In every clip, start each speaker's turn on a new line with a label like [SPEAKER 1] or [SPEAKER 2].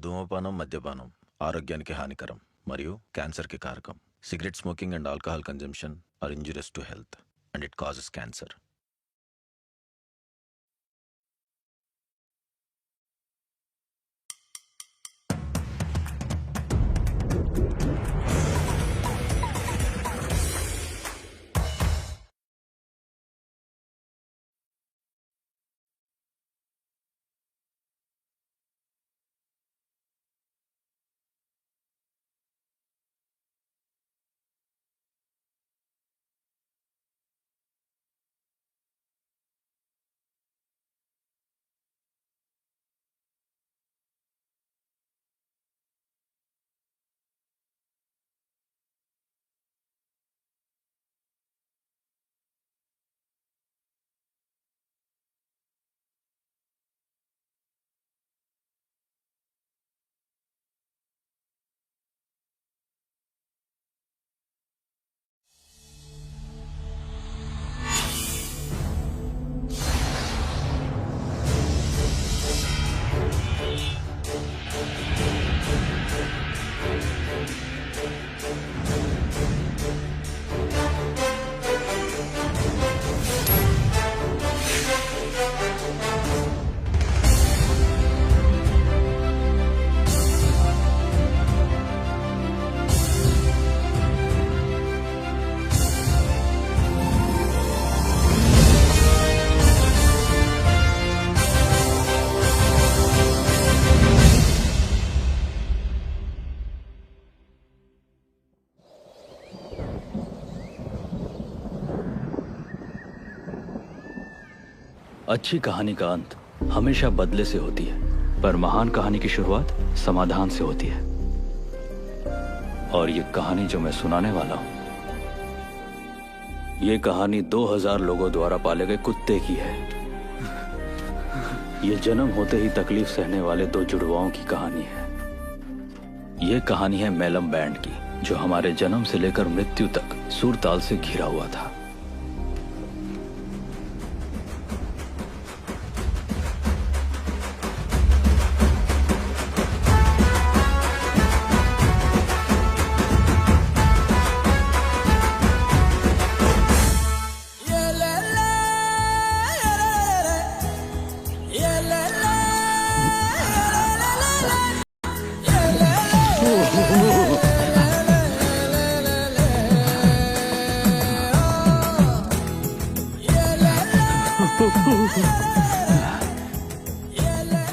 [SPEAKER 1] ధూమపానం మద్యపానం ఆరోగ్యానికి హానికరం మరియు క్యాన్సర్కి కారకం. Cigarette smoking and alcohol consumption are injurious to health and it causes cancer.
[SPEAKER 2] अच्छी कहानी का अंत हमेशा बदले से होती है, पर महान कहानी की शुरुआत समाधान से होती है। और ये कहानी जो मैं सुनाने वाला हूं, ये कहानी 2000 लोगों द्वारा पाले गए कुत्ते की है। ये जन्म होते ही तकलीफ सहने वाले दो जुड़वाओं की कहानी है। ये कहानी है मैलम बैंड की, जो हमारे जन्म से लेकर मृत्यु तक सुरताल से घिरा हुआ था।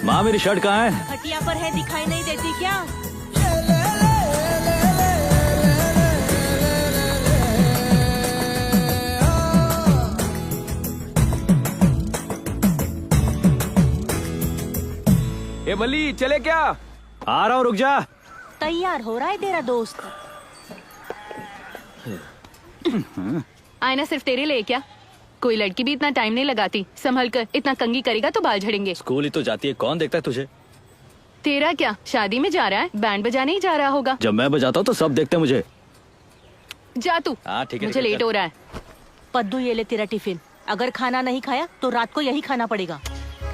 [SPEAKER 2] माँ, मेरी शर्ट कहाँ है?
[SPEAKER 3] खटिया पर है, दिखाई नहीं देती क्या?
[SPEAKER 4] ए बली, चले क्या?
[SPEAKER 2] आ रहा हूँ, रुक जा।
[SPEAKER 3] तैयार हो रहा है तेरा दोस्त?
[SPEAKER 5] आईना सिर्फ तेरे लिए क्या? कोई लड़की भी इतना टाइम नहीं लगाती। संभल कर, इतना कंघी करेगा तो बाल झड़ेंगे।
[SPEAKER 2] स्कूल ही तो जाती है, कौन देखता है तुझे?
[SPEAKER 5] तेरा क्या, शादी में जा रहा है? बैंड बजाने ही जा रहा होगा।
[SPEAKER 2] जब मैं बजाता हूँ तो सब देखते हैं मुझे।
[SPEAKER 5] जा तू।
[SPEAKER 2] हाँ ठीक है,
[SPEAKER 5] मुझे लेट हो रहा है।
[SPEAKER 3] पद्दू, ये ले तेरा टिफिन। अगर खाना नहीं खाया तो रात को यही खाना पड़ेगा।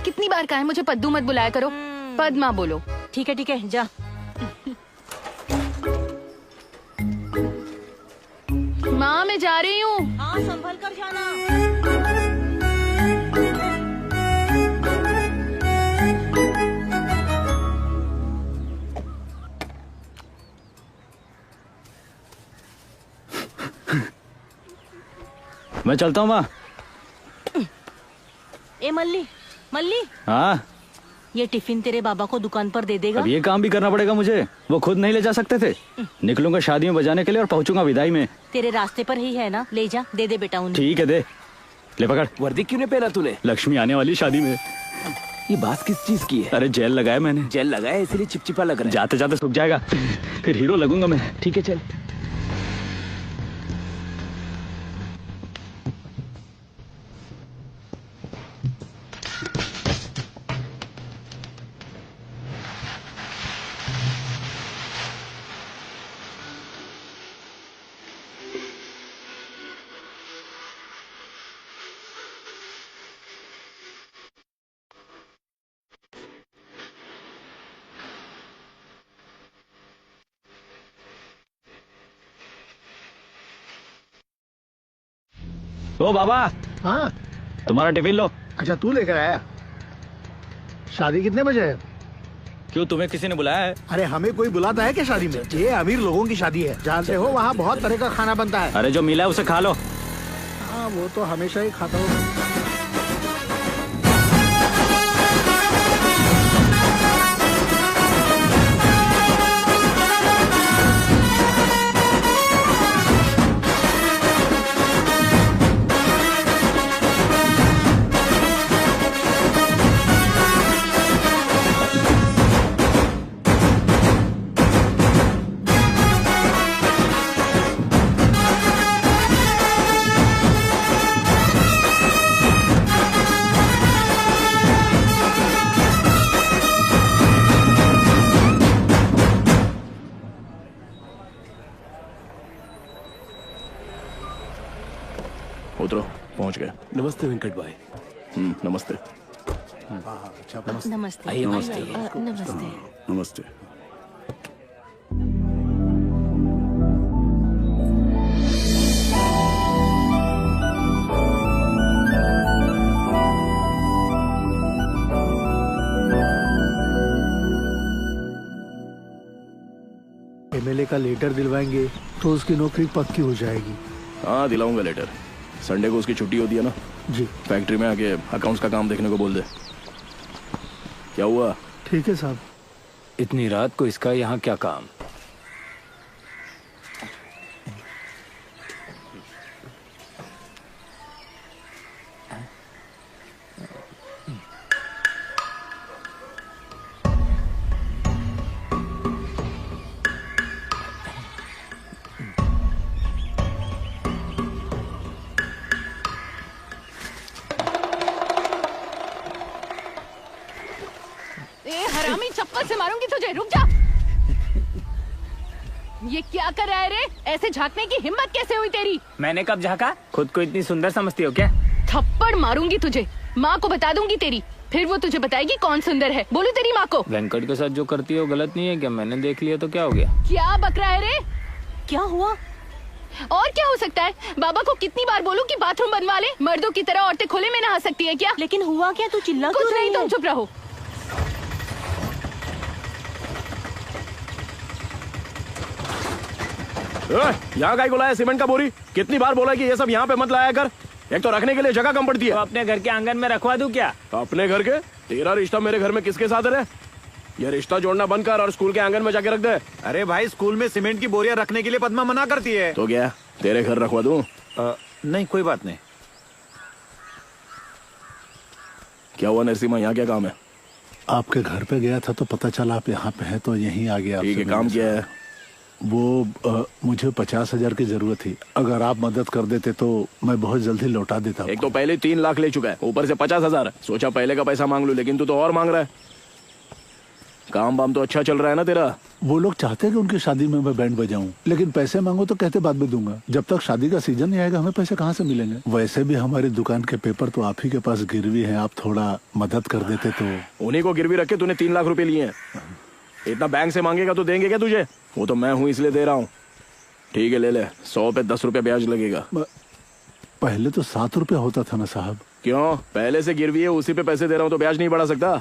[SPEAKER 5] कितनी बार कहा है मुझे पद्दू मत बुलाया करो। पद्मा बोलो।
[SPEAKER 3] ठीक है, जा।
[SPEAKER 5] माँ, मैं जा रही हूँ।
[SPEAKER 3] हाँ, संभल कर जाना।
[SPEAKER 2] मैं चलता हूँ माँ।
[SPEAKER 3] ए मल्ली, मल्ली,
[SPEAKER 2] हाँ,
[SPEAKER 3] ये टिफिन तेरे बाबा को दुकान पर दे देगा?
[SPEAKER 2] अब ये काम भी करना पड़ेगा मुझे। वो खुद नहीं ले जा सकते थे। निकलूंगा शादी में बजाने के लिए और पहुंचूंगा विदाई में।
[SPEAKER 3] तेरे रास्ते पर ही है ना, ले जा, दे दे बेटा उन्हें।
[SPEAKER 2] ठीक है, दे। ले पकड़।
[SPEAKER 4] वर्दी क्यों नहीं पहना तूने?
[SPEAKER 2] लक्ष्मी आने वाली शादी में।
[SPEAKER 4] ये बात किस चीज की है?
[SPEAKER 2] अरे जेल लगाया मैंने।
[SPEAKER 4] जेल लगाया इसलिए चिपचिपा लग रहा है।
[SPEAKER 2] जाते जाते सूख जाएगा, फिर हीरो लगूंगा मैं।
[SPEAKER 4] ठीक है, चल।
[SPEAKER 2] ओ बाबा,
[SPEAKER 6] हाँ
[SPEAKER 2] तुम्हारा टिफिन लो।
[SPEAKER 6] अच्छा तू लेकर आया। शादी कितने बजे है?
[SPEAKER 2] क्यों, तुम्हें किसी ने बुलाया है?
[SPEAKER 6] अरे हमें कोई बुलाता है क्या शादी में? ये अमीर लोगों की शादी है, जानते हो वहाँ बहुत तरह का खाना बनता है।
[SPEAKER 2] अरे जो मिला है उसे खा लो।
[SPEAKER 6] हाँ वो तो हमेशा ही खाता हूँ।
[SPEAKER 7] उतरो, पहुंच गए।
[SPEAKER 4] नमस्ते वेंकट भाई।
[SPEAKER 7] नमस्ते।
[SPEAKER 3] नमस्ते।
[SPEAKER 4] आइए,
[SPEAKER 3] नमस्ते।
[SPEAKER 4] नमस्ते।
[SPEAKER 3] नमस्ते।
[SPEAKER 7] नमस्ते।
[SPEAKER 6] एमएलए का लेटर दिलवाएंगे तो उसकी नौकरी पक्की हो जाएगी।
[SPEAKER 7] हाँ दिलाऊंगा लेटर। संडे को उसकी छुट्टी होती है ना,
[SPEAKER 6] जी
[SPEAKER 7] फैक्ट्री में आके अकाउंट्स का काम देखने को बोल दे। क्या हुआ?
[SPEAKER 6] ठीक है साहब।
[SPEAKER 4] इतनी रात को इसका यहाँ क्या काम?
[SPEAKER 5] ए हरामी, चप्पल से मारूंगी तुझे, रुक जा। ये क्या कर रहा है रे? ऐसे झांकने की हिम्मत कैसे हुई तेरी?
[SPEAKER 4] मैंने कब झाँका? खुद को इतनी सुंदर समझती हो क्या?
[SPEAKER 5] थप्पड़ मारूंगी तुझे, माँ को बता दूंगी तेरी, फिर वो तुझे बताएगी कौन सुंदर है। बोलू तेरी माँ को?
[SPEAKER 4] वेंकट के साथ जो करती है वो गलत नहीं है क्या? मैंने देख लिया तो क्या हो गया?
[SPEAKER 5] क्या बक रहा है रे?
[SPEAKER 3] क्या हुआ?
[SPEAKER 5] और क्या हो सकता है? बाबा को कितनी बार बोलूं कि बाथरूम बनवा ले? मर्दों की तरह औरतें खुले में नहा सकती है क्या?
[SPEAKER 3] लेकिन हुआ क्या? तू चिल्ला
[SPEAKER 5] कुछ
[SPEAKER 3] क्यों
[SPEAKER 5] नहीं,
[SPEAKER 3] रही
[SPEAKER 5] तुम
[SPEAKER 3] है?
[SPEAKER 5] चुप रहो।
[SPEAKER 7] यहाँ का ही लाया सीमेंट का बोरी? कितनी बार बोला कि ये सब यहाँ पे मत लाया कर। एक तो रखने के लिए जगह कम पड़ती है।
[SPEAKER 4] तो अपने घर के आंगन में रखवा दूं क्या?
[SPEAKER 7] अपने घर के? तेरा रिश्ता मेरे घर में किसके साथ है? ये रिश्ता जोड़ना बंद कर और स्कूल के आंगन में जाके रख दे।
[SPEAKER 8] अरे भाई, स्कूल में सीमेंट की बोरियां रखने के लिए पद्मा मना करती है।
[SPEAKER 7] तो क्या तेरे घर रखवा दूं?
[SPEAKER 8] नहीं कोई बात नहीं।
[SPEAKER 7] क्या हुआ नरसिम्हा, यहाँ क्या काम है?
[SPEAKER 6] आपके घर पे गया था तो पता चला आप यहाँ पे हैं तो यहीं आ गया।
[SPEAKER 7] ठीक है,
[SPEAKER 6] आपसे
[SPEAKER 7] काम
[SPEAKER 6] मिलने
[SPEAKER 7] क्या
[SPEAKER 6] से।
[SPEAKER 7] है?
[SPEAKER 6] वो मुझे 50,000 की जरूरत थी, अगर आप मदद कर देते तो मैं बहुत जल्दी लौटा देता।
[SPEAKER 7] एक तो पहले 3 लाख ले चुका है, ऊपर से 50,000। सोचा पहले का पैसा मांग लूं, लेकिन तू तो और मांग रहा है। काम वाम तो अच्छा चल रहा है ना तेरा?
[SPEAKER 6] वो लोग चाहते हैं कि उनकी शादी में मैं बैंड बजाऊं, लेकिन पैसे मांगो तो कहते बाद में दूंगा। जब तक शादी का सीजन नहीं आएगा हमें पैसे कहाँ से मिलेंगे? वैसे भी हमारी दुकान के पेपर तो आप ही के पास गिरवी हैं, आप थोड़ा मदद कर देते तो।
[SPEAKER 7] उन्हीं को गिरवी रख के तूने 3 लाख रुपए लिए हैं। इतना बैंक से मांगेगा तो देंगे क्या तुझे? वो तो मैं हूँ इसलिए दे रहा हूँ। ठीक है ले ले, 100 पे 10 रुपए ब्याज लगेगा।
[SPEAKER 6] पहले तो 7 रुपया होता था ना साहब।
[SPEAKER 7] क्यों? पहले से गिरवी है, उसी पे पैसे दे रहा हूँ तो ब्याज नहीं बढ़ा सकता?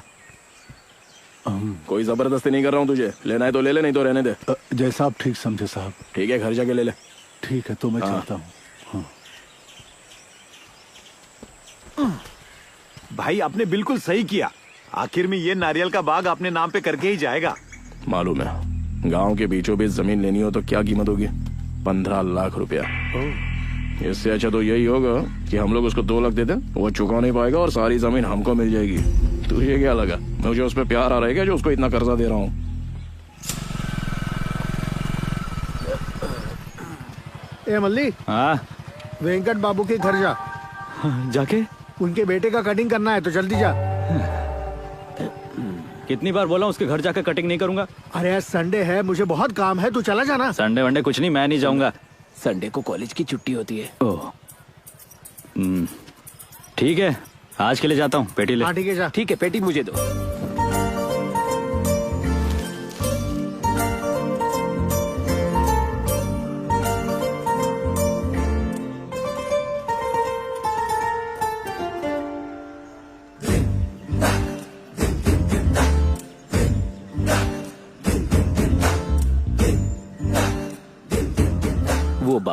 [SPEAKER 7] कोई जबरदस्ती नहीं कर रहा हूँ तुझे। लेना है तो ले ले, नहीं तो रहने दे।
[SPEAKER 6] जैसा आप ठीक समझे साहब।
[SPEAKER 7] ठीक है, घर जाके ले ले।
[SPEAKER 6] ठीक है तो मैं
[SPEAKER 7] हाँ।
[SPEAKER 6] चलता हूँ। हाँ।
[SPEAKER 8] भाई आपने बिल्कुल सही किया, आखिर में ये नारियल का बाग अपने नाम पे करके ही जाएगा।
[SPEAKER 7] मालूम है, गांव के बीचों बीच जमीन लेनी हो तो क्या कीमत होगी? 15 लाख रुपया। इससे अच्छा तो यही होगा कि हम लोग उसको 2 लाख दे दें, वो चुका नहीं पाएगा और सारी जमीन हमको मिल जाएगी। तुझे क्या लगा मुझे उस पर प्यार आ रहा है क्या, जो उसको इतना कर्जा दे रहा हूँ?
[SPEAKER 6] ए मल्ली,
[SPEAKER 2] हाँ
[SPEAKER 6] वेंकट बाबू के घर जा।
[SPEAKER 2] जाके?
[SPEAKER 6] उनके बेटे का कटिंग करना है तो जल्दी जा।
[SPEAKER 2] कितनी बार बोला उसके घर जाकर कटिंग नहीं करूंगा?
[SPEAKER 6] अरे आज संडे है, मुझे बहुत काम है, तू चला जाना।
[SPEAKER 2] संडे वनडे कुछ नहीं, मैं नहीं जाऊंगा।
[SPEAKER 4] संडे को कॉलेज की छुट्टी होती है।
[SPEAKER 2] ओह ठीक है, आज के लिए जाता हूँ। पेटी ले।
[SPEAKER 6] हाँ ठीक है जा।
[SPEAKER 4] ठीक है, पेटी मुझे दो।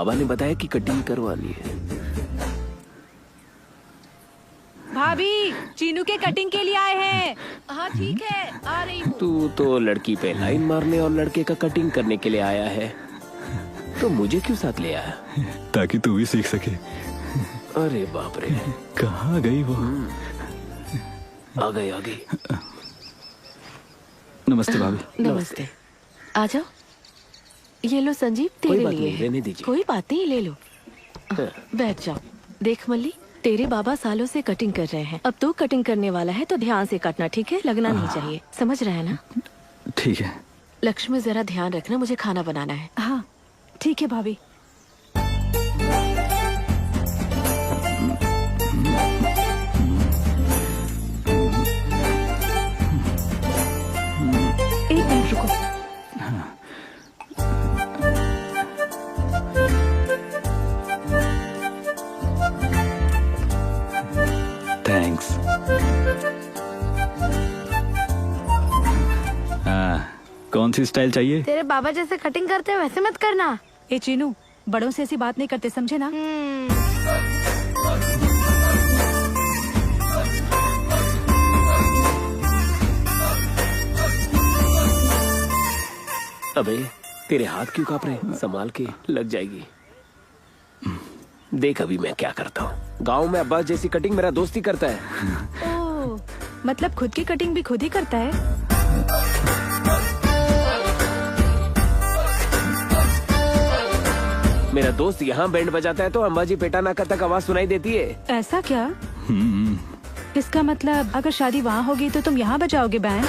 [SPEAKER 9] बाबा ने बताया कि कटिंग करवानी है।
[SPEAKER 5] भाभी चीनू के कटिंग के लिए आए हैं। हाँ ठीक है, आ रही हूँ।
[SPEAKER 9] तू तो लड़की पे लाइन मारने और लड़के का कटिंग करने के लिए आया है, तो मुझे क्यों साथ ले आया?
[SPEAKER 2] ताकि तू भी सीख सके।
[SPEAKER 9] अरे बाप रे,
[SPEAKER 2] कहाँ गई वो?
[SPEAKER 9] आ गई आ गई।
[SPEAKER 2] नमस्ते भाभी।
[SPEAKER 3] नमस्ते। आ जाओ। ये लो संजीव,
[SPEAKER 9] कोई
[SPEAKER 3] तेरे
[SPEAKER 9] बात
[SPEAKER 3] लिए
[SPEAKER 9] नहीं,
[SPEAKER 3] है।
[SPEAKER 9] रहने दीजिए।
[SPEAKER 3] कोई बात नहीं, ले लो। बैठ जाओ। देख मल्ली, तेरे बाबा सालों से कटिंग कर रहे हैं। अब तो कटिंग करने वाला है तो ध्यान से काटना, ठीक है? लगना नहीं चाहिए, समझ रहा है ना?
[SPEAKER 2] ठीक है।
[SPEAKER 3] लक्ष्मी जरा ध्यान रखना, मुझे खाना बनाना है।
[SPEAKER 5] हाँ ठीक है भाभी। एक मिनट रुको।
[SPEAKER 2] थैंक्स। हाँ, कौन सी स्टाइल चाहिए?
[SPEAKER 10] तेरे बाबा जैसे कटिंग करते हैं वैसे मत करना।
[SPEAKER 5] ए चीनू, बड़ों से ऐसी बात नहीं करते, समझे ना?
[SPEAKER 9] अबे तेरे हाथ क्यों कांप रहे? संभाल के, लग जाएगी। देख अभी मैं क्या करता हूँ। गांव में अब्बास जैसी कटिंग मेरा दोस्त ही करता है।
[SPEAKER 5] ओह, मतलब खुद की कटिंग भी खुद ही करता है?
[SPEAKER 9] मेरा दोस्त यहाँ बैंड बजाता है तो अंबाजी पेटानाका तक आवाज सुनाई देती है।
[SPEAKER 5] ऐसा क्या? इसका मतलब अगर शादी वहाँ होगी तो तुम यहाँ बजाओगे बैंड?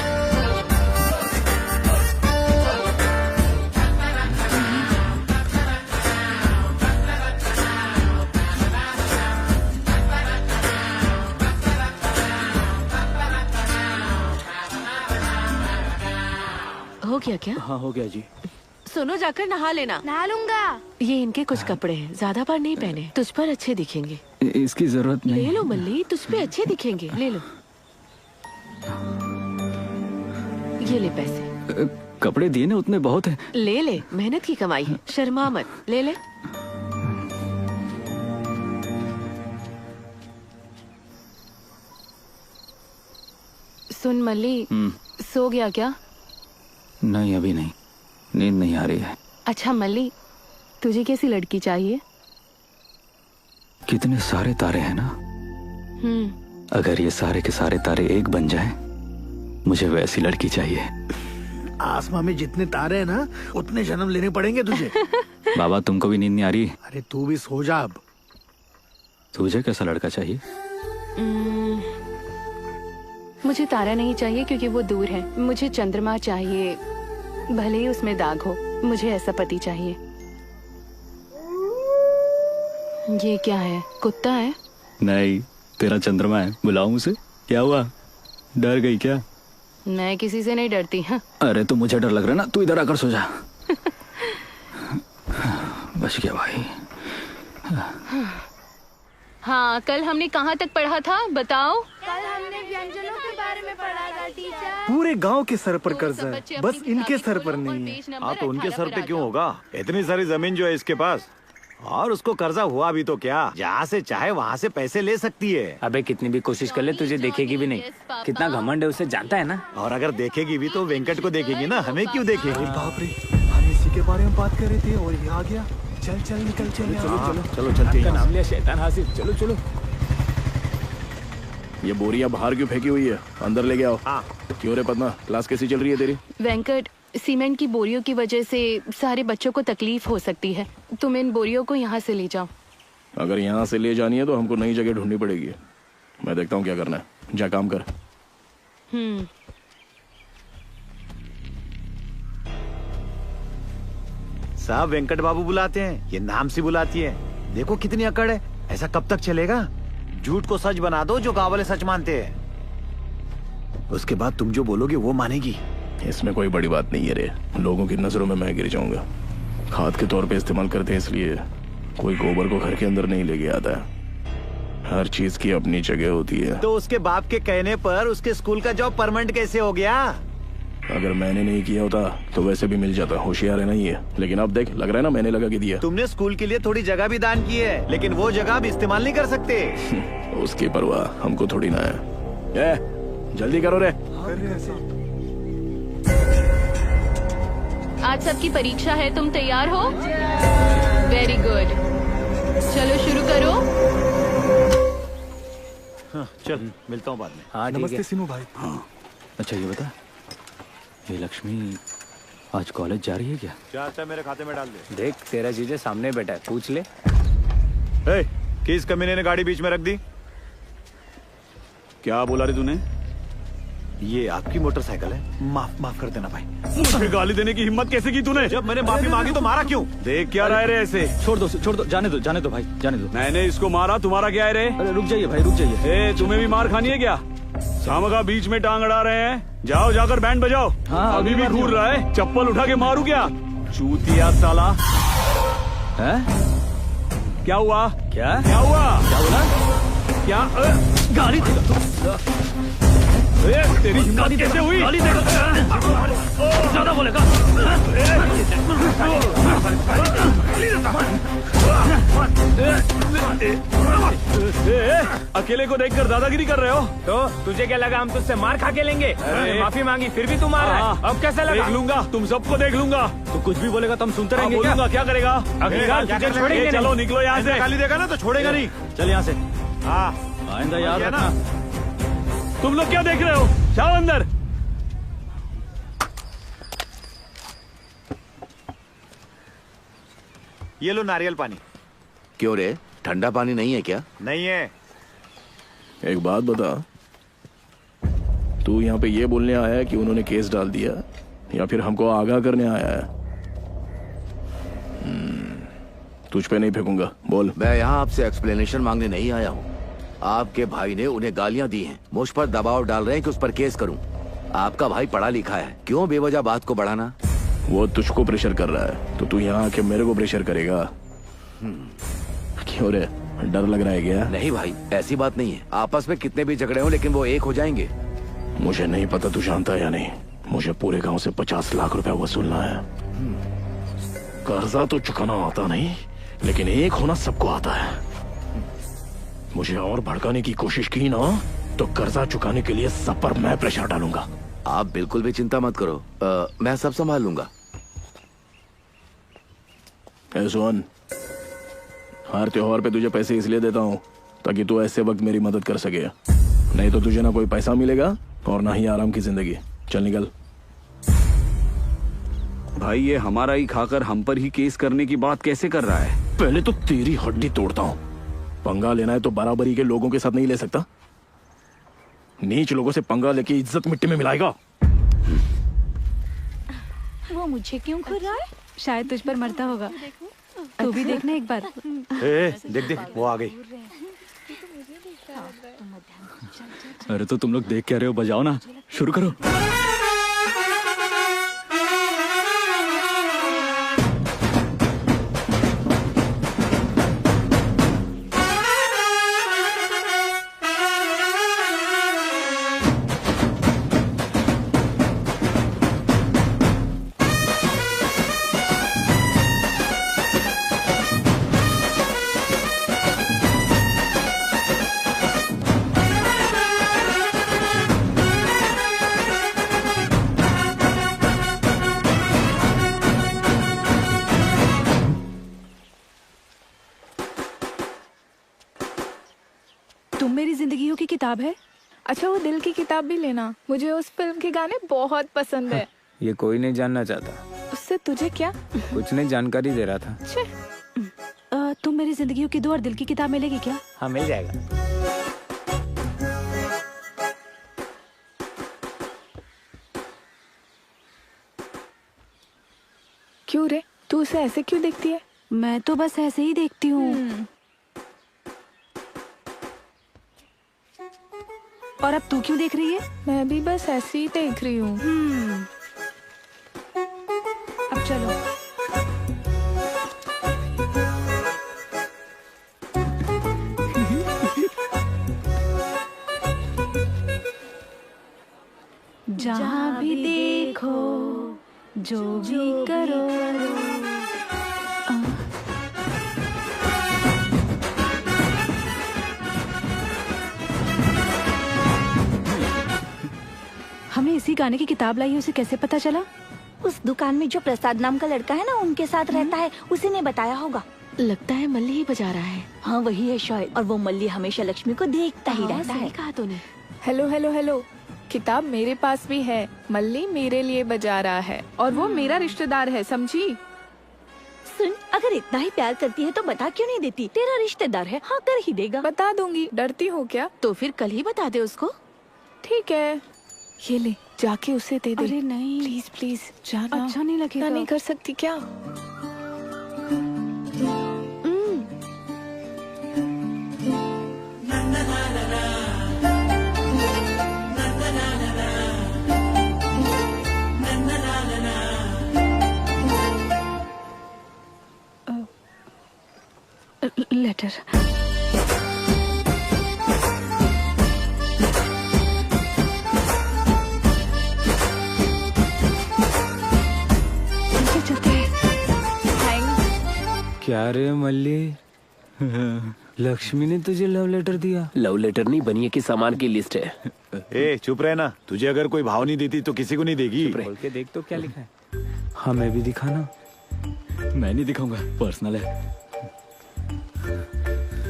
[SPEAKER 3] हो गया क्या?
[SPEAKER 2] हाँ हो गया जी।
[SPEAKER 3] सुनो, जाकर नहा लेना।
[SPEAKER 10] नहा लूंगा।
[SPEAKER 3] ये इनके कुछ कपड़े हैं, ज्यादा बार नहीं पहने, तुझ पर अच्छे दिखेंगे।
[SPEAKER 2] इसकी जरूरत नहीं।
[SPEAKER 3] ले लो मल्ली, तुझ पे अच्छे दिखेंगे, ले लो। ये ले पैसे।
[SPEAKER 2] कपड़े दिए ना, उतने बहुत है।
[SPEAKER 3] ले ले, मेहनत की कमाई है, शर्मा मत, ले ले।
[SPEAKER 5] सुन मल्ली, सो गया क्या?
[SPEAKER 2] नहीं अभी नहीं, नींद नहीं आ रही है।
[SPEAKER 5] अच्छा मल्ली, तुझे कैसी लड़की चाहिए?
[SPEAKER 2] कितने सारे तारे हैं ना, अगर ये सारे के सारे तारे एक बन जाएं, मुझे वैसी लड़की चाहिए।
[SPEAKER 11] आसमां में जितने तारे हैं ना, उतने जन्म लेने पड़ेंगे तुझे।
[SPEAKER 2] बाबा तुमको भी नींद नहीं आ रही?
[SPEAKER 11] अरे तू भी सो जा अब।
[SPEAKER 2] तुझे कैसा लड़का चाहिए?
[SPEAKER 5] मुझे तारा नहीं चाहिए क्योंकि वो दूर है। मुझे चंद्रमा चाहिए, भले ही उसमें दाग हो। मुझे ऐसा पति चाहिए। ये क्या है? कुत्ता है?
[SPEAKER 2] नहीं, तेरा चंद्रमा है। बुलाऊं उसे? क्या हुआ, डर गई क्या?
[SPEAKER 5] मैं किसी से नहीं डरती। हाँ।
[SPEAKER 2] अरे तो मुझे डर लग रहा है ना, तू इधर आकर सो जा। बच गया भाई।
[SPEAKER 5] हाँ, कल हमने कहाँ तक पढ़ा था बताओ?
[SPEAKER 10] कल हमने व्यंजनों के बारे में पढ़ा था टीचर।
[SPEAKER 8] पूरे गांव के सर पर कर्जा है, बस इनके सर पर नहीं है। हाँ तो उनके सर पे क्यों होगा? इतनी सारी जमीन जो है इसके पास, और उसको कर्जा हुआ भी तो क्या, जहाँ से चाहे वहाँ से पैसे ले सकती है।
[SPEAKER 4] अबे कितनी भी कोशिश कर ले तुझे देखेगी भी नहीं। कितना घमंड है उसे जानता है ना।
[SPEAKER 8] और अगर देखेगी भी तो वेंकट को देखेगी ना, हमें क्यों देखेगी?
[SPEAKER 12] बाप रे, हम इसी के बारे में बात कर रहे थे और ये आ गया। चल चल निकल चल।
[SPEAKER 8] चलो चलते हैं।
[SPEAKER 4] नाम लिया शैतान हासिफ। चलो चलो।
[SPEAKER 7] ये बोरियां बाहर क्यों फेंकी हुई है? अंदर लेके आओ। क्यों रे पद्मा, क्लास कैसी चल रही है तेरी?
[SPEAKER 5] वेंकट, सीमेंट की बोरियों की वजह से सारे बच्चों को तकलीफ हो सकती है। तुम इन बोरियों को यहाँ से ले जाओ।
[SPEAKER 7] अगर यहाँ से ले जानी है तो हमको नई जगह ढूंढनी पड़ेगी। मैं देखता हूँ क्या करना है, जा काम कर।
[SPEAKER 8] साहब वेंकट बाबू बुलाते हैं, ये नाम से बुलाती है। देखो कितनी अकड़ है। ऐसा कब तक चलेगा? झूठ को सच बना दो, जो गाँव वाले सच मानते हैं। उसके बाद तुम जो बोलोगे वो मानेगी।
[SPEAKER 7] इसमें कोई बड़ी बात नहीं है रे, लोगों की नजरों में मैं गिर जाऊंगा। खाद के तौर पे इस्तेमाल करते हैं, इसलिए कोई गोबर को घर के अंदर नहीं लेके आता है। हर चीज की अपनी जगह होती है।
[SPEAKER 8] तो उसके बाप के कहने पर उसके स्कूल का जॉब परमानेंट कैसे हो गया?
[SPEAKER 7] अगर मैंने नहीं किया होता तो वैसे भी मिल जाता, होशियार है ना ये। लेकिन अब देख, लग रहा है ना मैंने लगा के दिया।
[SPEAKER 8] तुमने स्कूल के लिए थोड़ी जगह भी दान की है, लेकिन वो जगह आप इस्तेमाल नहीं कर सकते।
[SPEAKER 7] उसकी परवाह हमको थोड़ी ना है। जल्दी करो रे।
[SPEAKER 5] आज सबकी परीक्षा है, तुम तैयार हो? वेरी गुड, चलो शुरू करो।
[SPEAKER 8] हाँ, चल मिलता हूँ बाद में।
[SPEAKER 4] हाँ ठीक
[SPEAKER 12] नमस्ते
[SPEAKER 4] है।
[SPEAKER 12] सिनू भाई।
[SPEAKER 2] अच्छा ये बता, ये लक्ष्मी आज कॉलेज जा रही है क्या?
[SPEAKER 8] चाचा मेरे खाते में डाल दे।
[SPEAKER 4] देख तेरा जीजा सामने बैठा है, पूछ ले।
[SPEAKER 8] किस कमीने ने गाड़ी बीच में रख दी?
[SPEAKER 13] क्या बोला रे तूने?
[SPEAKER 8] ये आपकी मोटरसाइकिल है, माफ कर देना भाई।
[SPEAKER 13] मुझे गाली देने की हिम्मत कैसे की तूने?
[SPEAKER 8] जब मैंने माफी मांगी तो मारा क्यों?
[SPEAKER 13] देख क्या रहा है रे ऐसे?
[SPEAKER 2] छोड़ दो, जाने दो भाई, जाने दो।
[SPEAKER 13] मैंने इसको मारा, तुम्हारा क्या है रे?
[SPEAKER 2] अरे रुक जाइए भाई, रुक जाइए।
[SPEAKER 13] तुम्हें भी मार खानी है क्या? सामगा बीच में टांग अड़ा रहे हैं। जाओ जाकर बैंड बजाओ।
[SPEAKER 2] हाँ,
[SPEAKER 13] अभी भी घूर रहा है, चप्पल उठा के मारू क्या? चूतिया साला।
[SPEAKER 2] हैं?
[SPEAKER 13] क्या हुआ?
[SPEAKER 2] क्या
[SPEAKER 13] हुआ?
[SPEAKER 2] क्या बोला?
[SPEAKER 13] क्या
[SPEAKER 2] गाली
[SPEAKER 13] तेरी हिम्मत कैसे हुई?
[SPEAKER 2] ज्यादा बोलेगा।
[SPEAKER 13] अकेले को देखकर दादागिरी कर रहे हो?
[SPEAKER 4] तो तुझे क्या लगा हम तुझसे मार खा के लेंगे? माफी मांगी फिर भी तू मार रहा है, अब कैसा लगा?
[SPEAKER 13] देख लूंगा, तुम सबको देख लूंगा।
[SPEAKER 2] तो कुछ भी बोलेगा तो हम सुनते रहेंगे क्या?
[SPEAKER 13] बोलूंगा, क्या करेगा?
[SPEAKER 4] अगली बार तुझे छोड़ेंगे
[SPEAKER 13] चलो
[SPEAKER 4] नहीं।
[SPEAKER 13] निकलो यहाँ से।
[SPEAKER 8] गाली देगा ना तो छोड़ेगा नहीं।
[SPEAKER 2] चल यहाँ से।
[SPEAKER 8] हाँ
[SPEAKER 2] आइंदा याद
[SPEAKER 8] ये ना।
[SPEAKER 2] रखना।
[SPEAKER 13] तुम लोग क्या देख रहे हो? जाओ अंदर।
[SPEAKER 8] ये लो नारियल पानी।
[SPEAKER 14] क्यों रे, ठंडा पानी नहीं है क्या?
[SPEAKER 8] नहीं है।
[SPEAKER 7] एक बात बता, तू यहाँ पे ये बोलने आया है कि उन्होंने केस डाल दिया, या फिर हमको आगाह करने आया है? तुझ पे नहीं फेंकूंगा, बोल।
[SPEAKER 14] मैं यहाँ आपसे एक्सप्लेनेशन मांगने नहीं आया हूँ। आपके भाई ने उन्हें गालियाँ दी हैं, मुझ पर दबाव डाल रहे हैं कि उस पर केस करूँ। आपका भाई पढ़ा लिखा है, क्यों बेवजह बात को बढ़ाना?
[SPEAKER 7] वो तुझको प्रेशर कर रहा है तो तू यहाँ आके मेरे को प्रेशर करेगा? क्यों रे, डर लग रहा है क्या?
[SPEAKER 14] नहीं भाई, ऐसी बात नहीं है। आपस में कितने भी झगड़े हो लेकिन वो एक हो जाएंगे।
[SPEAKER 7] मुझे नहीं पता तू जानता है या नहीं, मुझे पूरे गांव से 50 लाख रुपया वसूलना है। कर्जा तो चुकाना आता नहीं, लेकिन एक होना सबको आता है। मुझे और भड़काने की कोशिश की ना तो कर्जा चुकाने के लिए सब पर मैं प्रेशर डालूंगा।
[SPEAKER 14] आप बिल्कुल भी चिंता मत करो, मैं सब संभाल लूंगा।
[SPEAKER 7] सुन, हर त्योहार पे तुझे पैसे इसलिए देता हूँ ताकि तू ऐसे वक्त मेरी मदद कर सके, नहीं तो तुझे ना कोई पैसा मिलेगा और ना ही आराम की जिंदगी। चल निकल।
[SPEAKER 13] भाई ये हमारा ही खाकर हम पर ही केस करने की बात कैसे कर रहा है?
[SPEAKER 7] पहले तो तेरी हड्डी तोड़ता हूँ। पंगा लेना है तो बराबरी के लोगों के साथ नहीं ले सकता। नीच लोगों से पंगा लेके इज्जत मिट्टी में मिलाएगा।
[SPEAKER 15] वो मुझे क्यों घूर रहा है? शायद तुझ पर मरता होगा। तू भी देखना एक बार।
[SPEAKER 8] देख वो आ गई।
[SPEAKER 2] अरे तो तुम लोग देख क्या रहे हो, बजाओ ना, शुरू करो।
[SPEAKER 15] तुम मेरी जिंदगियों की किताब है। अच्छा वो दिल की किताब भी लेना, मुझे उस फिल्म के गाने बहुत पसंद है।
[SPEAKER 4] ये कोई नहीं जानना चाहता।
[SPEAKER 15] उससे तुझे क्या?
[SPEAKER 4] कुछ नहीं, जानकारी दे रहा था।
[SPEAKER 15] तुम मेरी जिंदगियों की 2 और दिल की किताब मिलेगी क्या?
[SPEAKER 4] हाँ मिल जाएगा।
[SPEAKER 15] क्यों रे, तू उसे ऐसे क्यों देखती है?
[SPEAKER 3] मैं तो बस ऐसे ही देखती हूँ। और अब तू क्यों देख रही है?
[SPEAKER 15] मैं भी बस ऐसे ही देख रही हूँ।
[SPEAKER 3] अब चलो।
[SPEAKER 15] जहाँ भी
[SPEAKER 5] देखो, जो भी करो। हमने इसी गाने की किताब लाई है, उसे कैसे पता चला?
[SPEAKER 16] उस दुकान में जो प्रसाद नाम का लड़का है ना, उनके साथ रहता है, उसी ने बताया होगा।
[SPEAKER 3] लगता है मल्ली ही बजा रहा है।
[SPEAKER 16] हाँ वही है शायद, और वो मल्ली हमेशा लक्ष्मी को देखता ही रहता है।
[SPEAKER 3] कहा तूने?
[SPEAKER 15] हेलो हेलो हेलो, किताब मेरे पास भी है। मल्ली मेरे लिए बजा रहा है और वो मेरा रिश्तेदार है, समझी?
[SPEAKER 16] सुन, अगर इतना ही प्यार करती है तो बता क्यों नहीं देती? तेरा रिश्तेदार है, हाँ कर ही देगा।
[SPEAKER 15] बता दूंगी, डरती हो क्या?
[SPEAKER 3] तो फिर कल ही बता दे उसको।
[SPEAKER 15] ठीक है, ये ले, जाके उसे दे दे।
[SPEAKER 5] अरे नहीं,
[SPEAKER 15] प्लीज प्लीज जाना।
[SPEAKER 5] अच्छा नहीं लगेगा।
[SPEAKER 15] नहीं कर सकती क्या?
[SPEAKER 5] लेटर।
[SPEAKER 4] क्या रे मल्ली, लक्ष्मी ने तुझे लव लेटर दिया?
[SPEAKER 9] लव लेटर नहीं, बनिए के सामान की लिस्ट है।
[SPEAKER 8] ए चुप रहे ना, तुझे अगर कोई भाव नहीं देती तो किसी को नहीं देगी।
[SPEAKER 4] खोल के देख तो क्या लिखा है। हमें भी दिखाना।
[SPEAKER 2] मैं नहीं दिखाऊंगा, पर्सनल है।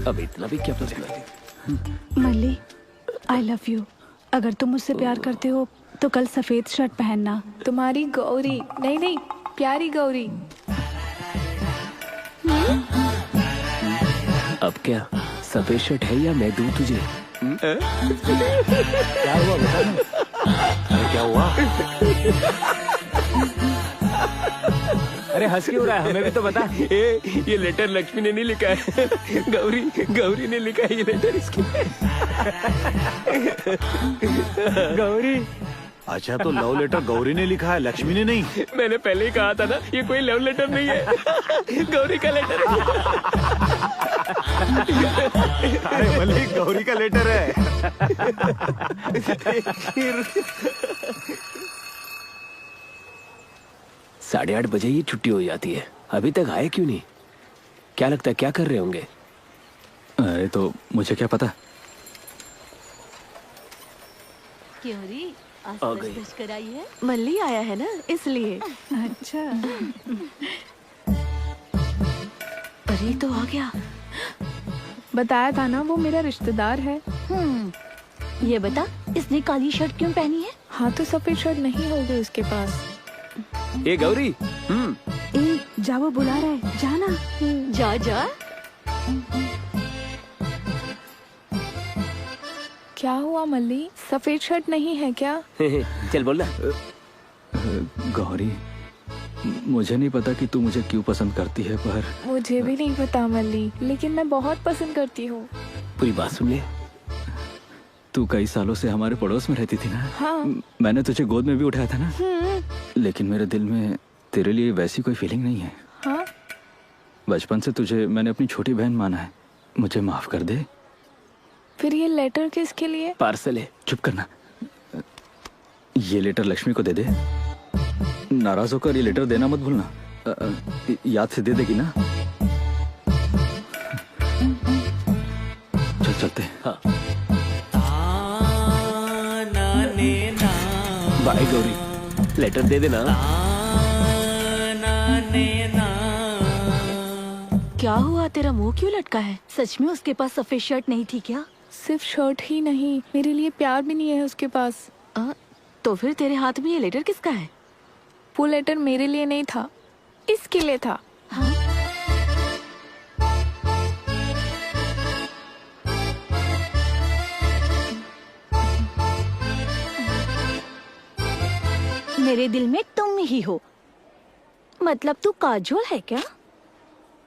[SPEAKER 9] अब इतना भी क्या पता?
[SPEAKER 5] मल्ली, आई लव यू। अगर तुम मुझसे प्यार करते हो तो कल सफेद शर्ट पहनना।
[SPEAKER 15] तुम्हारी गौरी, नहीं नहीं, प्यारी गौरी।
[SPEAKER 9] अब क्या सफेद शर्ट है या मैं दूं तुझे?
[SPEAKER 4] क्या हुआ बता ना।
[SPEAKER 8] क्या हुआ?
[SPEAKER 4] अरे हंस क्यों रहा है, हमें भी तो बता।
[SPEAKER 9] ये लेटर लक्ष्मी ने नहीं लिखा है, गौरी ने लिखा है ये लेटर इसके।
[SPEAKER 4] गौरी?
[SPEAKER 8] अच्छा तो लव लेटर गौरी ने लिखा है, लक्ष्मी ने नहीं?
[SPEAKER 9] मैंने पहले ही कहा था ना, ये कोई लव लेटर नहीं है, गौरी का लेटर है।
[SPEAKER 8] अरे मल्लिक, गौरी का लेटर है।
[SPEAKER 9] 8:30 बजे ही छुट्टी हो जाती है, अभी तक आए क्यों नहीं? क्या लगता है क्या कर रहे होंगे?
[SPEAKER 2] अरे तो मुझे क्या पता।
[SPEAKER 16] क्यों री, आज
[SPEAKER 9] आ गई।
[SPEAKER 16] बच कर आई है?
[SPEAKER 3] मल्ली आया है ना, इसलिए।
[SPEAKER 5] अच्छा।
[SPEAKER 3] अरे तो आ गया।
[SPEAKER 15] बताया था ना, वो मेरा रिश्तेदार है।
[SPEAKER 16] ये बता, इसने काली शर्ट क्यों पहनी है?
[SPEAKER 15] हाँ तो सफेद शर्ट नहीं होगी उसके पास।
[SPEAKER 9] ए गौरी,
[SPEAKER 5] ए, जा, वो बुला रहा है, जाना।
[SPEAKER 16] जा जा।
[SPEAKER 15] क्या हुआ मल्ली, सफेद शर्ट नहीं है क्या?
[SPEAKER 9] चल बोल ना।
[SPEAKER 2] गौरी, मुझे नहीं पता कि तू मुझे क्यों पसंद करती है, पर
[SPEAKER 15] मुझे भी नहीं पता मल्ली, लेकिन मैं बहुत पसंद करती हूँ।
[SPEAKER 9] पूरी बात सुन ले।
[SPEAKER 2] तू कई सालों से हमारे पड़ोस में रहती थी ना।
[SPEAKER 15] हाँ।
[SPEAKER 2] मैंने तुझे गोद में भी उठाया था ना। लेकिन मेरे दिल में तेरे लिए वैसी कोई फीलिंग नहीं है।
[SPEAKER 15] हाँ?
[SPEAKER 2] बचपन से तुझे मैंने अपनी छोटी बहन माना है, मुझे माफ कर दे।
[SPEAKER 15] फिर ये लेटर किसके लिए?
[SPEAKER 9] पार्सल है।
[SPEAKER 2] चुप करना। ये लेटर लक्ष्मी को दे दे। नाराज होकर ये लेटर देना मत भूलना। याद से दे देगी ना? चल चलते।
[SPEAKER 9] हाँ। बाय गौरी, लेटर दे देना।
[SPEAKER 3] क्या हुआ, तेरा मुंह क्यों लटका है?
[SPEAKER 16] सच में उसके पास सफेद शर्ट नहीं थी क्या?
[SPEAKER 15] सिर्फ शर्ट ही नहीं, मेरे लिए प्यार भी नहीं है उसके पास।
[SPEAKER 3] तो फिर तेरे हाथ में ये लेटर किसका है?
[SPEAKER 15] वो लेटर मेरे लिए नहीं था, इसके लिए था।
[SPEAKER 16] हाँ? मेरे दिल में तुम ही हो। मतलब तू काजोल है क्या?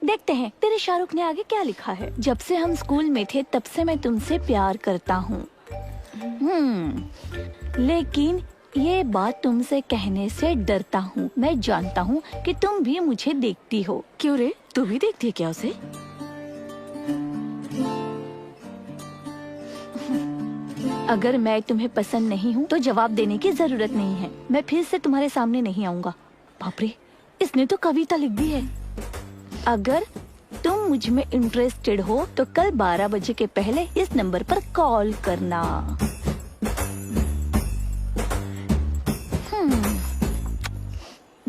[SPEAKER 16] देखते हैं तेरे शाहरुख ने आगे क्या लिखा है। जब से हम स्कूल में थे तब से मैं तुमसे प्यार करता हूँ। लेकिन ये बात तुमसे कहने से डरता हूँ। मैं जानता हूँ कि तुम भी मुझे देखती हो।
[SPEAKER 3] क्यों रे, तू भी देखती है क्या उसे?
[SPEAKER 16] अगर मैं तुम्हें पसंद नहीं हूँ तो जवाब देने की जरूरत नहीं है। मैं फिर से तुम्हारे सामने नहीं आऊँगा। बाप रे, इसने तो कविता लिख दी है। अगर तुम मुझ में इंटरेस्टेड हो तो कल 12 बजे के पहले इस नंबर पर कॉल करना।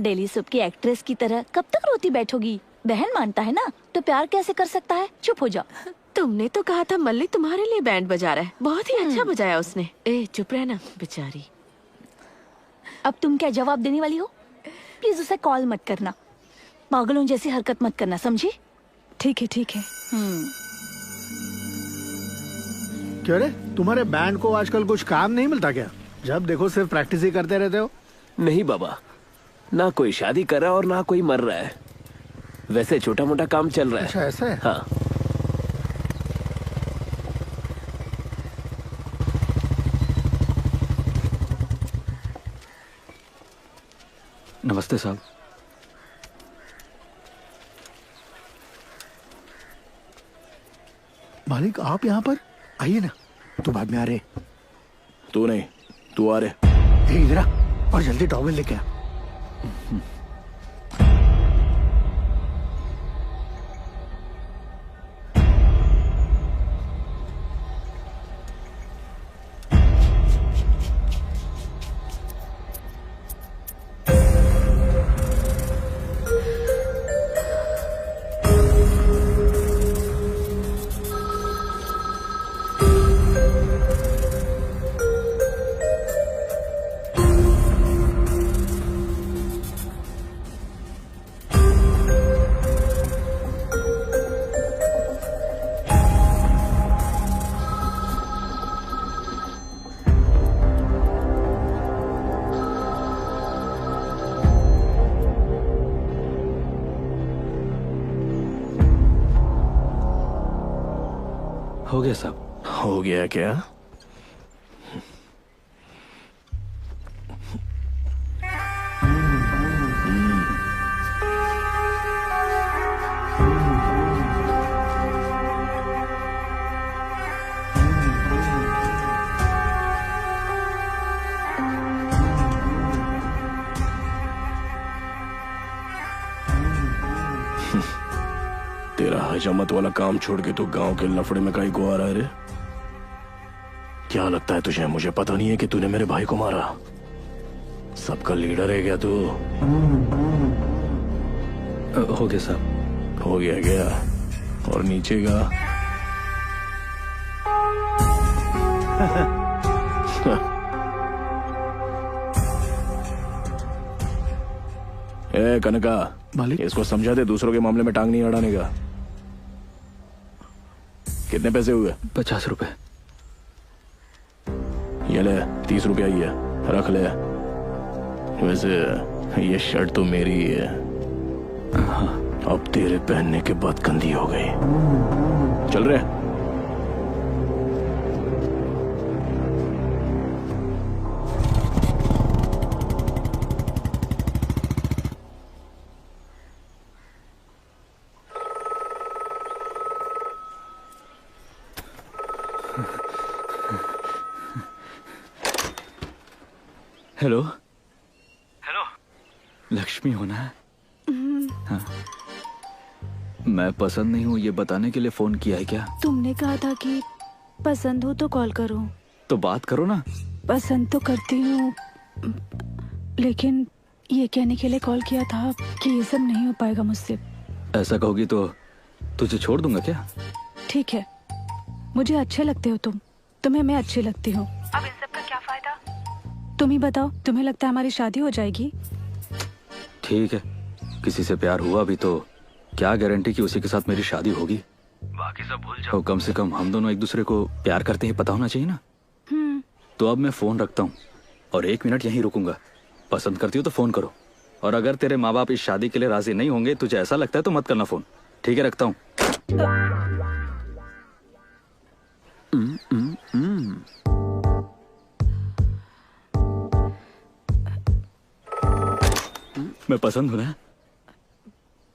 [SPEAKER 16] डेली सोप की एक्ट्रेस की तरह कब तक रोती बैठोगी? बहन मानता है ना तो प्यार कैसे कर सकता है? चुप हो जा।
[SPEAKER 3] तुमने तो कहा था मल्ली तुम्हारे लिए बैंड बजा रहा है। बहुत ही अच्छा बजाया उसने। ए चुप रहना बेचारी।
[SPEAKER 16] अब तुम क्या जवाब देने वाली हो? प्लीज उसे कॉल मत करना। पागलों जैसी हरकत मत करना, समझी?
[SPEAKER 15] ठीक है ठीक है।
[SPEAKER 11] क्यों रे, तुम्हारे बैंड को आजकल कुछ काम नहीं मिलता क्या? जब देखो सिर्फ प्रैक्टिस ही करते रहते हो।
[SPEAKER 9] नहीं बाबा, ना कोई शादी कर रहा और ना कोई मर रहा है। वैसे छोटा मोटा काम चल रहा है।
[SPEAKER 11] अच्छा ऐसा है?
[SPEAKER 9] हाँ।
[SPEAKER 2] नमस्ते साहब।
[SPEAKER 11] मालिक आप यहाँ पर आइए ना। तो बाद में आ रहे।
[SPEAKER 7] तू नहीं, तू आ रहे।
[SPEAKER 11] इधर आ और जल्दी टॉवेल लेके आ।
[SPEAKER 2] हो गया साहब।
[SPEAKER 7] हो गया क्या? तेरा हजामत वाला काम छोड़ के तू गांव के लफड़े में काहे को आ रहा है रे? क्या लगता है तुझे मुझे पता नहीं है कि तूने मेरे भाई को मारा? सबका लीडर है क्या तू?
[SPEAKER 2] हो गया साहब।
[SPEAKER 7] हो गया क्या? और नीचे का? ए कनका,
[SPEAKER 11] मालिक
[SPEAKER 7] इसको समझा दे दूसरों के मामले में टांग नहीं अड़ाने का। कितने पैसे हुए?
[SPEAKER 2] 50 रुपए।
[SPEAKER 7] ये ले 30 रुपया ही है, रख ले। वैसे ये शर्ट तो मेरी ही है।
[SPEAKER 2] हाँ।
[SPEAKER 7] अब तेरे पहनने के बाद गंदी हो गई। चल रहे।
[SPEAKER 2] हेलो हेलो, लक्ष्मी हो ना? हाँ। मैं पसंद नहीं हूँ ये बताने के लिए फोन किया है क्या?
[SPEAKER 15] तुमने कहा था कि पसंद हो तो कॉल करो।
[SPEAKER 2] तो बात करो ना।
[SPEAKER 15] पसंद तो करती हूँ, लेकिन ये कहने के लिए कॉल किया था कि ये सब नहीं हो पाएगा मुझसे।
[SPEAKER 2] ऐसा कहोगी तो तुझे छोड़ दूंगा क्या?
[SPEAKER 15] ठीक है, मुझे अच्छे लगते हो तुम, तुम्हें मैं अच्छी लगती हूँ। अब इन सब का क्या फायदा? तुम ही बताओ, तुम्हें लगता है हमारी शादी हो जाएगी?
[SPEAKER 2] ठीक है, किसी से प्यार हुआ भी तो क्या गारंटी कि उसी के साथ मेरी शादी होगी? बाकी सब भूल जाओ। कम से कम हम दोनों एक दूसरे को प्यार करते हैं पता होना चाहिए ना। तो अब मैं फोन रखता हूँ और 1 मिनट यहीं रुकूंगा। पसंद करती हो तो फोन करो, और अगर तेरे माँ बाप इस शादी के लिए राजी नहीं होंगे, तुझे ऐसा लगता है तो मत करना फोन। ठीक है, रखता हूँ। मैं पसंद हूँ ना?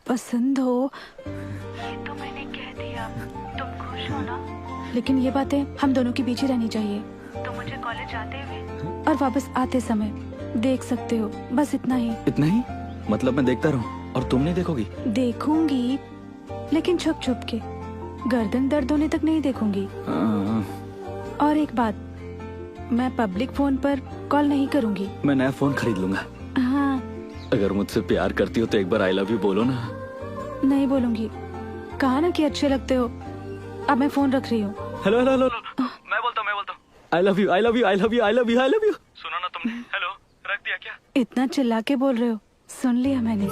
[SPEAKER 15] पसंद हो ये तो मैंने कह दिया, तुम खुश हो ना? लेकिन ये बातें हम दोनों के बीच ही रहनी चाहिए। तुम मुझे कॉलेज जाते हुए और वापस आते समय देख सकते हो, बस इतना ही।
[SPEAKER 2] इतना ही? मतलब मैं देखता रहूं और तुम नहीं देखोगी?
[SPEAKER 15] देखूंगी, लेकिन छुप छुप के, गर्दन दर्द होने तक नहीं देखूंगी। और एक बात, मैं पब्लिक फोन पर कॉल नहीं करूंगी।
[SPEAKER 2] मैं नया फोन खरीद लूंगा।
[SPEAKER 15] हाँ।
[SPEAKER 2] अगर मुझसे प्यार करती हो तो एक बार आई लव यू बोलो ना।
[SPEAKER 15] नहीं बोलूंगी, कहा ना कि अच्छे लगते हो। अब मैं फोन रख रही हूँ।
[SPEAKER 2] हेलो हेलो हेलो, मैं बोलता हूँ आई love you I love you I love you I love you I love you. सुना ना तुमने? हेलो, रख दिया क्या?
[SPEAKER 15] इतना चिल्ला के बोल रहे हो, सुन लिया मैंने।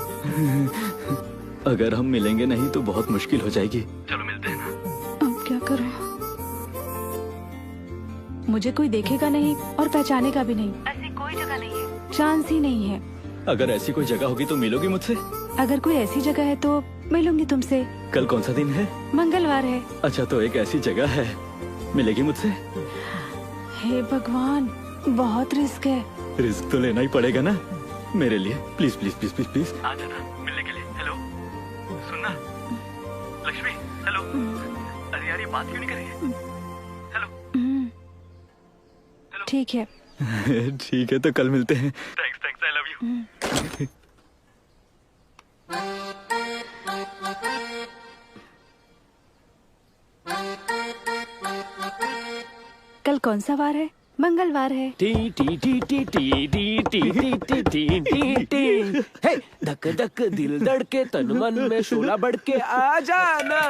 [SPEAKER 2] अगर हम मिलेंगे नहीं तो बहुत मुश्किल हो जाएगी। चलो मिलते हैं ना।
[SPEAKER 15] अब क्या करूं? मुझे कोई देखेगा नहीं और पहचानेगा भी नहीं। ऐसी कोई जगह नहीं है, चांस ही नहीं है।
[SPEAKER 2] अगर ऐसी कोई जगह होगी तो मिलोगी मुझसे?
[SPEAKER 15] अगर कोई ऐसी जगह है तो मिलूंगी तुमसे।
[SPEAKER 2] कल कौन सा दिन है?
[SPEAKER 15] मंगलवार है।
[SPEAKER 2] अच्छा, तो एक ऐसी जगह है, मिलेगी मुझसे?
[SPEAKER 15] हे भगवान, बहुत रिस्क है।
[SPEAKER 2] रिस्क तो लेना ही पड़ेगा ना मेरे लिए। Please please please please please आ जाना मिलने के लिए। हेलो, सुनना लक्ष्मी। हेलो, अरे यार ये बात क्यों नहीं कर रही है? हेलो।
[SPEAKER 15] ठीक है।
[SPEAKER 2] ठीक है, तो कल मिलते हैं। Thanks thanks, I love you.
[SPEAKER 15] कल कौन सा वार है? मंगलवार है।
[SPEAKER 9] टी टी टी टी टी टी टी टी टी टी टी टी। हे, धक धक दिल धड़के, तन मन में शोला बढ़के, आ जाना।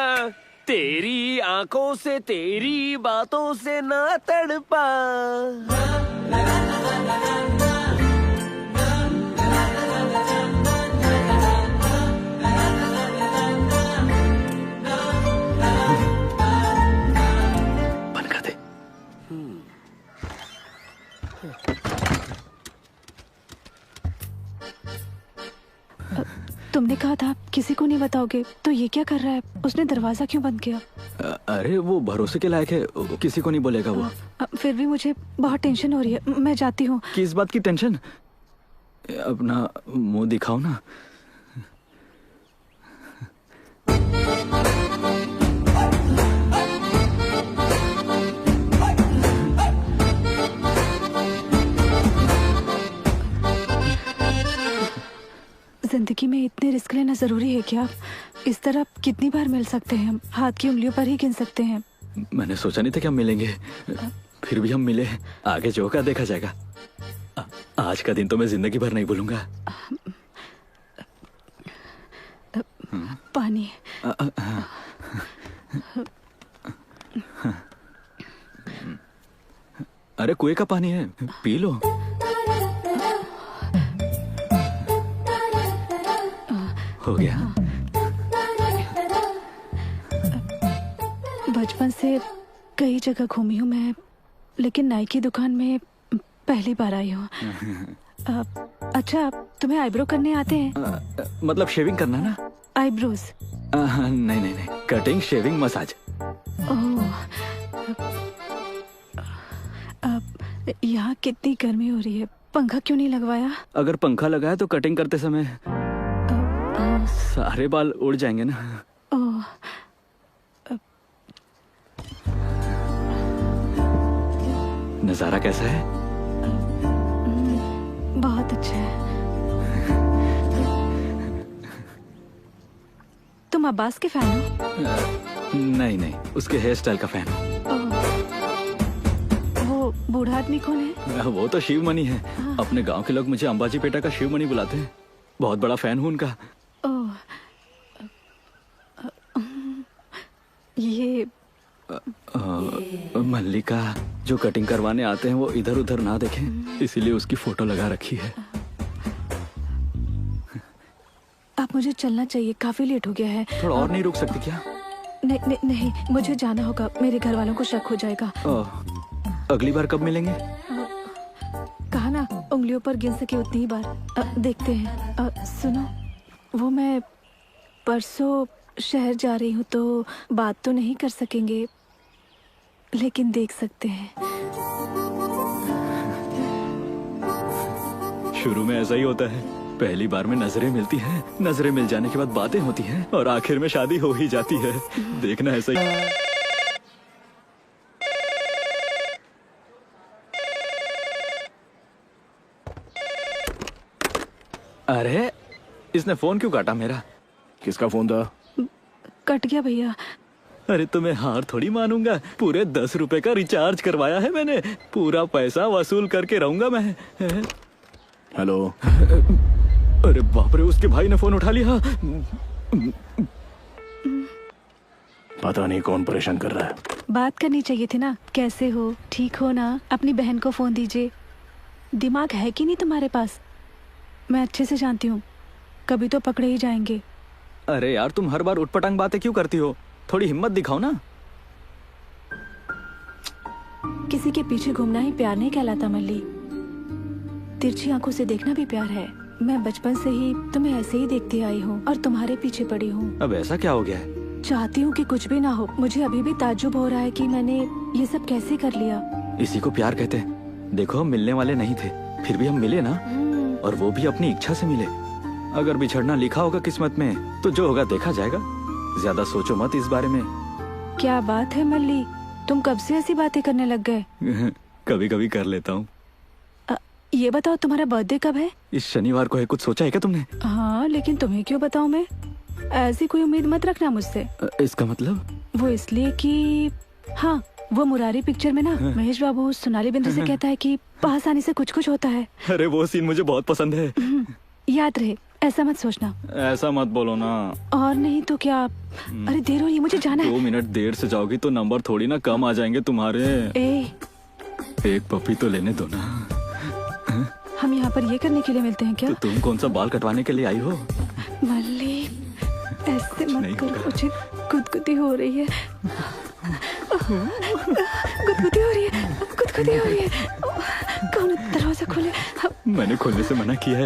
[SPEAKER 9] तेरी आंखों से, तेरी बातों से ना तड़पा।
[SPEAKER 15] तुमने कहा था किसी को नहीं बताओगे, तो ये क्या कर रहा है? उसने दरवाजा क्यों बंद किया?
[SPEAKER 2] अरे वो भरोसे के लायक है, किसी को नहीं बोलेगा वो।
[SPEAKER 15] फिर भी मुझे बहुत टेंशन हो रही है, मैं जाती हूँ।
[SPEAKER 2] किस बात की टेंशन? अपना मुंह दिखाओ ना।
[SPEAKER 15] जिंदगी में इतने रिस्क लेना जरूरी है क्या? इस तरह कितनी बार मिल सकते हैं हम? हाथ की उंगलियों पर ही गिन सकते हैं।
[SPEAKER 2] मैंने सोचा नहीं था कि हम मिलेंगे, फिर भी हम मिले। आगे जो होगा देखा जाएगा। आज का दिन तो मैं जिंदगी भर नहीं भूलूंगा।
[SPEAKER 15] पानी।
[SPEAKER 2] अरे कुएं का पानी है, पी लो। हो गया।
[SPEAKER 15] बचपन से कई जगह घूमी हूँ मैं, लेकिन नाई की दुकान में पहली बार आई हूँ। अच्छा, तुम्हें आईब्रो करने आते हैं?
[SPEAKER 2] मतलब शेविंग करना ना?
[SPEAKER 15] आईब्रोज?
[SPEAKER 2] नहीं नहीं नहीं, कटिंग, शेविंग, मसाज।
[SPEAKER 15] यहाँ कितनी गर्मी हो रही है, पंखा क्यों नहीं लगवाया?
[SPEAKER 2] अगर पंखा लगाया तो कटिंग करते समय सारे बाल उड़ जाएंगे ना। नजारा कैसा है?
[SPEAKER 15] बहुत अच्छा है। तुम अब्बास के फैन हो?
[SPEAKER 2] नहीं नहीं, उसके हेयर स्टाइल का फैन हूँ।
[SPEAKER 15] वो बूढ़ा आदमी कौन है?
[SPEAKER 2] वो तो शिव मणि है। अपने गांव के लोग मुझे अंबाजी पेटा का शिव मणि बुलाते हैं। बहुत बड़ा फैन हूँ उनका।
[SPEAKER 15] ये
[SPEAKER 2] मल्लिका जो कटिंग करवाने आते हैं वो इधर उधर ना देखें, इसीलिए उसकी फोटो लगा रखी है।
[SPEAKER 15] अब मुझे चलना चाहिए, काफी लेट हो गया है।
[SPEAKER 2] थोड़ा और नहीं रुक सकती क्या?
[SPEAKER 15] नहीं, मुझे जाना होगा, मेरे घर वालों को शक हो जाएगा।
[SPEAKER 2] अगली बार कब मिलेंगे?
[SPEAKER 15] कहा ना, उंगलियों पर गिन सके उतनी ही बार। देखते हैं। सुनो, वो मैं परसों शहर जा रही हूँ, तो बात तो नहीं कर सकेंगे, लेकिन देख सकते हैं।
[SPEAKER 2] शुरू में ऐसा ही होता है, पहली बार में नजरें मिलती हैं, नजरें मिल जाने के बाद बातें होती हैं और आखिर में शादी हो ही जाती है। देखना ऐसा ही। अरे इसने फोन क्यों काटा मेरा?
[SPEAKER 7] किसका फोन था?
[SPEAKER 15] कट गया भैया।
[SPEAKER 2] अरे तो मैं हार थोड़ी मानूंगा। पूरे 10 रुपए का रिचार्ज करवाया है मैंने। पूरा पैसा वसूल करके रहूंगा मैं।
[SPEAKER 7] हेलो।
[SPEAKER 2] अरे बाप रे, उसके भाई ने फोन उठा लिया।
[SPEAKER 7] पता नहीं कौन परेशान कर रहा है।
[SPEAKER 15] बात करनी चाहिए थी ना। कैसे हो, ठीक हो ना? अपनी बहन को फोन दीजिए। दिमाग है कि नहीं तुम्हारे पास? मैं अच्छे से जानती हूँ, कभी तो पकड़े ही जाएंगे।
[SPEAKER 2] अरे यार, तुम हर बार उटपटांग बातें क्यों करती हो? थोड़ी हिम्मत दिखाओ ना।
[SPEAKER 15] किसी के पीछे घूमना ही प्यार नहीं कहलाता मल्ली। तिरछी आंखों से देखना भी प्यार है। मैं बचपन से ही तुम्हें ऐसे ही देखती आई हूँ और तुम्हारे पीछे पड़ी हूँ।
[SPEAKER 2] अब ऐसा क्या हो गया है?
[SPEAKER 15] चाहती हूँ कि कुछ भी ना हो। मुझे अभी भी ताज्जुब हो रहा है कि मैंने ये सब कैसे कर लिया।
[SPEAKER 2] इसी को प्यार कहते हैं। देखो, हम मिलने वाले नहीं थे, फिर भी हम मिले ना, और वो भी अपनी इच्छा से मिले। अगर बिछड़ना लिखा होगा किस्मत में तो जो होगा देखा जाएगा। ज्यादा सोचो मत इस बारे में।
[SPEAKER 15] क्या बात है मल्ली, तुम कब से ऐसी बातें करने लग गए?
[SPEAKER 2] कभी कभी कर लेता हूँ।
[SPEAKER 15] ये बताओ तुम्हारा बर्थडे कब है?
[SPEAKER 2] इस शनिवार को है। कुछ सोचा है क्या तुमने?
[SPEAKER 15] हाँ, लेकिन तुम्हें क्यों बताऊं मैं? ऐसी कोई उम्मीद मत रखना मुझसे।
[SPEAKER 2] इसका मतलब?
[SPEAKER 15] वो इसलिए कि हाँ, वो मुरारी पिक्चर में ना महेश बाबू सोनाली बिंदु से कहता है कि पास आने से कुछ कुछ होता है।
[SPEAKER 2] अरे वो सीन मुझे बहुत पसंद है।
[SPEAKER 15] याद रहे, ऐसा मत सोचना।
[SPEAKER 2] ऐसा मत बोलो ना।
[SPEAKER 15] और नहीं तो क्या। अरे देर हो रही है, मुझे जाना है।
[SPEAKER 2] 2 मिनट देर से जाओगी तो नंबर थोड़ी ना कम आ जाएंगे तुम्हारे। एक पप्पी तो लेने दो ना।
[SPEAKER 15] हम यहाँ पर ये करने के लिए मिलते हैं क्या?
[SPEAKER 2] तो तुम कौन सा बाल कटवाने के लिए आई हो?
[SPEAKER 15] मल्ली, ऐसे मत करो, मुझे गुदगुदी हो रही है। गुदगुदी हो रही है, गुदगुदी हो रही है। कौन दरवाजा खोले?
[SPEAKER 2] मैंने खोलने से मना किया है।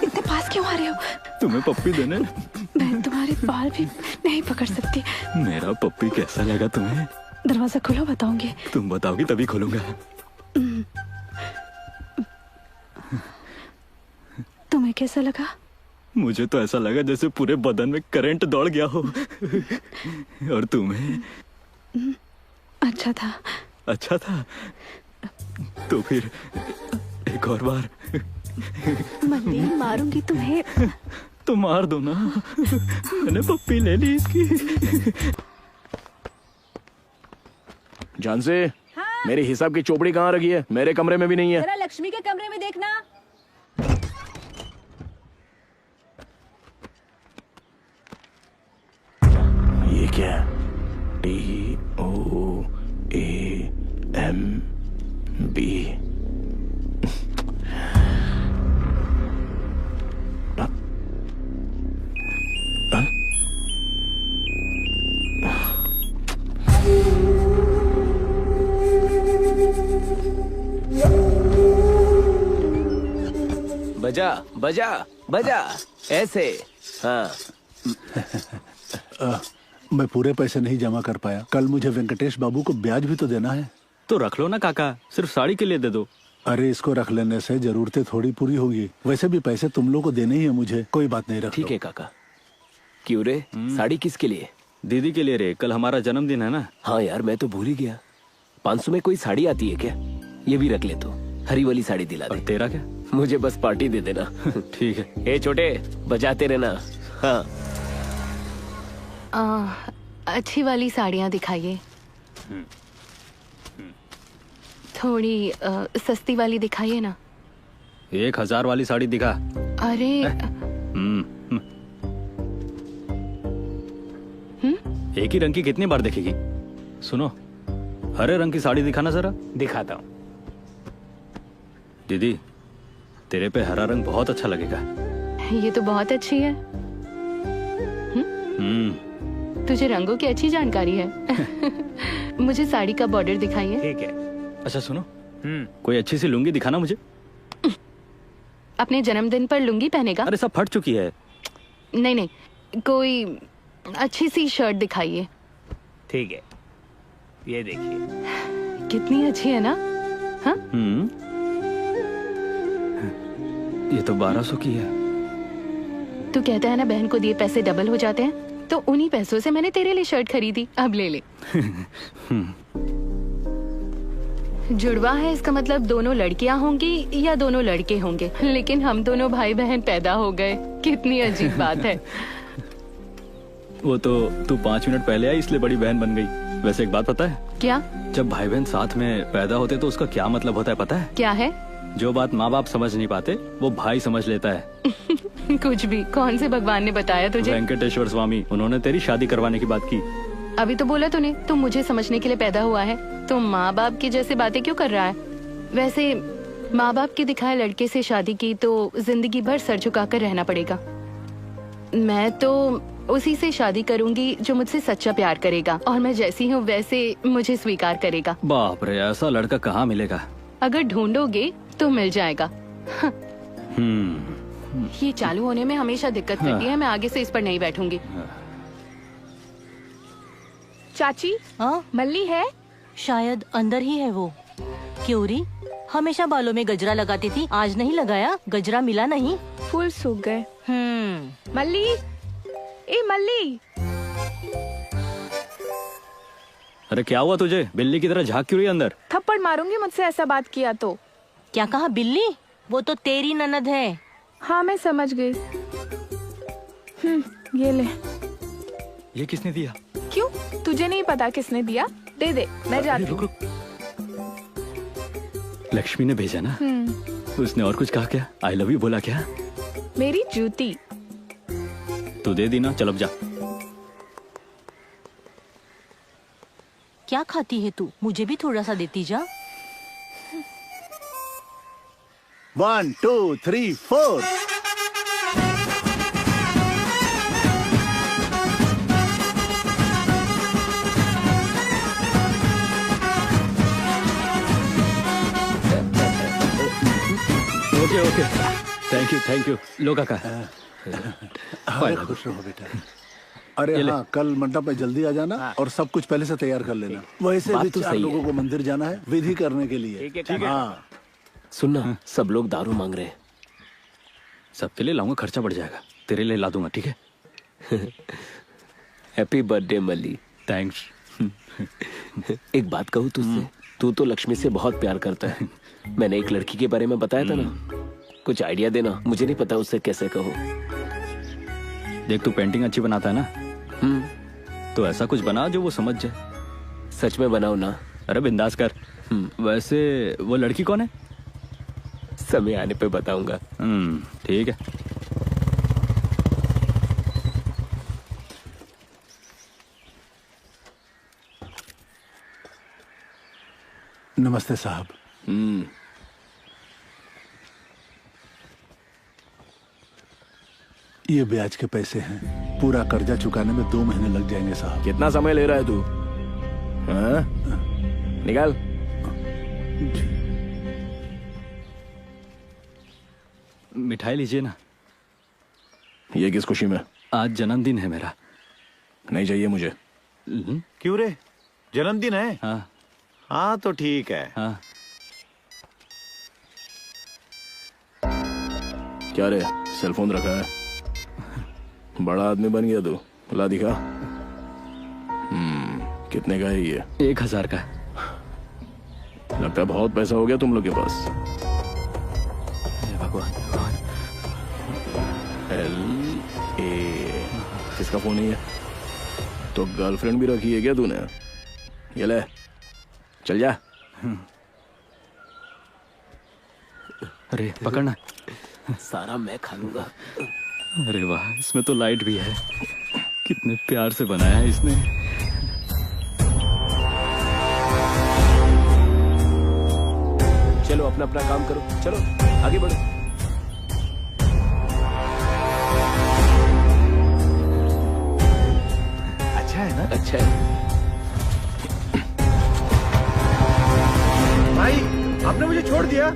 [SPEAKER 15] इतने पास क्यों आ रहे हो?
[SPEAKER 2] तुम्हें पप्पी देने?
[SPEAKER 15] मैं तुम्हारे बाल भी नहीं पकड़ सकती।
[SPEAKER 2] मेरा पप्पी कैसा लगा तुम्हें?
[SPEAKER 15] दरवाजा खोलो, बताऊंगी।
[SPEAKER 2] तुम बताओगी तभी खोलूंगा।
[SPEAKER 15] तुम्हें कैसा लगा?
[SPEAKER 2] मुझे तो ऐसा लगा जैसे पूरे बदन में करंट दौड़ गया हो। और तुम्हें?
[SPEAKER 15] अच्छा था।
[SPEAKER 2] अच्छा था? तो फिर एक और बार।
[SPEAKER 15] मल्ली, मारूंगी तुम्हें।
[SPEAKER 2] तो मार दो ना। मैंने पप्पी ले ली इसकी।
[SPEAKER 7] जान से मेरे हिसाब की चोपड़ी कहाँ रखी है? मेरे कमरे में भी नहीं है।
[SPEAKER 16] जरा लक्ष्मी के कमरे में देखना।
[SPEAKER 7] ये क्या? TOAMB।
[SPEAKER 9] बजा बजा बजा, ऐसे। हाँ।
[SPEAKER 6] मैं पूरे पैसे नहीं जमा कर पाया। कल मुझे वेंकटेश बाबू को ब्याज भी तो देना है।
[SPEAKER 2] तो रख लो ना काका, सिर्फ साड़ी के लिए दे दो।
[SPEAKER 6] अरे इसको रख लेने से जरूरतें थोड़ी पूरी होगी। वैसे भी पैसे तुम लोग को देने ही है मुझे। कोई बात नहीं, रख
[SPEAKER 9] ठीक है काका। क्यों रे, साड़ी किसके लिए?
[SPEAKER 2] दीदी के लिए रे, कल हमारा जन्मदिन है ना।
[SPEAKER 9] हाँ यार, मैं तो भूल ही गया। 500 में कोई साड़ी आती है क्या? ये भी रख ले तो। हरी वाली साड़ी दिला दे।
[SPEAKER 2] और तेरा क्या?
[SPEAKER 9] मुझे बस पार्टी दे देना।
[SPEAKER 2] ठीक है।
[SPEAKER 9] ए छोटे, बजाते रहना। हाँ।
[SPEAKER 5] अच्छी वाली साड़ियाँ दिखाइए। थोड़ी सस्ती वाली दिखाइए ना।
[SPEAKER 2] 1000 वाली साड़ी दिखा।
[SPEAKER 5] अरे
[SPEAKER 2] एक ही रंग की कितनी बार देखेगी? सुनो, हरे रंग की साड़ी दिखाना जरा।
[SPEAKER 9] दिखाता हूँ।
[SPEAKER 2] दीदी, तेरे पे हरा रंग बहुत अच्छा लगेगा।
[SPEAKER 5] ये तो बहुत अच्छी है। तुझे रंगों की अच्छी जानकारी है। मुझे साड़ी का बॉर्डर दिखाइए।
[SPEAKER 9] ठीक है।
[SPEAKER 2] अच्छा सुनो, कोई अच्छी सी लुंगी दिखाना मुझे।
[SPEAKER 5] अपने जन्मदिन पर लुंगी पहनेगा?
[SPEAKER 2] अरे सब फट चुकी है।
[SPEAKER 5] नहीं नहीं, कोई अच्छी सी शर्ट दिखाइए।
[SPEAKER 9] ठीक है, ये देखिए।
[SPEAKER 5] कितनी अच्छी है ना? हाँ?
[SPEAKER 2] ये तो 1200 की है।
[SPEAKER 5] तू कहता है ना बहन को दिए पैसे डबल हो जाते हैं, तो उन्हीं पैसों से मैंने तेरे लिए शर्ट खरीदी। अब ले ले। जुड़वा है इसका मतलब दोनों लड़कियां होंगी या दोनों लड़के होंगे, लेकिन हम दोनों भाई बहन पैदा हो गए। कितनी अजीब बात है।
[SPEAKER 2] वो तो तू 5 मिनट पहले आई इसलिए बड़ी बहन बन गई। वैसे एक बात पता है
[SPEAKER 5] क्या?
[SPEAKER 2] जब भाई बहन साथ में पैदा होते तो उसका क्या मतलब होता है पता है?
[SPEAKER 5] क्या है?
[SPEAKER 2] जो बात माँ बाप समझ नहीं पाते वो भाई समझ लेता है।
[SPEAKER 5] कुछ भी। कौन से भगवान ने बताया तुझे?
[SPEAKER 2] वेंकटेश्वर स्वामी, उन्होंने तेरी शादी करवाने की बात की।
[SPEAKER 5] अभी तो बोला तूने तुम मुझे समझने के लिए पैदा हुआ है। तुम माँ बाप की जैसे बातें क्यों कर रहा है? वैसे माँ बाप के दिखाए लड़के से शादी की तो जिंदगी भर सर झुकाकर रहना पड़ेगा। मैं तो उसी से शादी करूंगी जो मुझसे सच्चा प्यार करेगा और मैं जैसी हूँ वैसे मुझे स्वीकार करेगा।
[SPEAKER 2] बाप रे, ऐसा लड़का कहाँ मिलेगा?
[SPEAKER 5] अगर ढूंढोगे तो मिल जाएगा। ये चालू होने में हमेशा दिक्कत करती है। मैं आगे से इस पर नहीं बैठूंगी।
[SPEAKER 15] चाची, मल्ली है?
[SPEAKER 16] शायद अंदर ही है वो। क्यों री? हमेशा बालों में गजरा लगाती थी, आज नहीं लगाया? गजरा मिला नहीं?
[SPEAKER 15] फूल सूख गए। मल्ली, ए मल्ली।
[SPEAKER 2] अरे क्या हुआ तुझे? बिल्ली की तरह झांक क्यों रही है अंदर?
[SPEAKER 15] थप्पड़ मारूंगी मुझसे ऐसा बात किया तो।
[SPEAKER 16] क्या कहा बिल्ली? वो तो तेरी ननद है।
[SPEAKER 15] हाँ मैं समझ गई। ये ले।
[SPEAKER 2] ये किसने दिया?
[SPEAKER 15] क्यों? तुझे नहीं पता किसने दिया? दे दे, मैं जाती हूँ।
[SPEAKER 2] लक्ष्मी ने भेजा ना? उसने और कुछ कहा क्या? आई लव यू बोला क्या?
[SPEAKER 15] मेरी जूती।
[SPEAKER 2] तू दे दी ना, चल अब जा।
[SPEAKER 16] क्या खाती है तू? मुझे भी थोड़ा सा देती जा।
[SPEAKER 6] 1 2 3 4।
[SPEAKER 2] Okay okay, thank you. लो काका।
[SPEAKER 6] खुश रहो बेटा। अरे हाँ, कल मंडप पे जल्दी आ जाना और सब कुछ पहले से तैयार कर लेना। वैसे भी 4 लोगों को मंदिर जाना है विधि करने के लिए।
[SPEAKER 9] ठीक है।
[SPEAKER 6] हाँ।
[SPEAKER 9] सुनना, सब लोग दारू मांग रहे हैं।
[SPEAKER 2] सबके लिए लाऊंगा, खर्चा बढ़ जाएगा। तेरे लिए ला दूंगा, ठीक है?
[SPEAKER 9] हैप्पी बर्थडे मल्ली।
[SPEAKER 2] थैंक्स।
[SPEAKER 9] एक बात कहूँ तुझसे, तू तो लक्ष्मी से बहुत प्यार करता है। मैंने एक लड़की के बारे में बताया था ना, कुछ आइडिया देना। मुझे नहीं पता उससे कैसे कहूँ।
[SPEAKER 2] देख, तू पेंटिंग अच्छी बनाता है ना? तो ऐसा कुछ बना जो वो समझ जाए।
[SPEAKER 9] सच में बनाओ ना?
[SPEAKER 2] अरे बिंदास कर। वैसे वो लड़की कौन है?
[SPEAKER 9] समय आने पे बताऊंगा।
[SPEAKER 2] ठीक है।
[SPEAKER 6] नमस्ते साहब। ये ब्याज के पैसे हैं। पूरा कर्जा चुकाने में 2 महीने लग जाएंगे साहब।
[SPEAKER 7] कितना समय ले रहा है तू? हाँ? निकाल।
[SPEAKER 2] मिठाई लीजिए ना।
[SPEAKER 7] ये किस खुशी में?
[SPEAKER 2] आज जन्मदिन है मेरा।
[SPEAKER 7] नहीं चाहिए मुझे।
[SPEAKER 8] क्यों रे? जन्मदिन है?
[SPEAKER 2] हाँ
[SPEAKER 8] तो ठीक है।
[SPEAKER 2] हाँ।
[SPEAKER 7] क्या रे, सेलफोन रखा है? बड़ा आदमी बन गया तू। ला दिखा। कितने का है ये?
[SPEAKER 2] 1000 का।
[SPEAKER 7] लगता है बहुत पैसा हो गया तुम लोग के पास।
[SPEAKER 2] भगवान।
[SPEAKER 7] LA किसका फोन है ये? तो गर्लफ्रेंड भी रखी है क्या तूने? ये ले, चल जा।
[SPEAKER 2] अरे पकड़ना।
[SPEAKER 9] सारा मैं खा लूंगा।
[SPEAKER 2] अरे वाह, इसमें तो लाइट भी है। कितने प्यार से बनाया है इसने।
[SPEAKER 9] चलो अपना अपना काम करो, चलो आगे बढ़ो।
[SPEAKER 8] अच्छा है ना?
[SPEAKER 9] अच्छा है।
[SPEAKER 8] भाई, आपने मुझे छोड़ दिया।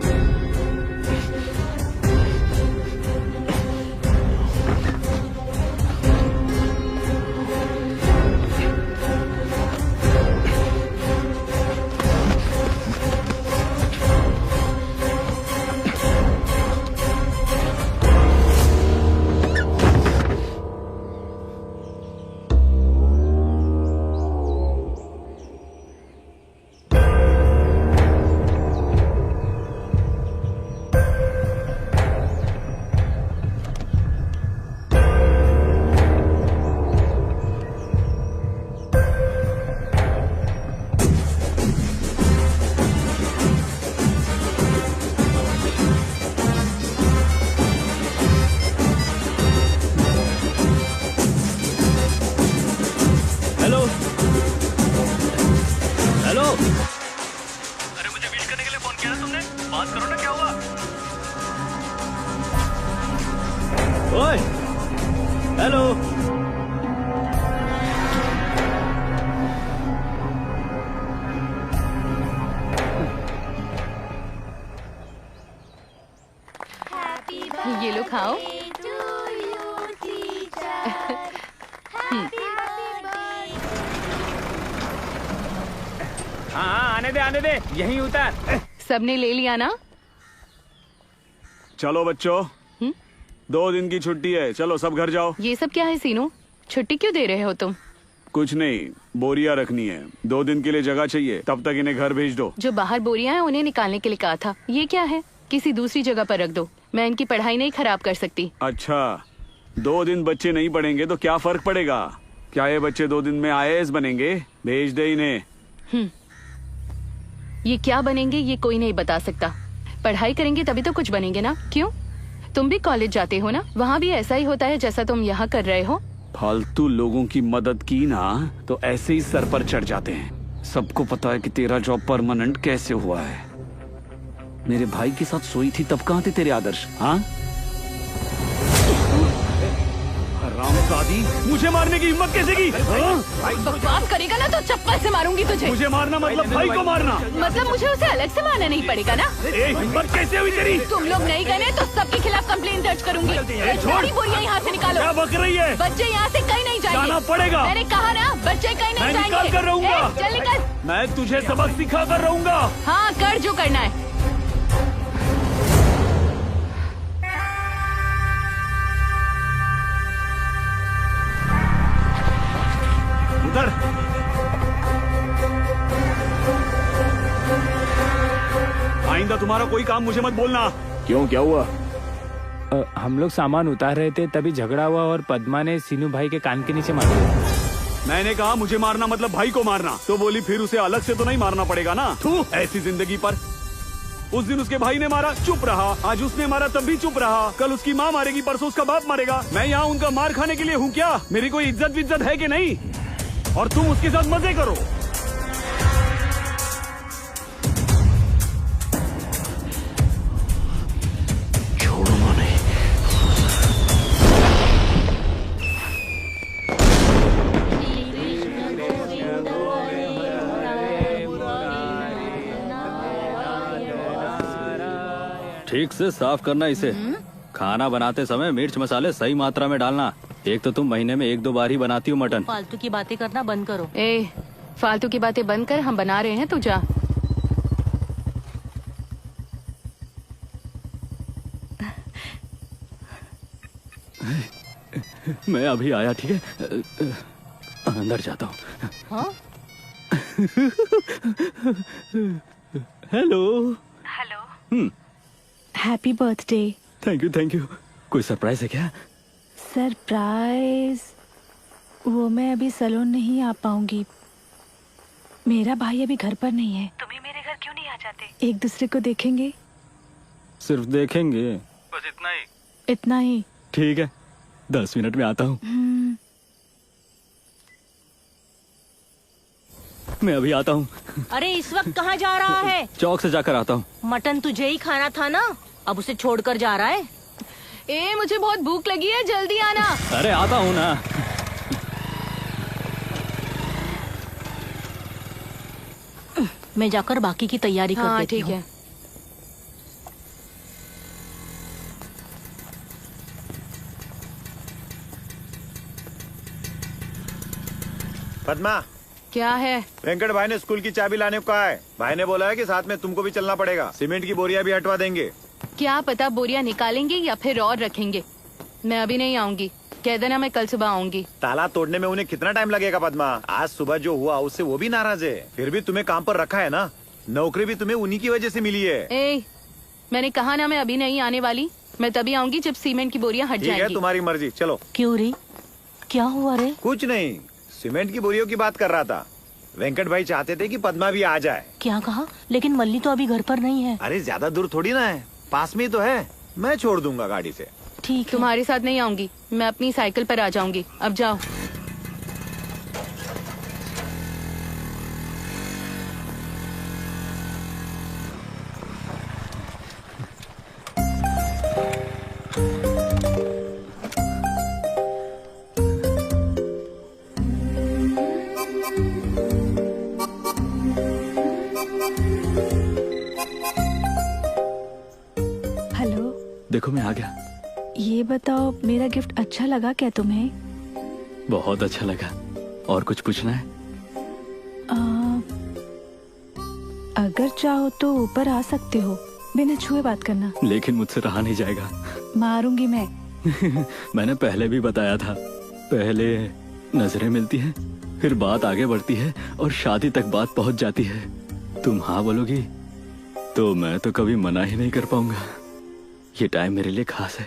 [SPEAKER 13] बात करो ना, क्या हुआ?
[SPEAKER 8] ओए, हेलो।
[SPEAKER 5] ये लो खाओ।
[SPEAKER 4] हाँ, आने दे, यहीं उतर।
[SPEAKER 5] सबने ले लिया ना?
[SPEAKER 13] चलो बच्चों, 2 दिन की छुट्टी है, चलो सब घर जाओ।
[SPEAKER 5] ये सब क्या है सीनू? छुट्टी क्यों दे रहे हो तुम?
[SPEAKER 13] कुछ नहीं, बोरियां रखनी है। 2 दिन के लिए जगह चाहिए, तब तक इन्हें घर भेज दो।
[SPEAKER 5] जो बाहर बोरियां हैं उन्हें निकालने के लिए कहा था। ये क्या है? किसी दूसरी जगह पर रख दो। मैं इनकी पढ़ाई नहीं खराब कर सकती।
[SPEAKER 13] अच्छा, 2 दिन बच्चे नहीं पढ़ेंगे तो क्या फर्क पड़ेगा? क्या ये बच्चे 2 दिन में IAS बनेंगे? भेज दे इन्हें।
[SPEAKER 5] ये क्या बनेंगे ये कोई नहीं बता सकता। पढ़ाई करेंगे तभी तो कुछ बनेंगे ना। क्यों? तुम भी कॉलेज जाते हो ना? वहाँ भी ऐसा ही होता है जैसा तुम यहाँ कर रहे हो?
[SPEAKER 13] फालतू लोगों की मदद की ना तो ऐसे ही सर पर चढ़ जाते हैं। सबको पता है कि तेरा जॉब परमानेंट कैसे हुआ है। मेरे भाई के साथ सोई थी तब कहाँ थे तेरे आदर्श? हाँ, हरामजादी, मुझे मारने की हिम्मत कैसे की?
[SPEAKER 5] बकवास करेगा ना तो चप्पल से मारूंगी तुझे।
[SPEAKER 13] मुझे मारना मतलब भाई को मारना?
[SPEAKER 5] मतलब मुझे उसे अलग से मारना नहीं पड़ेगा ना?
[SPEAKER 13] हिम्मत कैसे हुई तेरी?
[SPEAKER 5] तुम लोग नहीं गए तो सबके खिलाफ कंप्लेन दर्ज करूंगी। सारी बोरियां यहाँ से निकालो।
[SPEAKER 13] क्या बक रही है?
[SPEAKER 5] बच्चे यहाँ से कहीं नहीं जाएंगे।
[SPEAKER 13] जाना पड़ेगा।
[SPEAKER 5] मैंने कहा ना, बच्चे कहीं नहीं जाएंगे।
[SPEAKER 13] मैं निकाल कर रहूंगा।
[SPEAKER 5] चल निकल।
[SPEAKER 13] मैं तुझे सबक सिखा कर रहूंगा।
[SPEAKER 5] हाँ, कर जो करना है।
[SPEAKER 13] उधर आइंदा तुम्हारा कोई काम मुझे मत बोलना। क्यों, क्या हुआ?
[SPEAKER 4] हम लोग सामान उतार रहे थे, तभी झगड़ा हुआ और पद्मा ने सीनू भाई के कान के नीचे मार दिया।
[SPEAKER 13] मैंने कहा मुझे मारना मतलब भाई को मारना, तो बोली फिर उसे अलग से तो नहीं मारना पड़ेगा ना। तू ऐसी जिंदगी पर। उस दिन उसके भाई ने मारा, चुप रहा। आज उसने मारा तब भी चुप रहा। कल उसकी माँ मारेगी, परसों उसका बाप मारेगा। मैं यहाँ उनका मार खाने के लिए हूँ क्या? मेरी कोई इज्जत विज्जत है कि नहीं? और तुम उसके साथ मजे करो।
[SPEAKER 14] छोड़ो माने।
[SPEAKER 2] ठीक से साफ करना इसे। खाना बनाते समय मिर्च मसाले सही मात्रा में डालना। एक तो तुम महीने में 1-2 बार ही बनाती हो मटन।
[SPEAKER 3] फालतू की बातें करना बंद करो।
[SPEAKER 5] ए, फालतू की बातें बंद कर, हम बना रहे हैं, तू जा।
[SPEAKER 2] मैं अभी आया, ठीक है? अंदर जाता हूँ।
[SPEAKER 3] हाँ?
[SPEAKER 2] Hello.
[SPEAKER 15] Hello. Happy birthday.
[SPEAKER 2] Thank you. कोई सरप्राइज है क्या?
[SPEAKER 15] सरप्राइज? वो मैं अभी सैलून नहीं आ पाऊंगी। मेरा भाई अभी घर पर नहीं है। तुम ही मेरे घर क्यों नहीं आ जाते? एक दूसरे को देखेंगे।
[SPEAKER 2] सिर्फ देखेंगे? बस इतना ही?
[SPEAKER 15] इतना ही।
[SPEAKER 2] ठीक है, 10 मिनट में आता हूँ। मैं अभी आता हूँ।
[SPEAKER 3] अरे इस वक्त कहाँ जा रहा है?
[SPEAKER 2] चौक से जाकर आता हूँ।
[SPEAKER 3] मटन तुझे ही खाना था ना, अब उसे छोड़कर जा रहा है?
[SPEAKER 5] ए, मुझे बहुत भूख लगी है, जल्दी आना।
[SPEAKER 2] अरे आता हूँ ना।
[SPEAKER 3] मैं जाकर बाकी की तैयारी कर देती हूँ।
[SPEAKER 5] ठीक है।
[SPEAKER 8] पद्मा,
[SPEAKER 5] क्या है?
[SPEAKER 8] वेंकट भाई ने स्कूल की चाबी लाने को कहा है। भाई ने बोला है कि साथ में तुमको भी चलना पड़ेगा। सीमेंट की बोरियां भी हटवा देंगे।
[SPEAKER 5] क्या पता बोरियां निकालेंगे या फिर और रखेंगे। मैं अभी नहीं आऊंगी, कह देना मैं कल सुबह आऊंगी।
[SPEAKER 8] ताला तोड़ने में उन्हें कितना टाइम लगेगा पद्मा? आज सुबह जो हुआ उससे वो भी नाराज है। फिर भी तुम्हें काम पर रखा है ना। नौकरी भी तुम्हें उन्हीं की वजह से मिली है।
[SPEAKER 5] ए, मैंने कहा ना मैं अभी नहीं आने वाली। मैं तभी आऊंगी जब सीमेंट की बोरियां हट जाएंगी।
[SPEAKER 8] ठीक है, तुम्हारी मर्जी, चलो।
[SPEAKER 3] क्यों रे, क्या हुआ रे?
[SPEAKER 8] कुछ नहीं, सीमेंट की बोरियों की बात कर रहा था। वेंकट भाई चाहते थे कि पद्मा भी आ जाए।
[SPEAKER 3] क्या कहा? लेकिन मल्ली तो अभी घर पर नहीं है।
[SPEAKER 8] अरे ज्यादा दूर थोड़ी ना है, पास में ही तो है। मैं छोड़ दूंगा गाड़ी से।
[SPEAKER 5] ठीक, तुम्हारे साथ नहीं आऊंगी, मैं अपनी साइकिल पर आ जाऊंगी। अब जाओ।
[SPEAKER 15] हेलो,
[SPEAKER 2] देखो मैं आ गया।
[SPEAKER 15] ये बताओ मेरा गिफ्ट अच्छा लगा क्या तुम्हें?
[SPEAKER 2] बहुत अच्छा लगा। और कुछ पूछना है?
[SPEAKER 15] अगर चाहो तो ऊपर आ सकते हो, बिना छुए बात करना।
[SPEAKER 2] लेकिन मुझसे रहा नहीं जाएगा।
[SPEAKER 15] मारूंगी मैं।
[SPEAKER 2] मैंने पहले भी बताया था, पहले नजरें मिलती हैं, फिर बात आगे बढ़ती है और शादी तक बात पहुंच जाती है। तुम हाँ बोलोगी तो मैं तो कभी मना ही नहीं कर पाऊंगा। ये टाइम मेरे लिए खास है।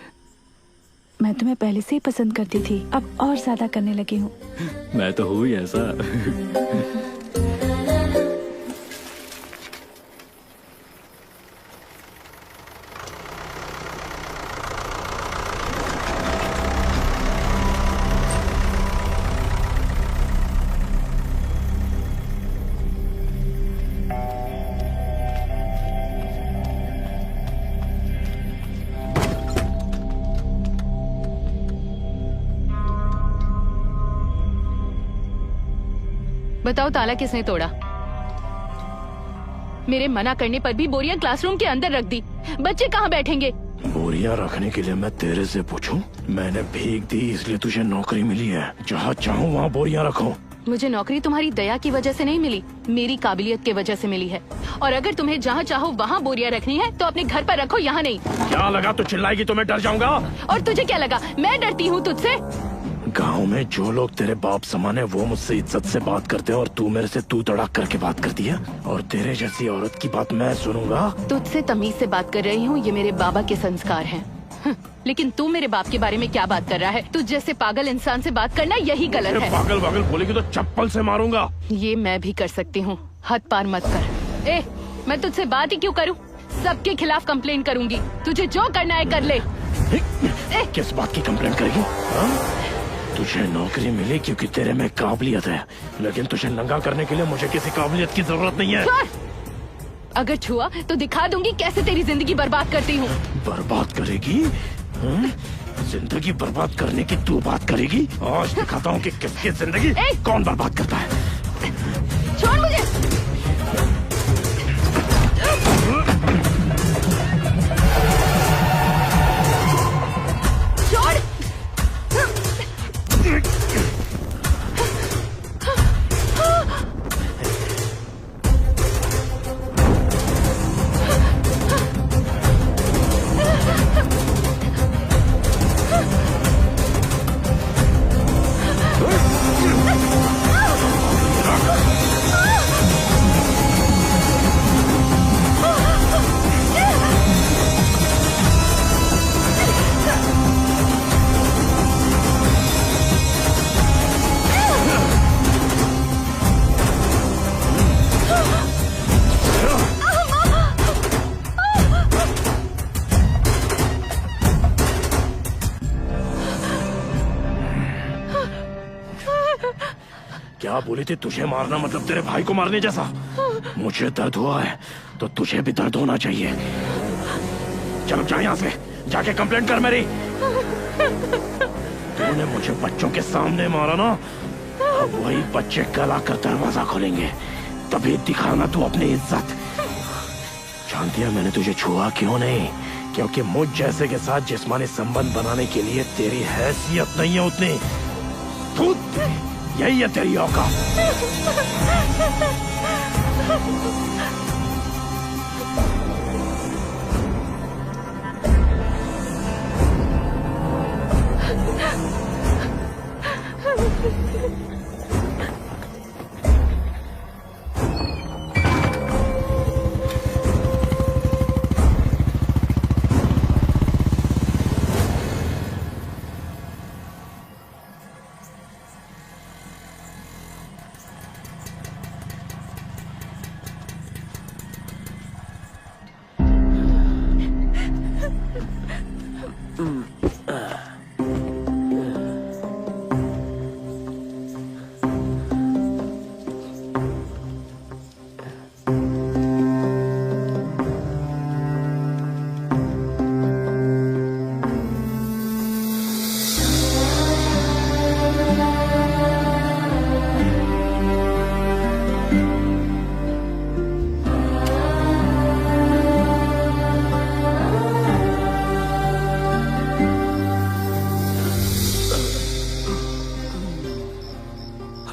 [SPEAKER 15] मैं तुम्हें पहले से ही पसंद करती थी, अब और ज्यादा करने लगी हूँ।
[SPEAKER 2] मैं तो हूँ ही ऐसा।
[SPEAKER 5] बताओ ताला किसने तोड़ा? मेरे मना करने पर भी बोरियां क्लासरूम के अंदर रख दी। बच्चे कहाँ बैठेंगे?
[SPEAKER 7] बोरियां रखने के लिए मैं तेरे से पूछूं? मैंने भीख दी इसलिए तुझे नौकरी मिली है। जहाँ चाहूँ वहाँ बोरियां रखो।
[SPEAKER 5] मुझे नौकरी तुम्हारी दया की वजह से नहीं मिली, मेरी काबिलियत की वजह से मिली है। और अगर तुम्हें जहाँ चाहो वहाँ बोरियां रखनी है तो अपने घर पर रखो, यहाँ नहीं।
[SPEAKER 7] क्या लगा तू चिल्लाएगी तो मैं डर जाऊंगा?
[SPEAKER 5] और तुझे क्या लगा मैं डरती हूँ तुझसे?
[SPEAKER 7] गांव में जो लोग तेरे बाप समान है वो मुझसे इज्जत से बात करते हैं और तू मेरे से तू तड़ाक करके बात करती है। और तेरे जैसी औरत की बात मैं सुनूंगा?
[SPEAKER 5] तुझसे तमीज से बात कर रही हूँ, ये मेरे बाबा के संस्कार हैं। लेकिन तू मेरे बाप के बारे में क्या बात कर रहा है? तुझ जैसे पागल इंसान से बात करना यही गलत है।
[SPEAKER 7] पागल पागल बोलेगी तो चप्पल से मारूंगा।
[SPEAKER 5] ये मैं भी कर सकती हूँ, हद पार मत कर। ए, मैं तुझसे बात ही क्यों करूँ? सबके खिलाफ कंप्लेन करूंगी। तुझे जो करना है कर ले।
[SPEAKER 7] किस बात की कंप्लेन करेगी? तुझे नौकरी मिली क्योंकि तेरे में काबिलियत है, लेकिन तुझे नंगा करने के लिए मुझे किसी काबिलियत की जरूरत नहीं है।
[SPEAKER 5] अगर छुआ तो दिखा दूंगी कैसे तेरी जिंदगी बर्बाद करती हूँ।
[SPEAKER 7] बर्बाद करेगी? जिंदगी बर्बाद करने की तू बात करेगी? आज दिखाता हूँ कि किसकी जिंदगी कौन बर्बाद करता है।
[SPEAKER 5] छोड़ मुझे। छोड़।
[SPEAKER 7] क्या बोली थी? तुझे मारना मतलब तेरे भाई को मारने जैसा? मुझे दर्द हुआ है तो तुझे भी दर्द होना चाहिए। चलो जा यहाँ से, जाके कंप्लेंट कर मेरी। तूने मुझे बच्चों के सामने मारा ना, अब वही बच्चे कल आकर दरवाजा खोलेंगे, तभी दिखाना तू अपनी इज्जत। जानती है मैंने तुझे छुआ क्यों नहीं? क्योंकि मुझ जैसे के साथ जिस्मानी संबंध बनाने के लिए तेरी हैसियत नहीं है उतनी। यही है तेरी औकात।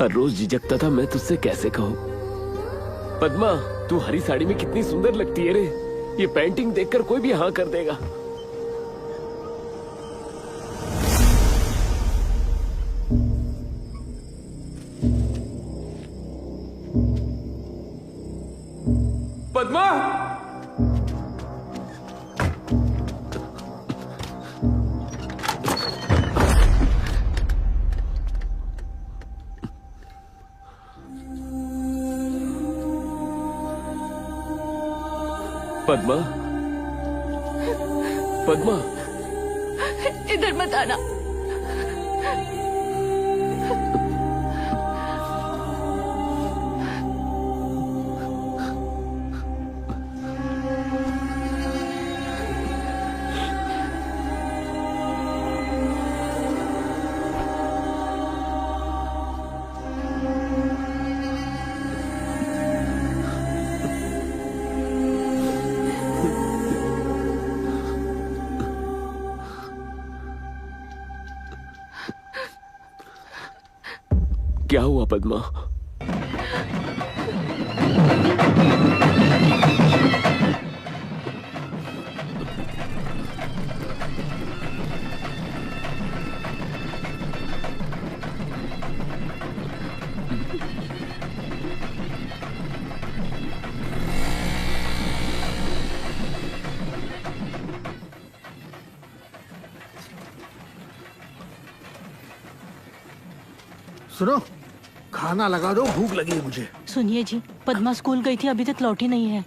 [SPEAKER 9] हर रोज झिझकता था मैं तुझसे कैसे कहूँ। पद्मा, तू हरी साड़ी में कितनी सुंदर लगती है रे। ये पेंटिंग देखकर कोई भी हाँ कर देगा। पद्मा, पद्मा, पद्मा,
[SPEAKER 5] इधर मत आना। क्या हुआ पद्मा?
[SPEAKER 11] सुनो, खाना लगा दो, भूख लगी है मुझे।
[SPEAKER 17] सुनिए जी, पद्मा स्कूल गई थी, अभी तक लौटी नहीं है।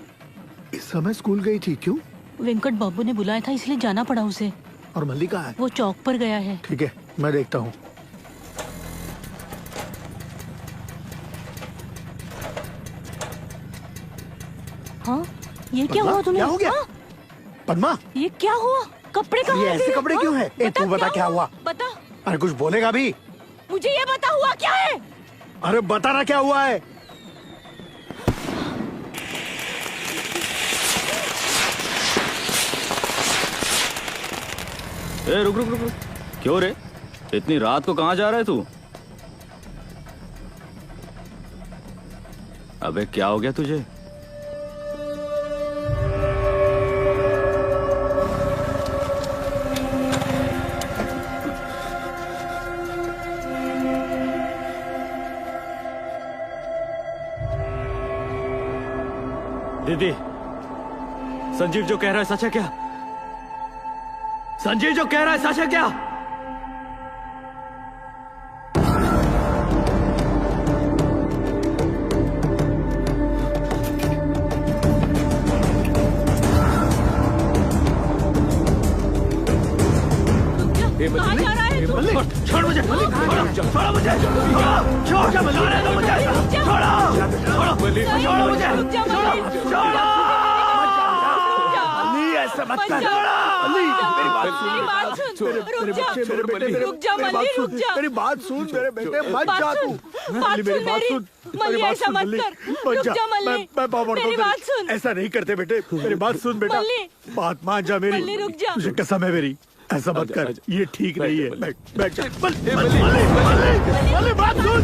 [SPEAKER 11] इस समय स्कूल गई थी? क्यों?
[SPEAKER 17] वेंकट बाबू ने बुलाया था इसलिए जाना पड़ा उसे।
[SPEAKER 11] और मल्ली कहाँ है?
[SPEAKER 17] वो चौक पर गया है।
[SPEAKER 11] ठीक है, मैं देखता हूँ।
[SPEAKER 17] हाँ, ये क्या हुआ तुम्हें?
[SPEAKER 11] क्या हो गया?
[SPEAKER 17] हाँ?
[SPEAKER 11] पद्मा,
[SPEAKER 17] ये क्या हुआ? कपड़े कहाँ
[SPEAKER 11] ये
[SPEAKER 17] हैं
[SPEAKER 11] ऐसे
[SPEAKER 17] तेरे?
[SPEAKER 11] कपड़े क्यों हैं? ए, तू बता क्या हुआ?
[SPEAKER 17] बता।
[SPEAKER 11] अरे कुछ बोलेगा भी?
[SPEAKER 17] मुझे ये बता हुआ क्या है?
[SPEAKER 11] अरे बता ना क्या हुआ है?
[SPEAKER 2] ए, रुक रुक रुक रुक। क्यों रे, इतनी रात को कहाँ जा रहा है तू? अबे क्या हो गया तुझे?
[SPEAKER 8] दीदी, संजीव जो कह रहा है सच है क्या? संजीव जो कह रहा है सच है क्या?
[SPEAKER 17] कहाँ जा रहा है तू?
[SPEAKER 8] छोड़ मुझे, छोड़ो मुझे, छोड़ो ऐसा मत कर। मेरी बात सुन, मेरी बात सुन मेरे बेटे, मत जा तू। मेरी बात सुन,
[SPEAKER 17] मल्ली ऐसा मत कर। रुक जा मल्ली, मेरी बात सुन।
[SPEAKER 11] ऐसा नहीं करते बेटे, मेरी बात सुन बेटा, बात मान जा मेरी।
[SPEAKER 17] मल्ली रुक जा।
[SPEAKER 11] तुझे कसम है मेरी, ऐसा मत कर, ये ठीक नहीं है। बैठ जा। मल्ली बात सुन।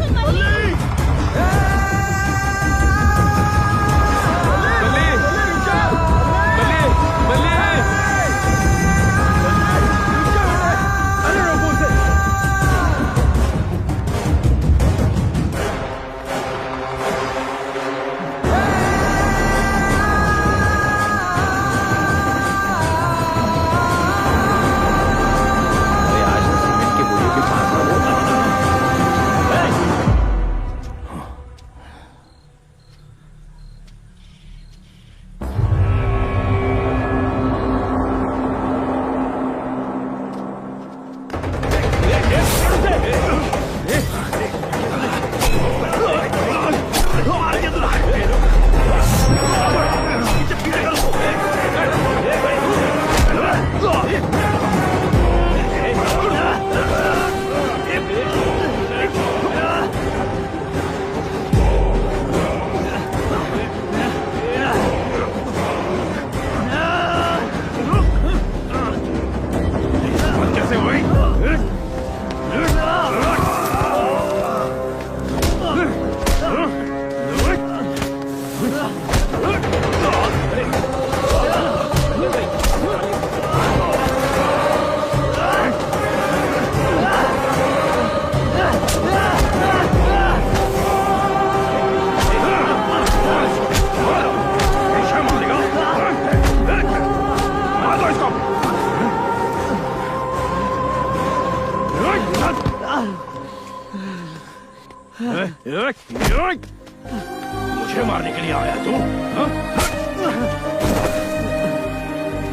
[SPEAKER 7] मुझे मारने के लिए आया तू? हाँ?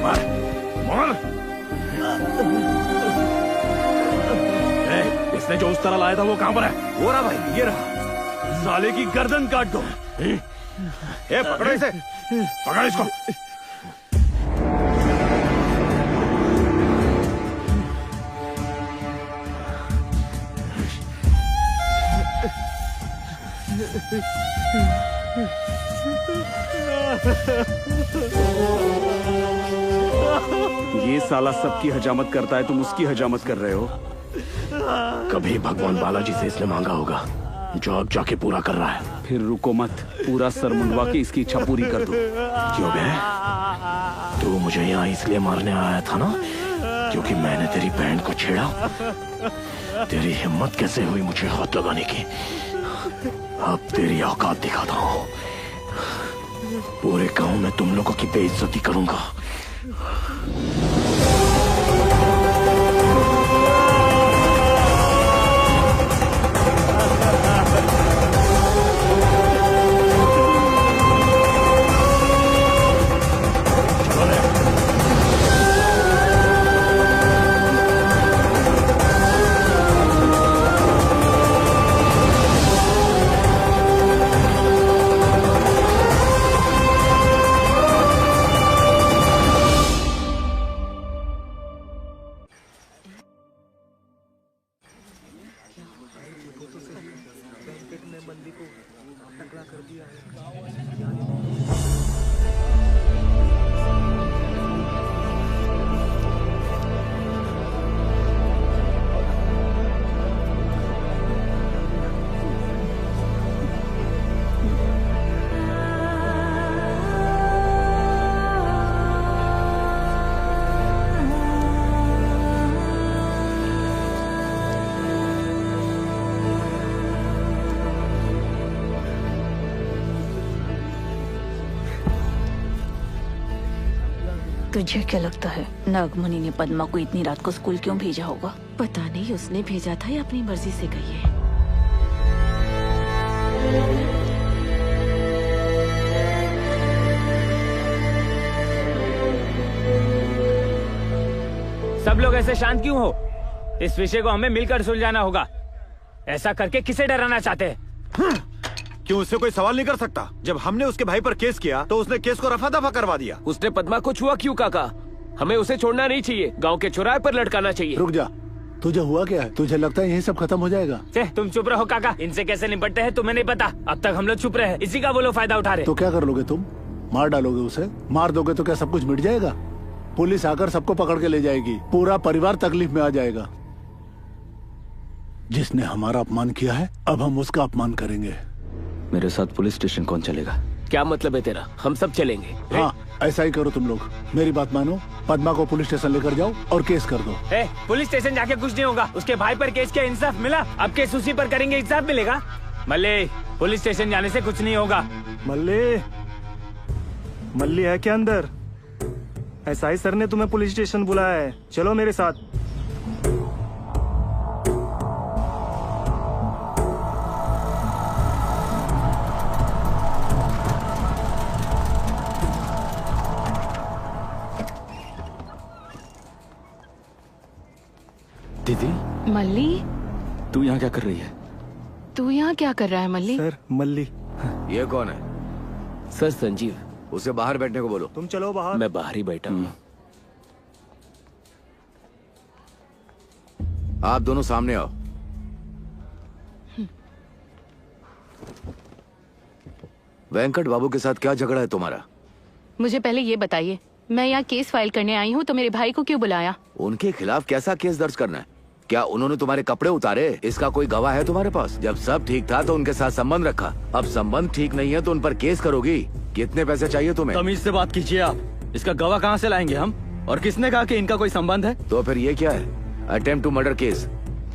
[SPEAKER 7] मार, मार। इसने जो उस तरह लाया था वो कहाँ पर है?
[SPEAKER 8] वो रहा भाई, ये रहा।
[SPEAKER 7] साले की गर्दन काट दो।
[SPEAKER 8] ए, पकड़ो इसे।
[SPEAKER 7] पकड़ इसको।
[SPEAKER 13] ये साला सबकी हजामत करता है, तुम उसकी हजामत कर रहे हो।
[SPEAKER 7] कभी भगवान बालाजी से इसने मांगा होगा जो अब जाके पूरा कर रहा है।
[SPEAKER 13] फिर रुको मत, पूरा सर मुंडवा के इसकी इच्छा पूरी कर दो।
[SPEAKER 7] क्यों बे? तू मुझे यहाँ इसलिए मारने आया था ना क्योंकि मैंने तेरी बहन को छेड़ा। तेरी हिम्मत कैसे हुई मुझे हाथ लगाने की? अब तेरी औकात दिखाता हूँ। पूरे गांव में तुम लोगों की बेइज्जती करूंगा।
[SPEAKER 16] तुझे क्या लगता है नागमणि ने पद्मा को इतनी रात को स्कूल क्यों भेजा होगा?
[SPEAKER 3] पता नहीं उसने भेजा था या अपनी मर्जी से गई है।
[SPEAKER 4] सब लोग ऐसे शांत क्यों हो? इस विषय को हमें मिलकर सुलझाना होगा। ऐसा करके किसे डराना चाहते हैं?
[SPEAKER 8] क्यों उससे कोई सवाल नहीं कर सकता? जब हमने उसके भाई पर केस किया तो उसने केस को रफा दफा करवा दिया।
[SPEAKER 9] उसने पद्मा को छुआ क्यों काका? हमें उसे छोड़ना नहीं चाहिए, गांव के चौराहे पर लटकाना चाहिए।
[SPEAKER 6] रुक जा, तुझे हुआ क्या है? तुझे लगता है यही सब खत्म हो जाएगा?
[SPEAKER 4] तुम चुप रहो काका, इनसे कैसे निपटते हैं तुम्हें नहीं पता। अब तक हम लोग चुप रहे, इसी का वो लोग फायदा उठा रहे।
[SPEAKER 6] तो क्या कर लोगे तुम? मार डालोगे उसे? मार दोगे तो क्या सब कुछ मिट जाएगा? पुलिस आकर सबको पकड़ के ले जाएगी, पूरा परिवार तकलीफ में आ जाएगा। जिसने हमारा अपमान किया है अब हम उसका अपमान करेंगे।
[SPEAKER 2] मेरे साथ पुलिस स्टेशन कौन चलेगा?
[SPEAKER 9] क्या मतलब है तेरा? हम सब चलेंगे।
[SPEAKER 6] हाँ, ऐसा ही करो तुम लोग। मेरी बात मानो, पद्मा को पुलिस स्टेशन लेकर जाओ और केस कर दो।
[SPEAKER 4] पुलिस स्टेशन जाके कुछ नहीं होगा। उसके भाई पर केस किया, इंसाफ मिला, अब केस उसी पर करेंगे, इंसाफ मिलेगा। मल्ले, पुलिस स्टेशन जाने से कुछ नहीं होगा।
[SPEAKER 12] मल्ली है क्या अंदर? एसआई सर ने तुम्हें पुलिस स्टेशन बुलाया है, चलो मेरे साथ।
[SPEAKER 2] दीदी,
[SPEAKER 5] मल्ली,
[SPEAKER 2] तू यहाँ क्या कर रही है?
[SPEAKER 5] तू यहाँ क्या कर रहा है मल्ली?
[SPEAKER 12] सर, मल्ली।
[SPEAKER 14] ये कौन है?
[SPEAKER 9] सर संजीव।
[SPEAKER 14] उसे बाहर बैठने को बोलो।
[SPEAKER 12] तुम चलो बाहर।
[SPEAKER 9] मैं बाहर ही बैठा हूँ।
[SPEAKER 14] आप दोनों सामने आओ। वेंकट बाबू के साथ क्या झगड़ा है तुम्हारा?
[SPEAKER 5] मुझे पहले ये बताइए, मैं यहाँ केस फाइल करने आई हूँ तो मेरे भाई को क्यों बुलाया?
[SPEAKER 14] उनके खिलाफ कैसा केस दर्ज करना है? क्या उन्होंने तुम्हारे कपड़े उतारे? इसका कोई गवाह है तुम्हारे पास? जब सब ठीक था तो उनके साथ संबंध रखा, अब संबंध ठीक नहीं है तो उन पर केस करोगी? कितने पैसे चाहिए तुम्हें?
[SPEAKER 2] तमीज से बात कीजिए आप। इसका गवाह कहाँ से लाएंगे हम? और किसने कहा कि इनका कोई संबंध है?
[SPEAKER 14] तो फिर ये क्या है? Attempt to murder case.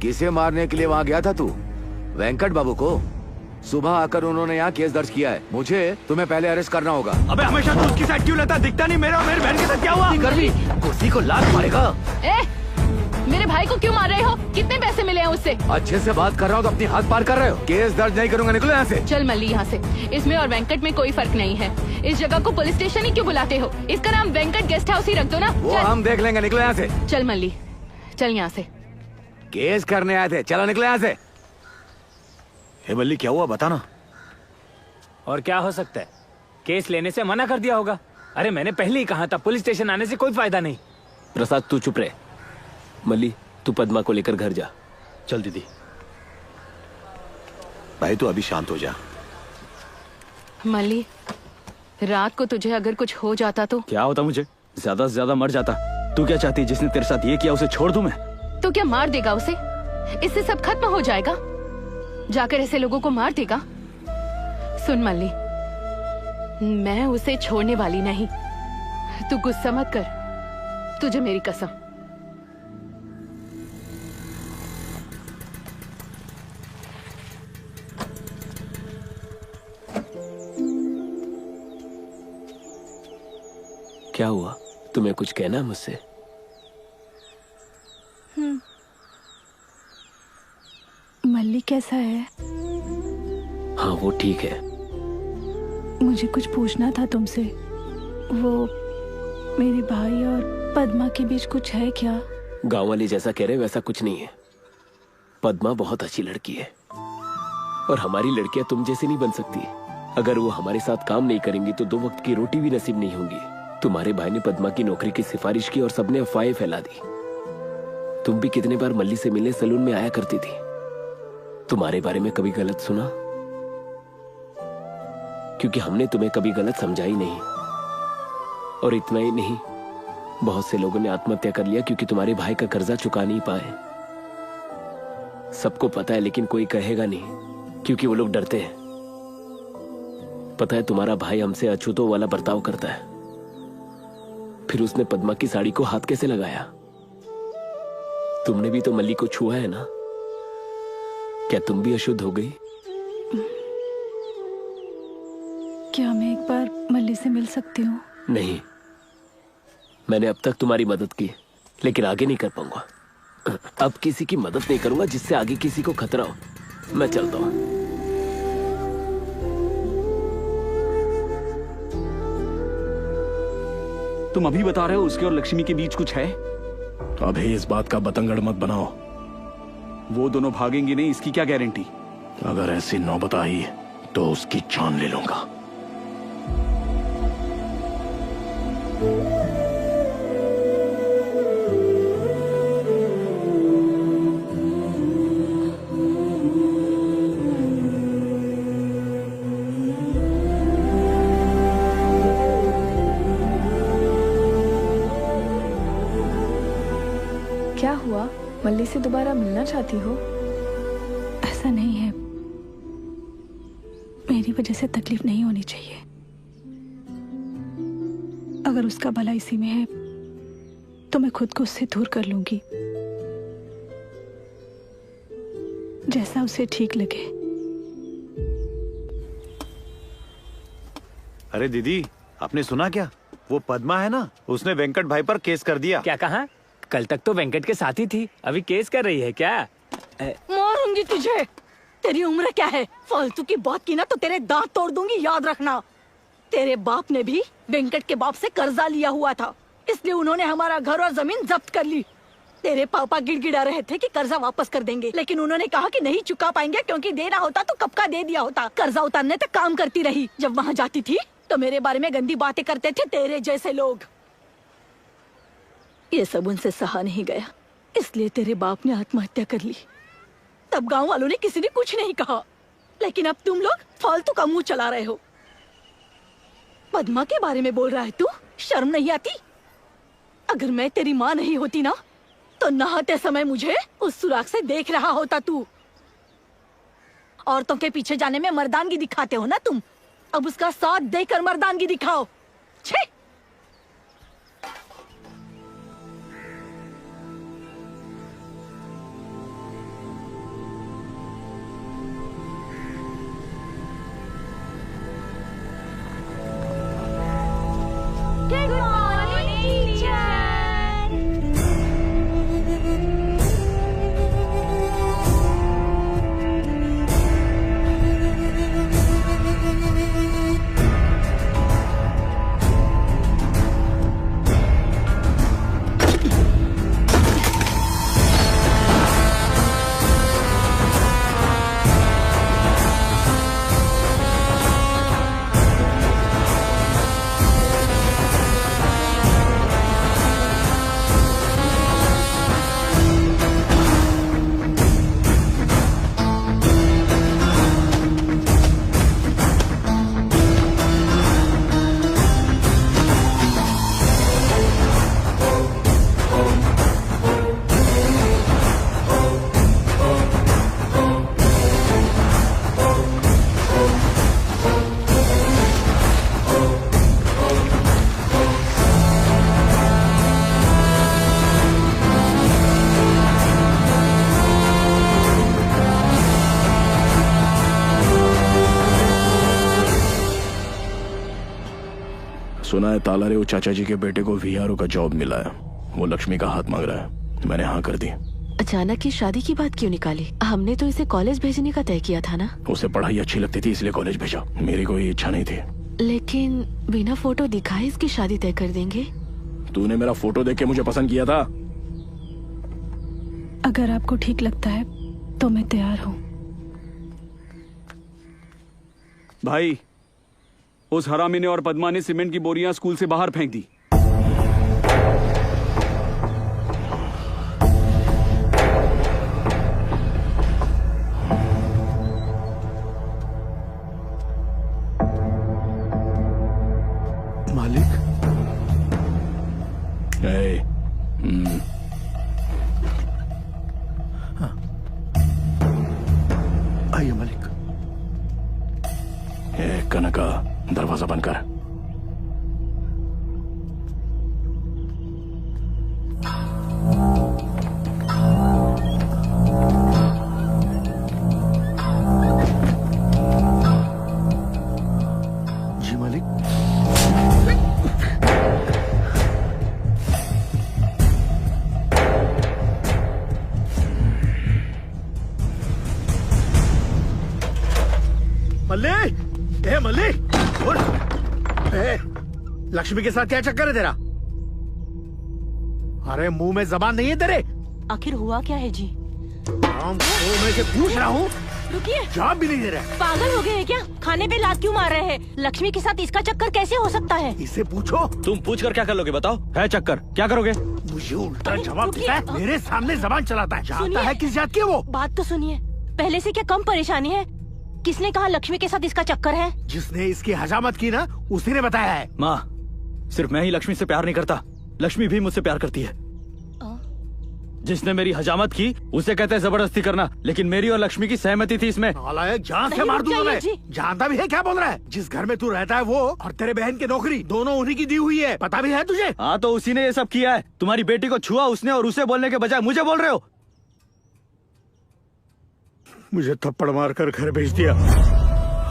[SPEAKER 14] किसे मारने के लिए वहाँ गया था तू? वेंकट बाबू को? सुबह आकर उन्होंने यहाँ केस दर्ज किया है। मुझे तुम्हें पहले अरेस्ट करना होगा।
[SPEAKER 13] अबे हमेशा तू उसकी साइड क्यों लेता? दिखता नहीं मेरा और मेरी बहन के साथ क्या हुआ?
[SPEAKER 14] कुर्सी को लात मारेगा।
[SPEAKER 5] मेरे भाई को क्यों मार रहे हो? कितने पैसे मिले हैं उससे?
[SPEAKER 14] अच्छे से बात कर रहा हूँ तो अपनी हाथ पार कर रहे हो। केस दर्ज नहीं करूंगा, निकलो यहाँ से।
[SPEAKER 5] चल मल्ली यहाँ से। इसमें और वेंकट में कोई फर्क नहीं है। इस जगह को पुलिस स्टेशन ही क्यों बुलाते हो? इसका नाम वेंकट गेस्ट हाउस ही रख दो ना।
[SPEAKER 14] वो हम देख लेंगे, निकलो यहाँ से।
[SPEAKER 5] चल मल्ली, चल यहाँ से।
[SPEAKER 14] केस करने आए थे, चलो निकलो यहाँ से।
[SPEAKER 8] हे मल्ली, क्या हुआ बताना।
[SPEAKER 4] और क्या हो सकता है? केस लेने से मना कर दिया होगा। अरे मैंने पहले ही कहा था, पुलिस स्टेशन आने से कोई फायदा नहीं।
[SPEAKER 9] प्रसाद तू चुप रहे। मल्ली तू पद्मा को लेकर घर जा।
[SPEAKER 8] चल दीदी। भाई तू अभी शांत हो जा।
[SPEAKER 5] मल्ली, रात को तुझे अगर कुछ हो जाता तो?
[SPEAKER 2] क्या होता मुझे? ज्यादा से ज्यादा मर जाता। तू क्या चाहती है? जिसने तेरे साथ ये किया उसे छोड़ दूं मैं?
[SPEAKER 5] तो क्या मार देगा उसे? इससे सब खत्म हो जाएगा? जाकर ऐसे लोगों को मार देगा? सुन मल्ली, मैं उसे छोड़ने वाली नहीं। तू गुस्सा मत कर, तुझे मेरी कसम।
[SPEAKER 9] क्या हुआ? तुम्हें कुछ कहना है मुझसे?
[SPEAKER 15] मल्ली कैसा है?
[SPEAKER 9] हाँ वो ठीक है।
[SPEAKER 15] मुझे कुछ पूछना था तुमसे। वो मेरे भाई और पद्मा के बीच कुछ है क्या?
[SPEAKER 9] गांव वाले जैसा कह रहे वैसा कुछ नहीं है। पद्मा बहुत अच्छी लड़की है और हमारी लड़कियां तुम जैसी नहीं बन सकती। अगर वो हमारे साथ काम नहीं करेंगी तो 2 वक्त की रोटी भी नसीब नहीं होगी। तुम्हारे भाई ने पद्मा की नौकरी की सिफारिश की और सबने अफवाहें फैला दी। तुम भी कितने बार मल्ली से मिलने सलून में आया करती थी। तुम्हारे बारे में कभी गलत सुना? क्योंकि हमने तुम्हें कभी गलत समझा ही नहीं। और इतना ही नहीं, बहुत से लोगों ने आत्महत्या कर लिया क्योंकि तुम्हारे भाई का कर्जा चुका नहीं पाए। सबको पता है लेकिन कोई कहेगा नहीं क्योंकि वो लोग डरते हैं। पता है तुम्हारा भाई हमसे अछूतों वाला बर्ताव करता है। फिर उसने पद्मा की साड़ी को हाथ कैसे लगाया? तुमने भी तो मल्ली को छुआ है ना? क्या तुम भी अशुद्ध हो गई?
[SPEAKER 15] क्या मैं एक बार मल्ली से मिल सकती हूँ?
[SPEAKER 9] नहीं, मैंने अब तक तुम्हारी मदद की लेकिन आगे नहीं कर पाऊंगा। अब किसी की मदद नहीं करूंगा जिससे आगे किसी को खतरा हो। मैं चलता हूं।
[SPEAKER 13] तुम अभी बता रहे हो उसके और लक्ष्मी के बीच कुछ है?
[SPEAKER 7] अभी इस बात का बतंगड़ मत बनाओ।
[SPEAKER 13] वो दोनों भागेंगे नहीं, इसकी क्या गारंटी?
[SPEAKER 7] अगर ऐसी नौबत आई तो उसकी जान ले लूंगा।
[SPEAKER 15] क्या हुआ? मल्ली से दोबारा मिलना चाहती हो? ऐसा नहीं है, मेरी वजह से तकलीफ नहीं होनी चाहिए। अगर उसका भला इसी में है तो मैं खुद को उससे दूर कर लूंगी, जैसा उसे ठीक लगे।
[SPEAKER 8] अरे दीदी, आपने सुना क्या? वो पद्मा है ना, उसने वेंकट भाई पर केस कर दिया।
[SPEAKER 4] क्या कहा? कल तक तो वेंकट के साथ ही थी, अभी केस कर रही है क्या?
[SPEAKER 16] मारूंगी तुझे। तेरी उम्र क्या है? फालतू की बात की ना तो तेरे दांत तोड़ दूंगी, याद रखना। तेरे बाप ने भी वेंकट के बाप से कर्जा लिया हुआ था, इसलिए उन्होंने हमारा घर और जमीन जब्त कर ली। तेरे पापा गिड़गिड़ा रहे थे कि कर्जा वापस कर देंगे, लेकिन उन्होंने कहा कि नहीं चुका पाएंगे क्योंकि देना होता तो कब का दे दिया होता। कर्जा उतारने तक काम करती रही। जब वहाँ जाती थी तो मेरे बारे में गंदी बातें करते थे तेरे जैसे लोग। ये सब उनसे सहा नहीं गया, इसलिए तेरे बाप ने आत्महत्या कर ली। तब गांव वालों ने किसी ने कुछ नहीं कहा, लेकिन अब तुम लोग फालतू का मुंह चला रहे हो। पद्मा के बारे में बोल रहा है तू? शर्म नहीं आती? अगर मैं तेरी माँ नहीं होती ना तो नहाते समय मुझे उस सुराख से देख रहा होता तू। औरतों के पीछे जाने में मर्दानगी दिखाते हो ना तुम, अब उसका साथ देकर मर्दानगी दिखाओ। छे!
[SPEAKER 10] Good morning, teacher.
[SPEAKER 7] सुना है तालारे चाचा जी के बेटे को VRO का जॉब मिला है, वो लक्ष्मी का हाथ मांग रहा है। मैंने हाँ कर दी।
[SPEAKER 3] अचानक ही शादी की बात क्यों निकाली? हमने तो इसे कॉलेज भेजने का तय किया था ना।
[SPEAKER 7] उसे पढ़ाई अच्छी लगती थी इसलिए कॉलेज भेजा, मेरी कोई इच्छा नहीं थी।
[SPEAKER 3] लेकिन बिना फोटो दिखाए इसकी शादी तय कर देंगे?
[SPEAKER 7] तूने मेरा फोटो देख के मुझे पसंद किया था।
[SPEAKER 15] अगर आपको ठीक लगता है तो मैं तैयार हूँ।
[SPEAKER 13] भाई, उस हरामी ने और पद्मा ने सीमेंट की बोरियां स्कूल से बाहर फेंक दी।
[SPEAKER 6] मालिक। आइए मालिक।
[SPEAKER 7] कनका, दरवाजा बंद कर।
[SPEAKER 6] जी मालिक।
[SPEAKER 11] मल्लिक, ए मल्लिक, लक्ष्मी के साथ क्या चक्कर है तेरा? अरे मुंह में जबान नहीं है तेरे?
[SPEAKER 16] आखिर हुआ क्या है जी?
[SPEAKER 11] मैं से पूछ रहा हूँ।
[SPEAKER 16] रुकिए,
[SPEAKER 11] जवाब भी नहीं दे रहे।
[SPEAKER 16] पागल हो गए हैं क्या? खाने पे लात क्यों मार रहे हैं? लक्ष्मी के साथ इसका चक्कर कैसे हो सकता है?
[SPEAKER 11] इसे पूछो।
[SPEAKER 2] तुम पूछ कर क्या कर लोगे बताओ? है चक्कर, क्या करोगे?
[SPEAKER 11] मुझे उल्टा जवाब देता है, मेरे सामने जबान चलाता है। जानता है किस जात की है वो?
[SPEAKER 16] बात तो सुनिए, पहले से क्या कम परेशानी है? किसने कहा लक्ष्मी के साथ इसका चक्कर है?
[SPEAKER 11] जिसने इसकी हजामत की ना, उसी ने बताया है।
[SPEAKER 2] माँ, सिर्फ मैं ही लक्ष्मी से प्यार नहीं करता, लक्ष्मी भी मुझसे प्यार करती है। जिसने मेरी हजामत की उसे कहते हैं जबरदस्ती करना, लेकिन मेरी और लक्ष्मी की सहमति थी इसमें।
[SPEAKER 11] जान से मार दूंगा मैं। जानता भी है क्या बोल रहा है? जिस घर में तू रहता है वो और तेरे बहन की नौकरी दोनों उन्हीं की दी हुई है, पता भी है तुझे?
[SPEAKER 2] हाँ, तो उसी ने ये सब किया है। तुम्हारी बेटी को छुआ उसने और उसे बोलने के बजाय मुझे बोल रहे हो।
[SPEAKER 11] मुझे थप्पड़ मारकर घर भेज दिया।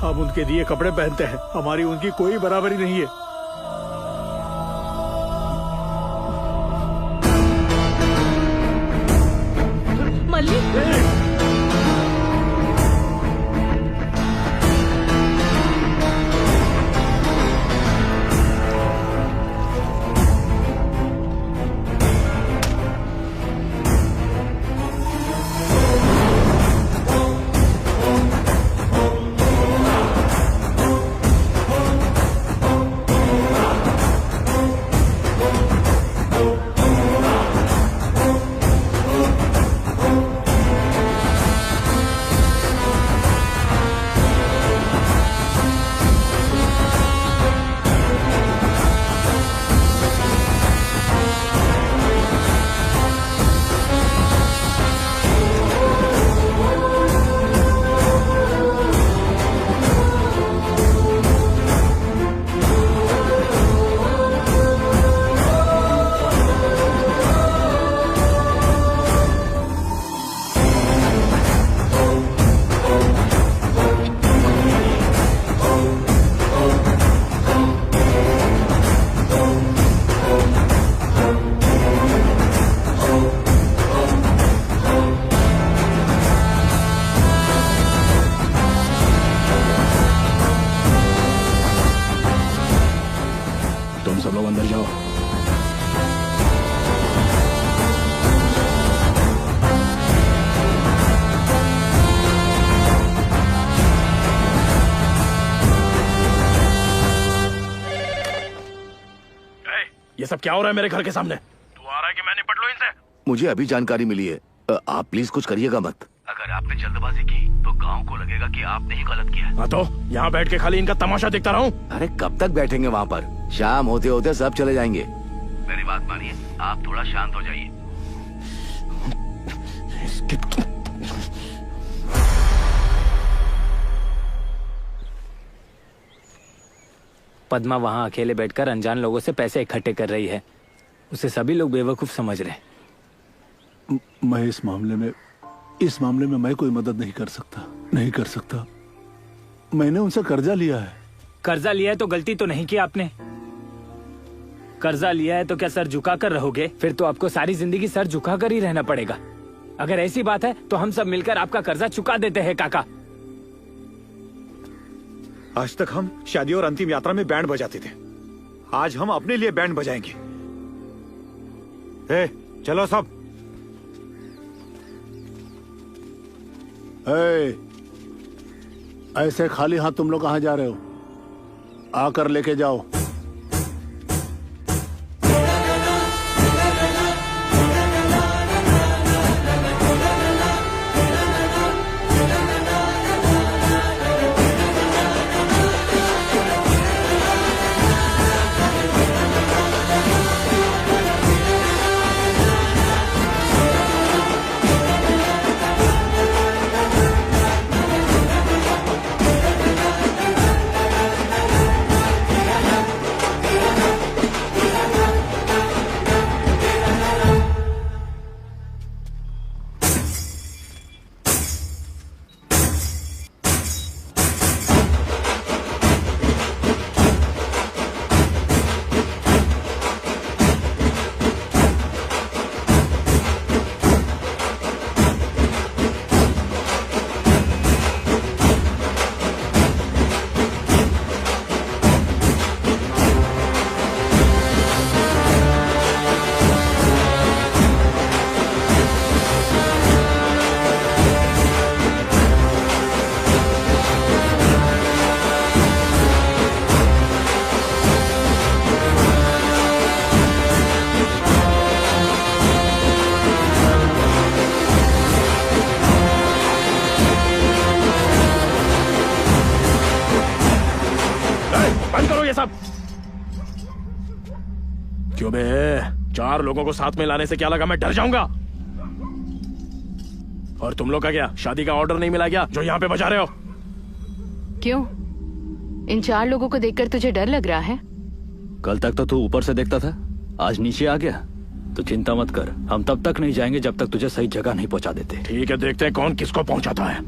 [SPEAKER 11] हम उनके दिए कपड़े पहनते हैं, हमारी उनकी कोई बराबरी नहीं है।
[SPEAKER 16] मल्लिक,
[SPEAKER 7] सब लोग अंदर जाओ।
[SPEAKER 13] ये सब क्या हो रहा है मेरे घर के सामने?
[SPEAKER 7] तू आ रहा है कि मैं निपट लूं इनसे?
[SPEAKER 14] मुझे अभी जानकारी मिली है, आप प्लीज कुछ करिएगा मत।
[SPEAKER 2] अगर आपने जल्दबाजी की तो गांव को लगेगा कि आपने ही गलत किया।
[SPEAKER 7] हाँ तो यहाँ बैठ के खाली इनका तमाशा देखता रहूं?
[SPEAKER 14] अरे कब तक बैठेंगे वहाँ पर? शाम होते होते सब चले जाएंगे।
[SPEAKER 2] मेरी बात मानिए, आप थोड़ा शांत हो जाइए।
[SPEAKER 4] पद्मा वहाँ अकेले बैठकर अनजान लोगों से पैसे इकट्ठे कर रही है। उसे सभी लोग बेवकूफ समझ रहे हैं।
[SPEAKER 6] मैं इस मामले में मैं कोई मदद नहीं कर सकता। मैंने उनसे कर्जा लिया है।
[SPEAKER 4] कर्जा लिया है तो गलती तो नहीं की आपने। कर्जा लिया है तो क्या सर झुका कर रहोगे? फिर तो आपको सारी जिंदगी सर झुका कर ही रहना पड़ेगा। अगर ऐसी बात है तो हम सब मिलकर आपका कर्जा चुका देते हैं काका।
[SPEAKER 8] आज तक हम शादी और अंतिम यात्रा में बैंड बजाते थे, आज हम अपने लिए बैंड बजाएंगे। चलो सब।
[SPEAKER 6] ऐसे खाली हाथ तुम लोग कहाँ जा रहे हो? आकर लेके जाओ।
[SPEAKER 7] क्यों बे? 4 लोगों को साथ में लाने से क्या लगा मैं डर जाऊंगा? और तुम लोग का क्या शादी का ऑर्डर नहीं मिला क्या जो यहाँ पे बजा रहे हो?
[SPEAKER 5] क्यों? इन 4 लोगों को देखकर तुझे डर लग रहा है?
[SPEAKER 2] कल तक तो तू ऊपर से देखता था, आज नीचे आ गया। तो चिंता मत कर, हम तब तक नहीं जाएंगे जब तक तुझे सही जगह नहीं पहुंचा देते।
[SPEAKER 7] ठीक है, देखते हैं कौन किसको पहुंचाता है।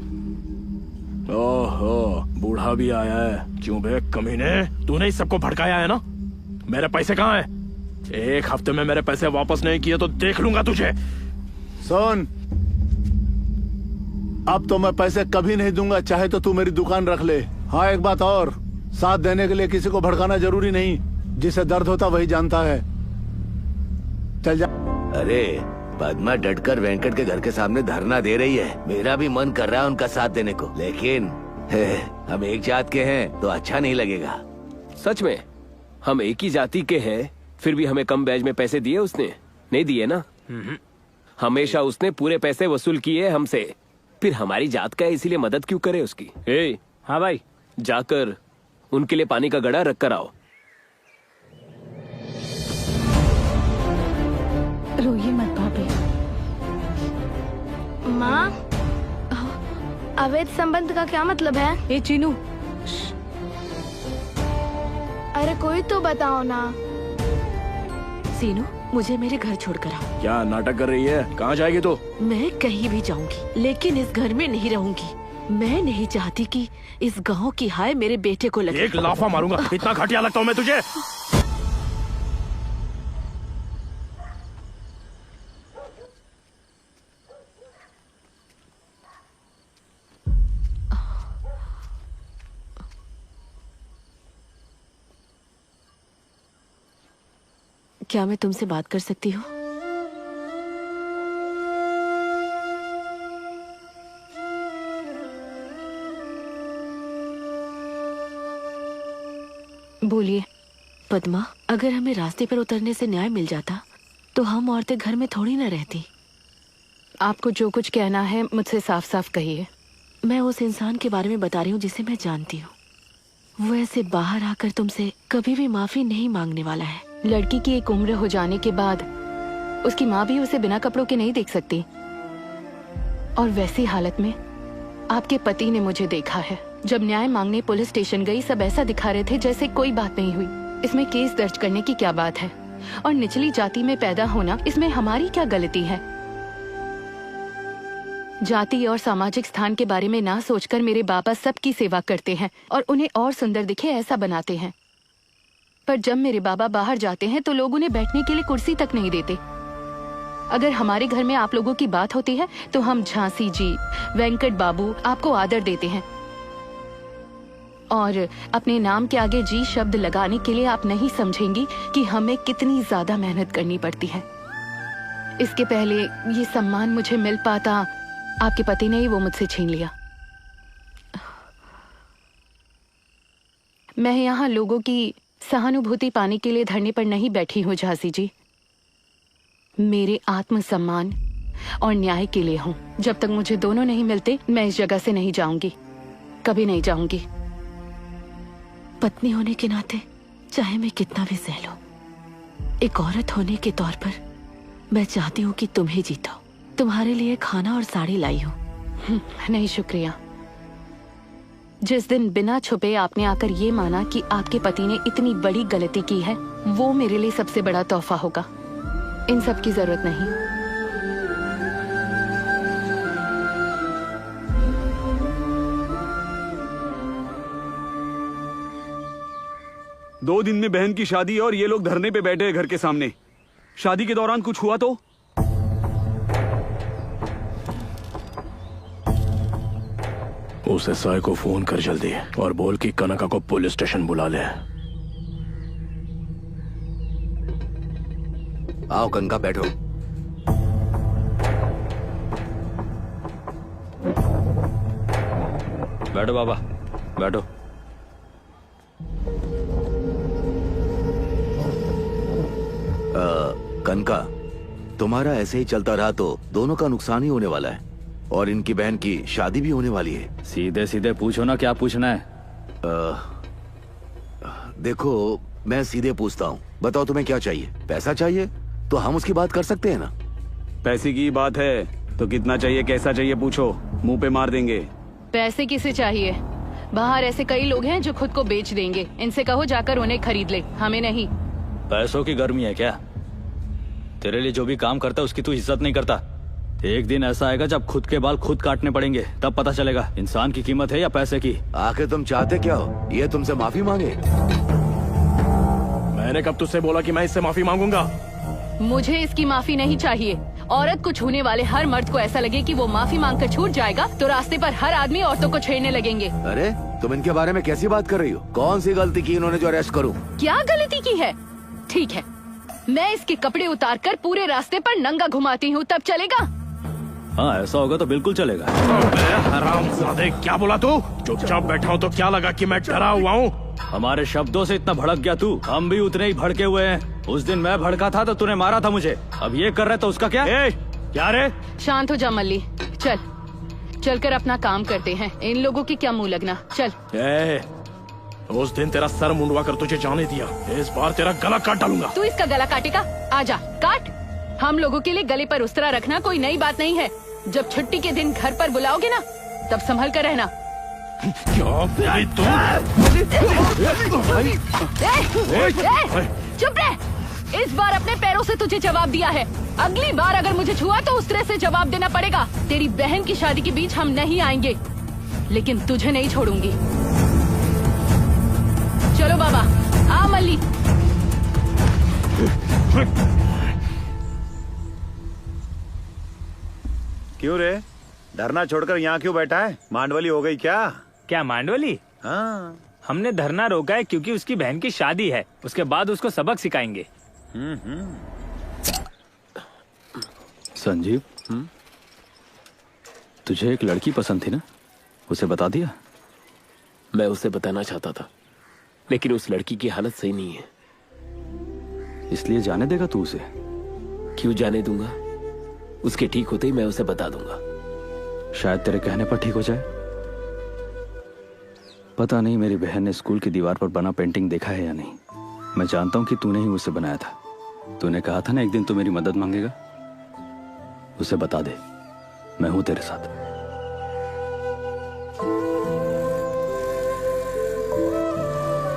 [SPEAKER 7] ओहो, बूढ़ा भी आया है। क्यों बे कमीने, तूने ही सबको भड़काया है ना? मेरे पैसे कहाँ हैं? 1 हफ्ते में मेरे पैसे वापस नहीं किए तो देख लूंगा तुझे।
[SPEAKER 6] सुन, अब तो मैं पैसे कभी नहीं दूंगा, चाहे तो तू मेरी दुकान रख ले। हाँ, एक बात और, साथ देने के लिए किसी को भड़काना जरूरी नहीं, जिसे दर्द होता वही जानता है। चल जा।
[SPEAKER 14] अरे पद्मा डटकर वेंकट के घर के सामने धरना दे रही है। मेरा भी मन कर रहा है उनका साथ देने को, लेकिन हम एक जात के हैं तो अच्छा नहीं लगेगा।
[SPEAKER 9] सच में हम एक ही जाति के हैं, फिर भी हमें कम ब्याज में पैसे दिए उसने? नहीं दिए ना। हमेशा उसने पूरे पैसे वसूल किए हमसे, फिर हमारी जात का है इसीलिए मदद क्यों करे उसकी?
[SPEAKER 4] हाँ भाई,
[SPEAKER 9] जाकर उनके लिए पानी का गड़ा रख कर आओ।
[SPEAKER 15] रोइए मत भाभी।
[SPEAKER 10] माँ, अवैध संबंध का क्या मतलब है?
[SPEAKER 3] ए चीनू,
[SPEAKER 10] अरे कोई तो बताओ ना।
[SPEAKER 3] सीनू, मुझे मेरे घर छोड़कर आओ।
[SPEAKER 7] क्या नाटक कर रही है? कहाँ जाएगी तू?
[SPEAKER 3] मैं कहीं भी जाऊंगी, लेकिन इस घर में नहीं रहूंगी। मैं नहीं चाहती कि इस गांव की हाय मेरे बेटे को लगे।
[SPEAKER 7] एक लाफा मारूंगा, इतना घटिया लगता हूँ मैं तुझे?
[SPEAKER 3] क्या मैं तुमसे बात कर सकती हूँ?
[SPEAKER 5] बोलिए।
[SPEAKER 3] पद्मा, अगर हमें रास्ते पर उतरने से न्याय मिल जाता तो हम औरतें घर में थोड़ी ना रहती।
[SPEAKER 5] आपको जो कुछ कहना है मुझसे साफ साफ कहिए।
[SPEAKER 3] मैं उस इंसान के बारे में बता रही हूँ जिसे मैं जानती हूँ। वो ऐसे बाहर आकर तुमसे कभी भी माफी नहीं मांगने वाला है।
[SPEAKER 5] लड़की की एक उम्र हो जाने के बाद उसकी माँ भी उसे बिना कपड़ों के नहीं देख सकती, और वैसी हालत में आपके पति ने मुझे देखा है। जब न्याय मांगने पुलिस स्टेशन गई, सब ऐसा दिखा रहे थे जैसे कोई बात नहीं हुई। इसमें केस दर्ज करने की क्या बात है? और निचली जाति में पैदा होना, इसमें हमारी क्या गलती है? जाति और सामाजिक स्थान के बारे में ना सोचकर मेरे बाबा सबकी सेवा करते हैं और उन्हें और सुंदर दिखे ऐसा बनाते हैं। पर जब मेरे बाबा बाहर जाते हैं तो लोग उन्हें बैठने के लिए कुर्सी तक नहीं देते। अगर हमारे घर में आप लोगों की बात होती है तो हम झांसी जी, वेंकट बाबू आपको आदर देते हैं, और अपने नाम के आगे जी शब्द लगाने के लिए आप नहीं समझेंगी कि हमें कितनी ज्यादा मेहनत करनी पड़ती है। इसके पहले ये सम्मान मुझे मिल पाता, आपके पति ने ही वो मुझसे छीन लिया। मैं यहाँ लोगों की सहानुभूति पाने के लिए धरने पर नहीं बैठी हूँ झांसी जी, मेरे आत्मसम्मान और न्याय के लिए हूँ। जब तक मुझे दोनों नहीं मिलते मैं इस जगह से नहीं जाऊंगी, कभी नहीं जाऊंगी।
[SPEAKER 3] पत्नी होने के नाते चाहे मैं कितना भी सह लूं, एक औरत होने के तौर पर मैं चाहती हूँ कि तुम ही जीतो। तुम्हारे लिए खाना और साड़ी लाई हूँ।
[SPEAKER 5] नहीं शुक्रिया। जिस दिन बिना छुपे आपने आकर ये माना कि आपके पति ने इतनी बड़ी गलती की है, वो मेरे लिए सबसे बड़ा तोहफा होगा। इन सब की जरूरत नहीं।
[SPEAKER 13] 2 दिन में बहन की शादी और ये लोग धरने पे बैठे हैं घर के सामने। शादी के दौरान कुछ हुआ तो?
[SPEAKER 7] उस एसआई को फोन कर जल्दी और बोल कि कनका को पुलिस स्टेशन बुला ले।
[SPEAKER 14] आओ कनका, बैठो।
[SPEAKER 2] बैठो बाबा, बैठो।
[SPEAKER 14] कनका, तुम्हारा ऐसे ही चलता रहा तो दोनों का नुकसान ही होने वाला है, और इनकी बहन की शादी भी होने वाली है।
[SPEAKER 2] सीधे सीधे पूछो ना, क्या पूछना है?
[SPEAKER 14] देखो, मैं सीधे पूछता हूँ, बताओ तुम्हें क्या चाहिए? पैसा चाहिए तो हम उसकी बात कर सकते हैं ना।
[SPEAKER 13] पैसे की बात है तो कितना चाहिए, कैसा चाहिए पूछो, मुंह पे मार देंगे।
[SPEAKER 5] पैसे किसे चाहिए? बाहर ऐसे कई लोग हैं जो खुद को बेच देंगे। इनसे कहो जाकर उन्हें खरीद ले, हमें नहीं।
[SPEAKER 2] पैसों की गर्मी है क्या? तेरे लिए जो भी काम करता है उसकी तू इज्जत नहीं करता। एक दिन ऐसा आएगा जब खुद के बाल खुद काटने पड़ेंगे, तब पता चलेगा इंसान की कीमत है या पैसे की।
[SPEAKER 14] आखिर तुम चाहते क्या हो? ये तुमसे माफी मांगे?
[SPEAKER 7] मैंने कब तुझसे बोला कि मैं इससे माफी मांगूंगा?
[SPEAKER 5] मुझे इसकी माफी नहीं चाहिए। औरत को छूने वाले हर मर्द को ऐसा लगे कि वो माफी मांगकर छूट जाएगा तो रास्ते पर हर आदमी औरतों को छेड़ने लगेंगे।
[SPEAKER 14] अरे तुम इनके बारे में कैसी बात कर रही हो? कौन सी गलती की इन्होंने जो अरेस्ट करूं?
[SPEAKER 5] क्या गलती की है? ठीक है, मैं इसके कपड़े उतार कर पूरे रास्ते पर नंगा घुमाती हूँ, तब चलेगा?
[SPEAKER 2] हाँ, ऐसा होगा तो बिल्कुल चलेगा।
[SPEAKER 7] हरामजादे, क्या बोला तू? चुपचाप बैठा हूँ तो क्या लगा कि मैं डरा हुआ हूँ?
[SPEAKER 2] हमारे शब्दों से इतना भड़क गया तू? हम भी उतने ही भड़के हुए हैं। उस दिन मैं भड़का था तो तूने मारा था मुझे, अब ये कर रहे तो उसका क्या? क्या रे?
[SPEAKER 5] शांत हो जा मल्ली, चल चलकर अपना काम करते हैं। इन लोगों की क्या मुंह लगना, चल।
[SPEAKER 7] उस दिन तेरा सर मुंडवा कर तुझे जाने दिया, इस बार तेरा गला काट डालूंगा।
[SPEAKER 5] तू इसका गला काटेगा? आजा काट। हम लोगों के लिए गले पर उस्तरा रखना कोई नई बात नहीं है। जब छुट्टी के दिन घर पर बुलाओगे ना, तब संभल कर रहना। चुप रह। इस बार अपने पैरों से तुझे जवाब दिया है, अगली बार अगर मुझे छुआ तो उस तरह से जवाब देना पड़ेगा। तेरी बहन की शादी के बीच हम नहीं आएंगे, लेकिन तुझे नहीं छोड़ूंगी। चलो बाबा, आ मल्ली।
[SPEAKER 8] क्यों रे, धरना छोड़कर यहाँ क्यों बैठा है? मांडवली हो गई क्या?
[SPEAKER 4] क्या मांडवली?
[SPEAKER 8] हाँ,
[SPEAKER 4] हमने धरना रोका है क्योंकि उसकी बहन की शादी है, उसके बाद उसको सबक सिखाएंगे।
[SPEAKER 2] संजीव, तुझे एक लड़की पसंद थी ना, उसे बता दिया?
[SPEAKER 9] मैं उसे बताना चाहता था, लेकिन उस लड़की की हालत सही नहीं है।
[SPEAKER 2] इसलिए जाने देगा तू उसे?
[SPEAKER 9] क्यों जाने दूंगा? उसके ठीक होते ही मैं उसे बता दूंगा।
[SPEAKER 2] शायद तेरे कहने पर ठीक हो जाए। पता नहीं मेरी बहन ने स्कूल की दीवार पर बना पेंटिंग देखा है या नहीं। मैं जानता हूं कि तूने ही उसे बनाया था। तूने कहा था ना एक दिन तू मेरी मदद मांगेगा। उसे बता दे, मैं हूं तेरे साथ।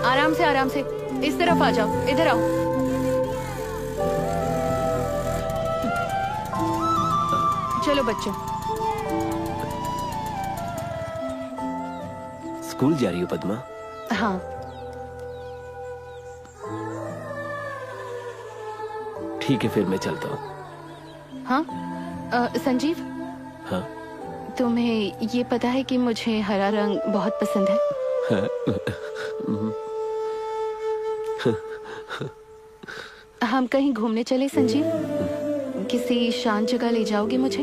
[SPEAKER 5] आराम से, आराम से, इस तरफ आ जाओ, इधर आओ। चलो बच्चों।
[SPEAKER 9] स्कूल जा रही हो पद्मा?
[SPEAKER 5] हाँ।
[SPEAKER 9] ठीक है, फिर मैं चलता हूँ।
[SPEAKER 5] हाँ संजीव,
[SPEAKER 9] हाँ
[SPEAKER 5] तुम्हें ये पता है कि मुझे हरा रंग बहुत पसंद है? हम कहीं घूमने चले संजीव? किसी शांत जगह ले जाओगे मुझे?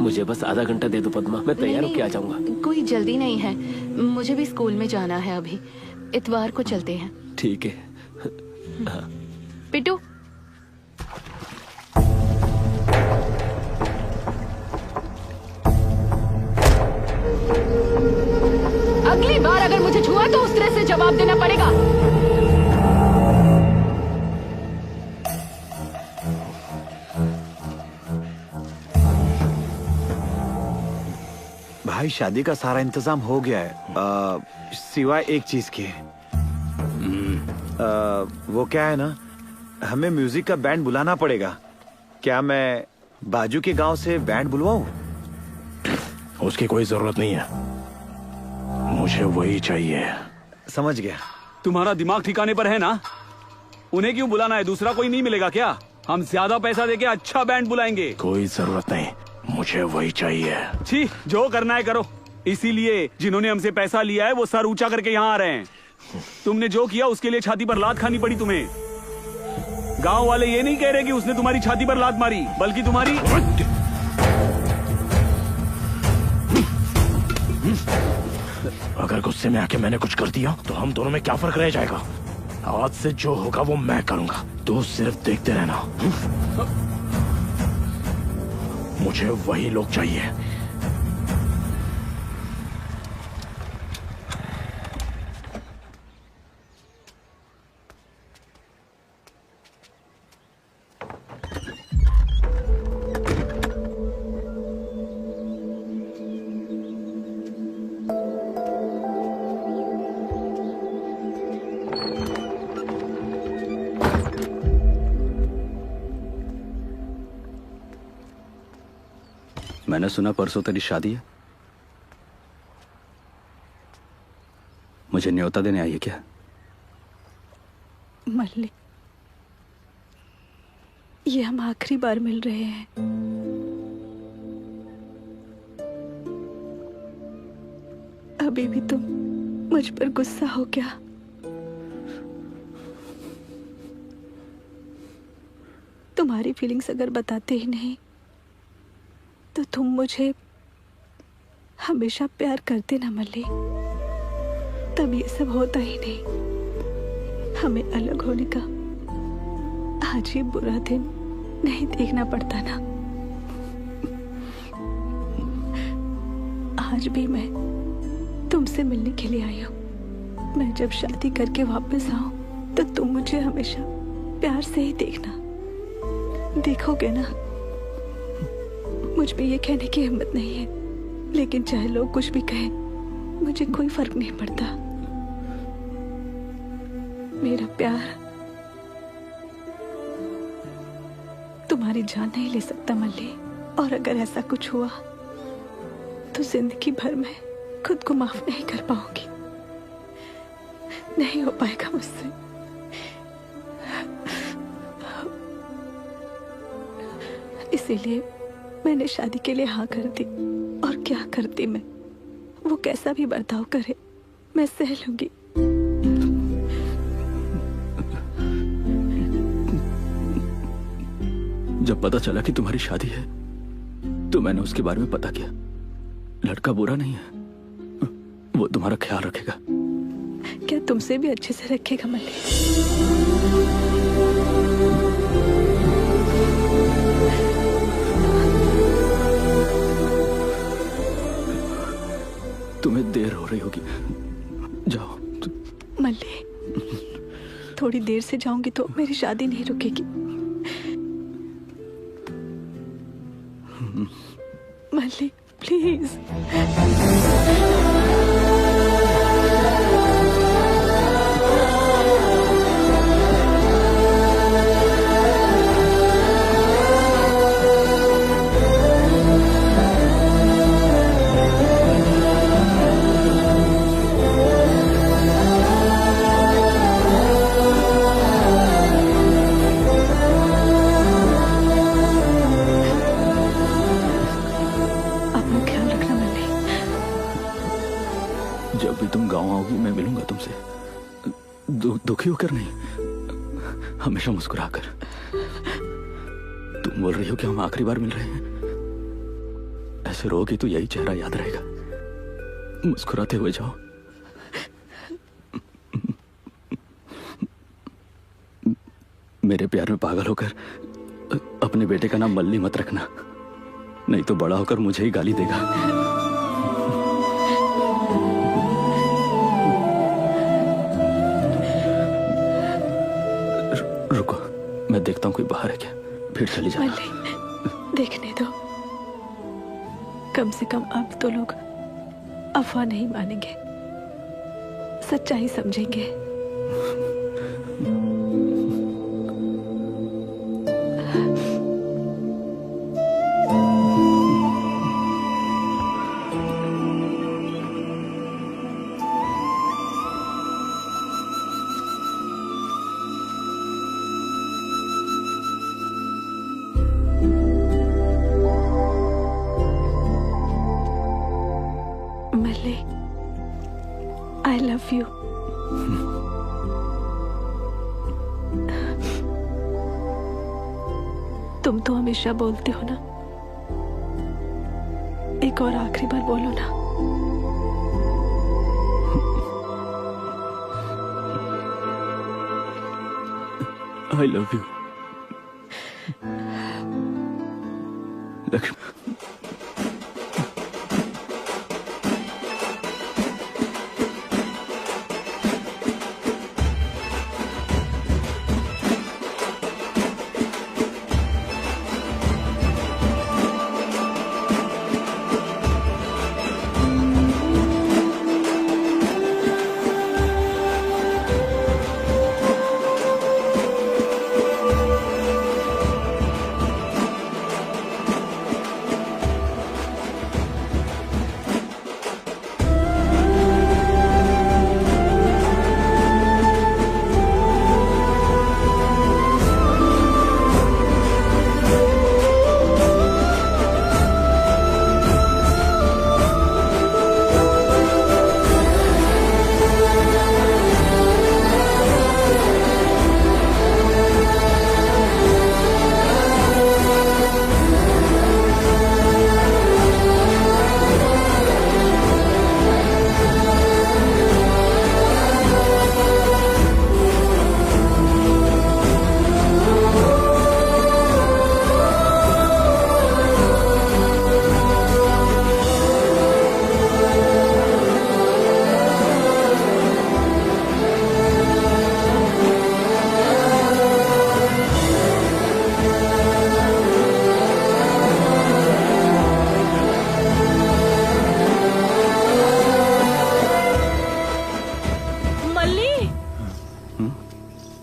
[SPEAKER 9] मुझे बस आधा घंटा दे दो पद्मा, मैं तैयार होके आ जाऊंगा।
[SPEAKER 5] कोई जल्दी नहीं है, मुझे भी स्कूल में जाना है अभी। इतवार को चलते हैं।
[SPEAKER 9] ठीक है। हाँ।
[SPEAKER 5] पिट्टू, अगली बार अगर मुझे छुआ तो उस तरह से जवाब देना पड़ेगा।
[SPEAKER 8] भाई शादी का सारा इंतजाम हो गया है, सिवाय एक चीज के। वो क्या है ना, हमें म्यूजिक का बैंड बुलाना पड़ेगा। क्या मैं बाजू के गांव से बैंड बुलवाऊं?
[SPEAKER 7] उसकी कोई जरूरत नहीं है, मुझे वही चाहिए।
[SPEAKER 8] समझ गया।
[SPEAKER 13] तुम्हारा दिमाग ठिकाने पर है ना? उन्हें क्यों बुलाना है? दूसरा कोई नहीं मिलेगा क्या? हम ज्यादा पैसा देके अच्छा बैंड बुलाएंगे।
[SPEAKER 7] कोई जरूरत नहीं, मुझे वही चाहिए।
[SPEAKER 13] छी, जो करना है करो। इसीलिए जिन्होंने हमसे पैसा लिया है वो सर ऊंचा करके यहाँ आ रहे हैं। तुमने जो किया उसके लिए छाती पर लात खानी पड़ी तुम्हें। गांव वाले ये नहीं कह रहे कि उसने तुम्हारी छाती पर लात मारी, बल्कि तुम्हारी।
[SPEAKER 7] अगर गुस्से में आके मैंने कुछ कर दिया तो हम दोनों में क्या फर्क रह जाएगा? आज से जो होगा वो मैं करूंगा, तू सिर्फ देखते रहना। मुझे वही लोग चाहिए।
[SPEAKER 2] मैंने सुना परसों तेरी शादी है। मुझे न्योता देने आई है क्या?
[SPEAKER 15] मल्लिक, ये हम आखिरी बार मिल रहे हैं। अभी भी तुम मुझ पर गुस्सा हो क्या? तुम्हारी फीलिंग्स अगर बताते ही नहीं तो तुम मुझे हमेशा प्यार करते ना मल्लिक, तब ये सब होता ही नहीं। हमें अलग होने का आज ये बुरा दिन नहीं देखना पड़ता ना। आज भी मैं तुमसे मिलने के लिए आई हूँ। मैं जब शादी करके वापस आऊं तो तुम मुझे हमेशा प्यार से ही देखना, देखोगे ना। मुझ में ये कहने की हिम्मत नहीं है, लेकिन चाहे लोग कुछ भी कहें मुझे कोई फर्क नहीं पड़ता। मेरा प्यार तुम्हारी जान नहीं ले सकता मल्ली, और अगर ऐसा कुछ हुआ तो जिंदगी भर में खुद को माफ नहीं कर पाऊंगी। नहीं हो पाएगा मुझसे। इसीलिए मैंने शादी के लिए हाँ कर दी। और क्या करती मैं, वो कैसा भी बर्ताव करे मैं सह लूंगी।
[SPEAKER 2] जब पता चला कि तुम्हारी शादी है तो मैंने उसके बारे में पता किया। लड़का बुरा नहीं है, वो तुम्हारा ख्याल रखेगा।
[SPEAKER 15] क्या तुमसे भी अच्छे से रखेगा मल्लिक?
[SPEAKER 2] तुम्हें देर हो रही होगी, जाओ।
[SPEAKER 15] मल्ली, थोड़ी देर से जाऊंगी तो मेरी शादी नहीं रुकेगी। मल्ली प्लीज।
[SPEAKER 2] कर नहीं, हमेशा मुस्कुराकर। तुम बोल रही हो कि हम आखिरी बार मिल रहे हैं? ऐसे रहोगी तो यही चेहरा याद रहेगा। मुस्कुराते हुए जाओ। मेरे प्यार में पागल होकर अपने बेटे का नाम मल्ली मत रखना, नहीं तो बड़ा होकर मुझे ही गाली देगा। रुको, मैं देखता हूँ कोई बाहर है क्या, फिर चली जाना।
[SPEAKER 15] देखने दो, कम से कम अब तो लोग अफवाह नहीं मानेंगे, सच्चाई समझेंगे। मल्ली, I love you. तुम तो हमेशा बोलते हो ना, एक और आखिरी बार बोलो ना।
[SPEAKER 2] I love you. लक्ष्मी,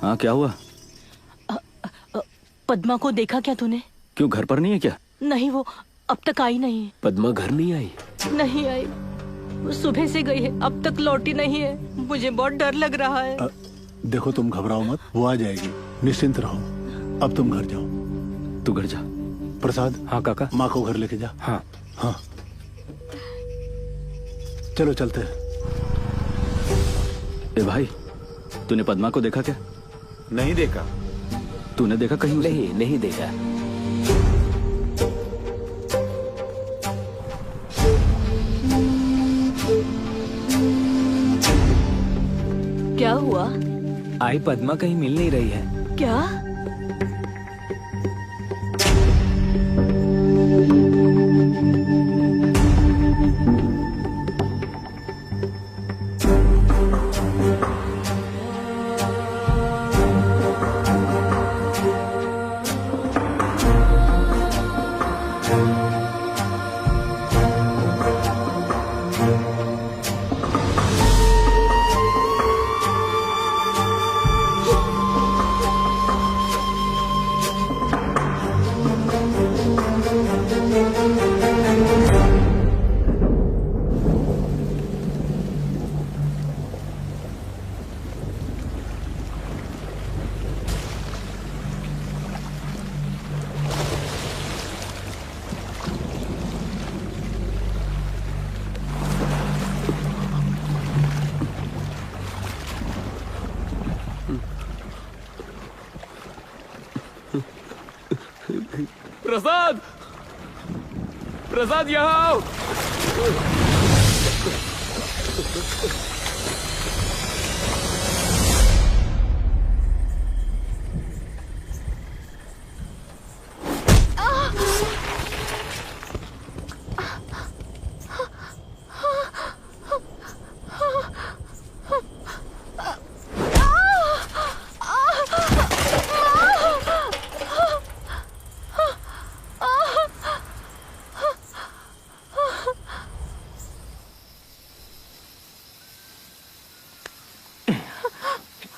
[SPEAKER 2] हाँ क्या हुआ?
[SPEAKER 3] पद्मा को देखा क्या तूने?
[SPEAKER 2] क्यों, घर पर नहीं है क्या?
[SPEAKER 3] नहीं, वो अब तक आई नहीं है।
[SPEAKER 9] पद्मा घर नहीं आई?
[SPEAKER 3] नहीं आई, वो सुबह से गई है, अब तक लौटी नहीं है। मुझे बहुत डर लग रहा है।
[SPEAKER 6] देखो तुम घबराओ मत, वो आ जाएगी, निश्चिंत रहो। अब तुम घर जाओ।
[SPEAKER 2] तू घर जा।
[SPEAKER 6] प्रसाद।
[SPEAKER 4] हाँ काका।
[SPEAKER 6] माँ को घर लेके जा।
[SPEAKER 4] हाँ
[SPEAKER 6] हाँ, चलो चलते हैं।
[SPEAKER 2] ए भाई, तूने पद्मा को देखा क्या?
[SPEAKER 8] नहीं देखा।
[SPEAKER 2] तूने देखा कहीं?
[SPEAKER 9] नहीं देखा।
[SPEAKER 3] क्या हुआ?
[SPEAKER 4] आई पद्मा कहीं मिल नहीं रही है।
[SPEAKER 3] क्या?
[SPEAKER 9] प्रसाद, प्रसाद यहाँ आओ।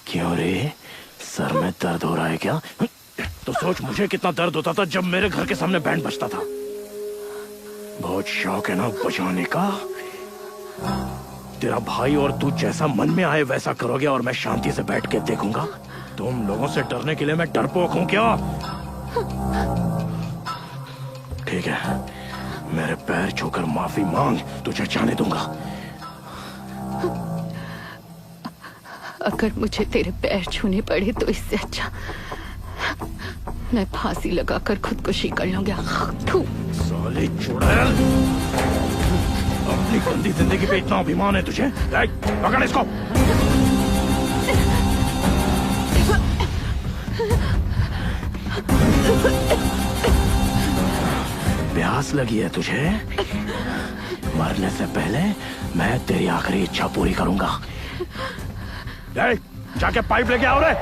[SPEAKER 7] क्यों रे, सर में दर्द हो रहा है क्या? तो सोच मुझे कितना दर्द होता था जब मेरे घर के सामने बैंड बजता था। बहुत शौक है ना बजाने का। तेरा भाई और तू जैसा मन में आए वैसा करोगे और मैं शांति से बैठ के देखूंगा। तुम लोगों से डरने के लिए मैं डरपोक हूं क्या? ठीक है, मेरे पैर छूकर माफी मांग, तुझे जाने दूंगा।
[SPEAKER 3] अगर मुझे तेरे पैर छूने पड़े तो इससे अच्छा मैं फांसी लगाकर खुदकुशी कर लूंगा।
[SPEAKER 7] साले चुड़ैल, अपनी गंदी जिंदगी पे इतना अभिमान है तुझे? पकड़ इसको। प्यास लगी है तुझे? मरने से पहले मैं तेरी आखिरी इच्छा पूरी करूंगा। जाके पाइप लेके आओ रे।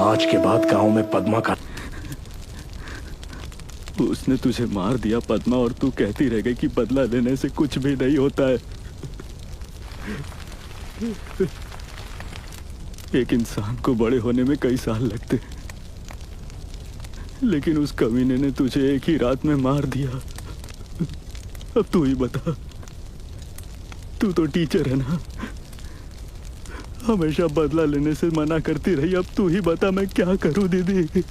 [SPEAKER 7] आज के बाद गांव में पद्मा का
[SPEAKER 2] उसने तुझे मार दिया पद्मा, और तू कहती रह गई कि बदला लेने से कुछ भी नहीं होता है। एक इंसान को बड़े होने में कई साल लगते हैं, लेकिन उस कमीने ने तुझे एक ही रात में मार दिया। अब तू ही बता, तू तो टीचर है ना, हमेशा बदला लेने से मना करती रही। अब तू ही बता मैं क्या करूं दीदी।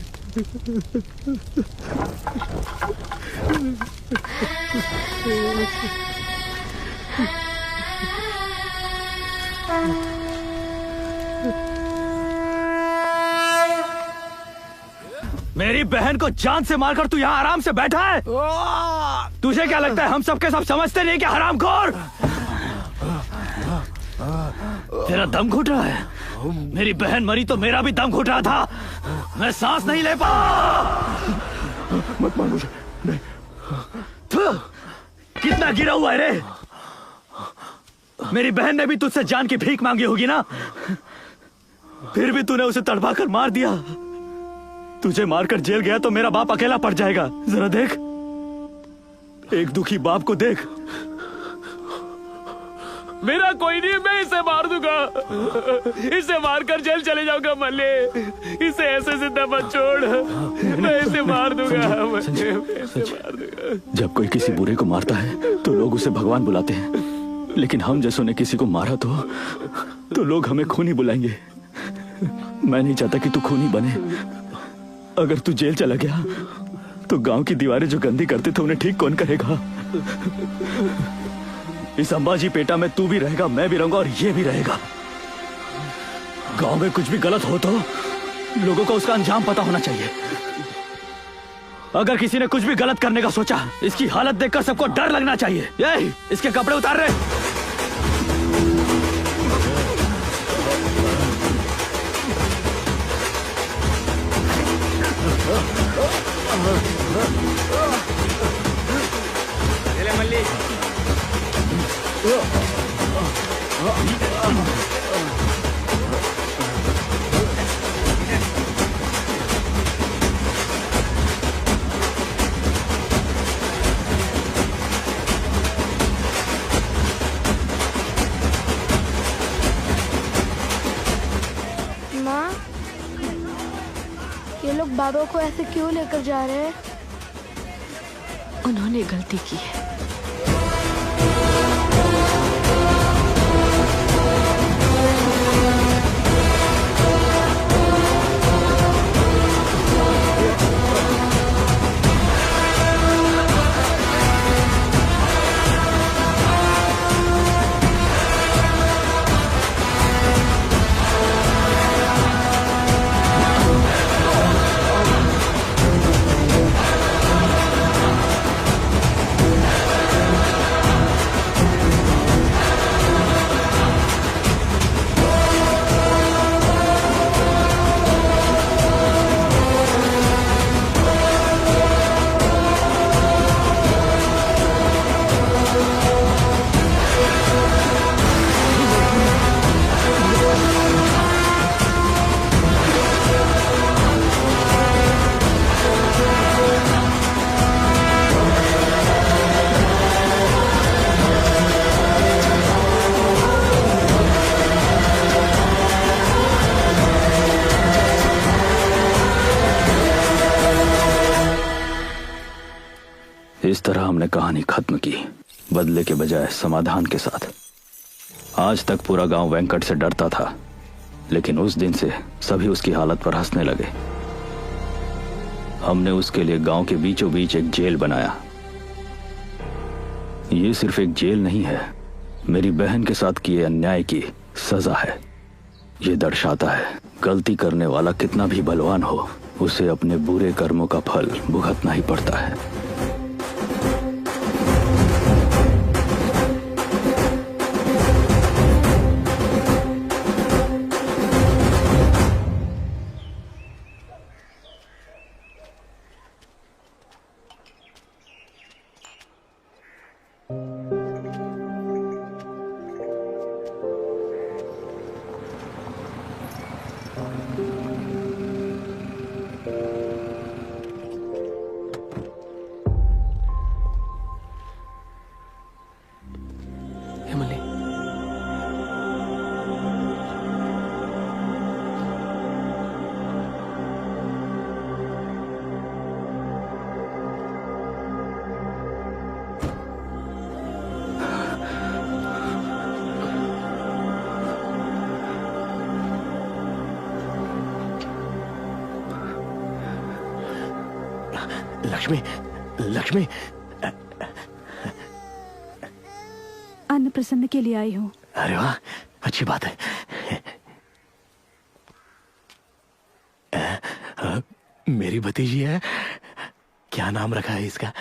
[SPEAKER 4] मेरी बहन को जान से मारकर तू यहाँ आराम से बैठा है? तुझे क्या लगता है हम सबके सब समझते नहीं कि हरामखोर? तेरा दम घुट रहा है। मेरी बहन मरी तो मेरा भी दम घुट रहा था। मैं सांस नहीं ले पा।
[SPEAKER 7] मत मार मुझे। नहीं।
[SPEAKER 4] कितना गिरा हुआ है रे? मेरी बहन ने भी तुझसे जान की भीख मांगी होगी ना, फिर भी तूने उसे तड़पा कर मार दिया। तुझे मारकर जेल गया तो मेरा बाप अकेला पड़ जाएगा। जरा देख, एक दुखी बाप को देख।
[SPEAKER 9] मेरा कोई नहीं, मैं इसे मार दूंगा। इसे मारकर जेल चले जाऊंगा मल्ले। इसे ऐसे जिंदा मत छोड़। मैं इसे मार दूंगा। इसे मार दूंगा।
[SPEAKER 2] जब कोई किसी बुरे को मारता है तो लोग उसे भगवान बुलाते हैं, लेकिन हम जैसों ने किसी को मारा तो लोग हमें खूनी बुलाएंगे। मैं नहीं चाहता कि तू खूनी बने। अगर तू जेल चला गया तो गांव की दीवारें जो गंदी करते थे उन्हें ठीक कौन करेगा? इस अंबाजी पेटा में तू भी रहेगा, मैं भी रहूंगा और ये भी रहेगा। गांव में कुछ भी गलत हो तो लोगों को उसका अंजाम पता होना चाहिए। अगर किसी ने कुछ भी गलत करने का सोचा, इसकी हालत देखकर सबको डर लगना चाहिए। ये इसके कपड़े उतार रहे।
[SPEAKER 7] Oh
[SPEAKER 9] चले मल्ली।
[SPEAKER 10] माँ, ये लोग बाबा को ऐसे क्यों लेकर जा रहे हैं?
[SPEAKER 3] उन्होंने गलती की है।
[SPEAKER 2] इस तरह हमने कहानी खत्म की, बदले के बजाय समाधान के साथ। आज तक पूरा गांव वेंकट से डरता था, लेकिन उस दिन से सभी उसकी हालत पर हंसने लगे। हमने उसके लिए गांव के बीचों बीच एक जेल बनाया। ये सिर्फ एक जेल नहीं है, मेरी बहन के साथ किए अन्याय की सजा है। ये दर्शाता है गलती करने वाला कितना भी बलवान हो, उसे अपने बुरे कर्मों का फल भुगतना ही पड़ता है।
[SPEAKER 11] लक्ष्मी, लक्ष्मी,
[SPEAKER 15] अन्न प्रसन्न के लिए आई हूँ।
[SPEAKER 11] अरे वाह, अच्छी बात है। मेरी भतीजी है, क्या नाम रखा है इसका?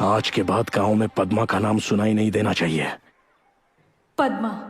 [SPEAKER 11] आज के बाद गांव में पद्मा का नाम सुनाई नहीं देना चाहिए।
[SPEAKER 15] पद्मा।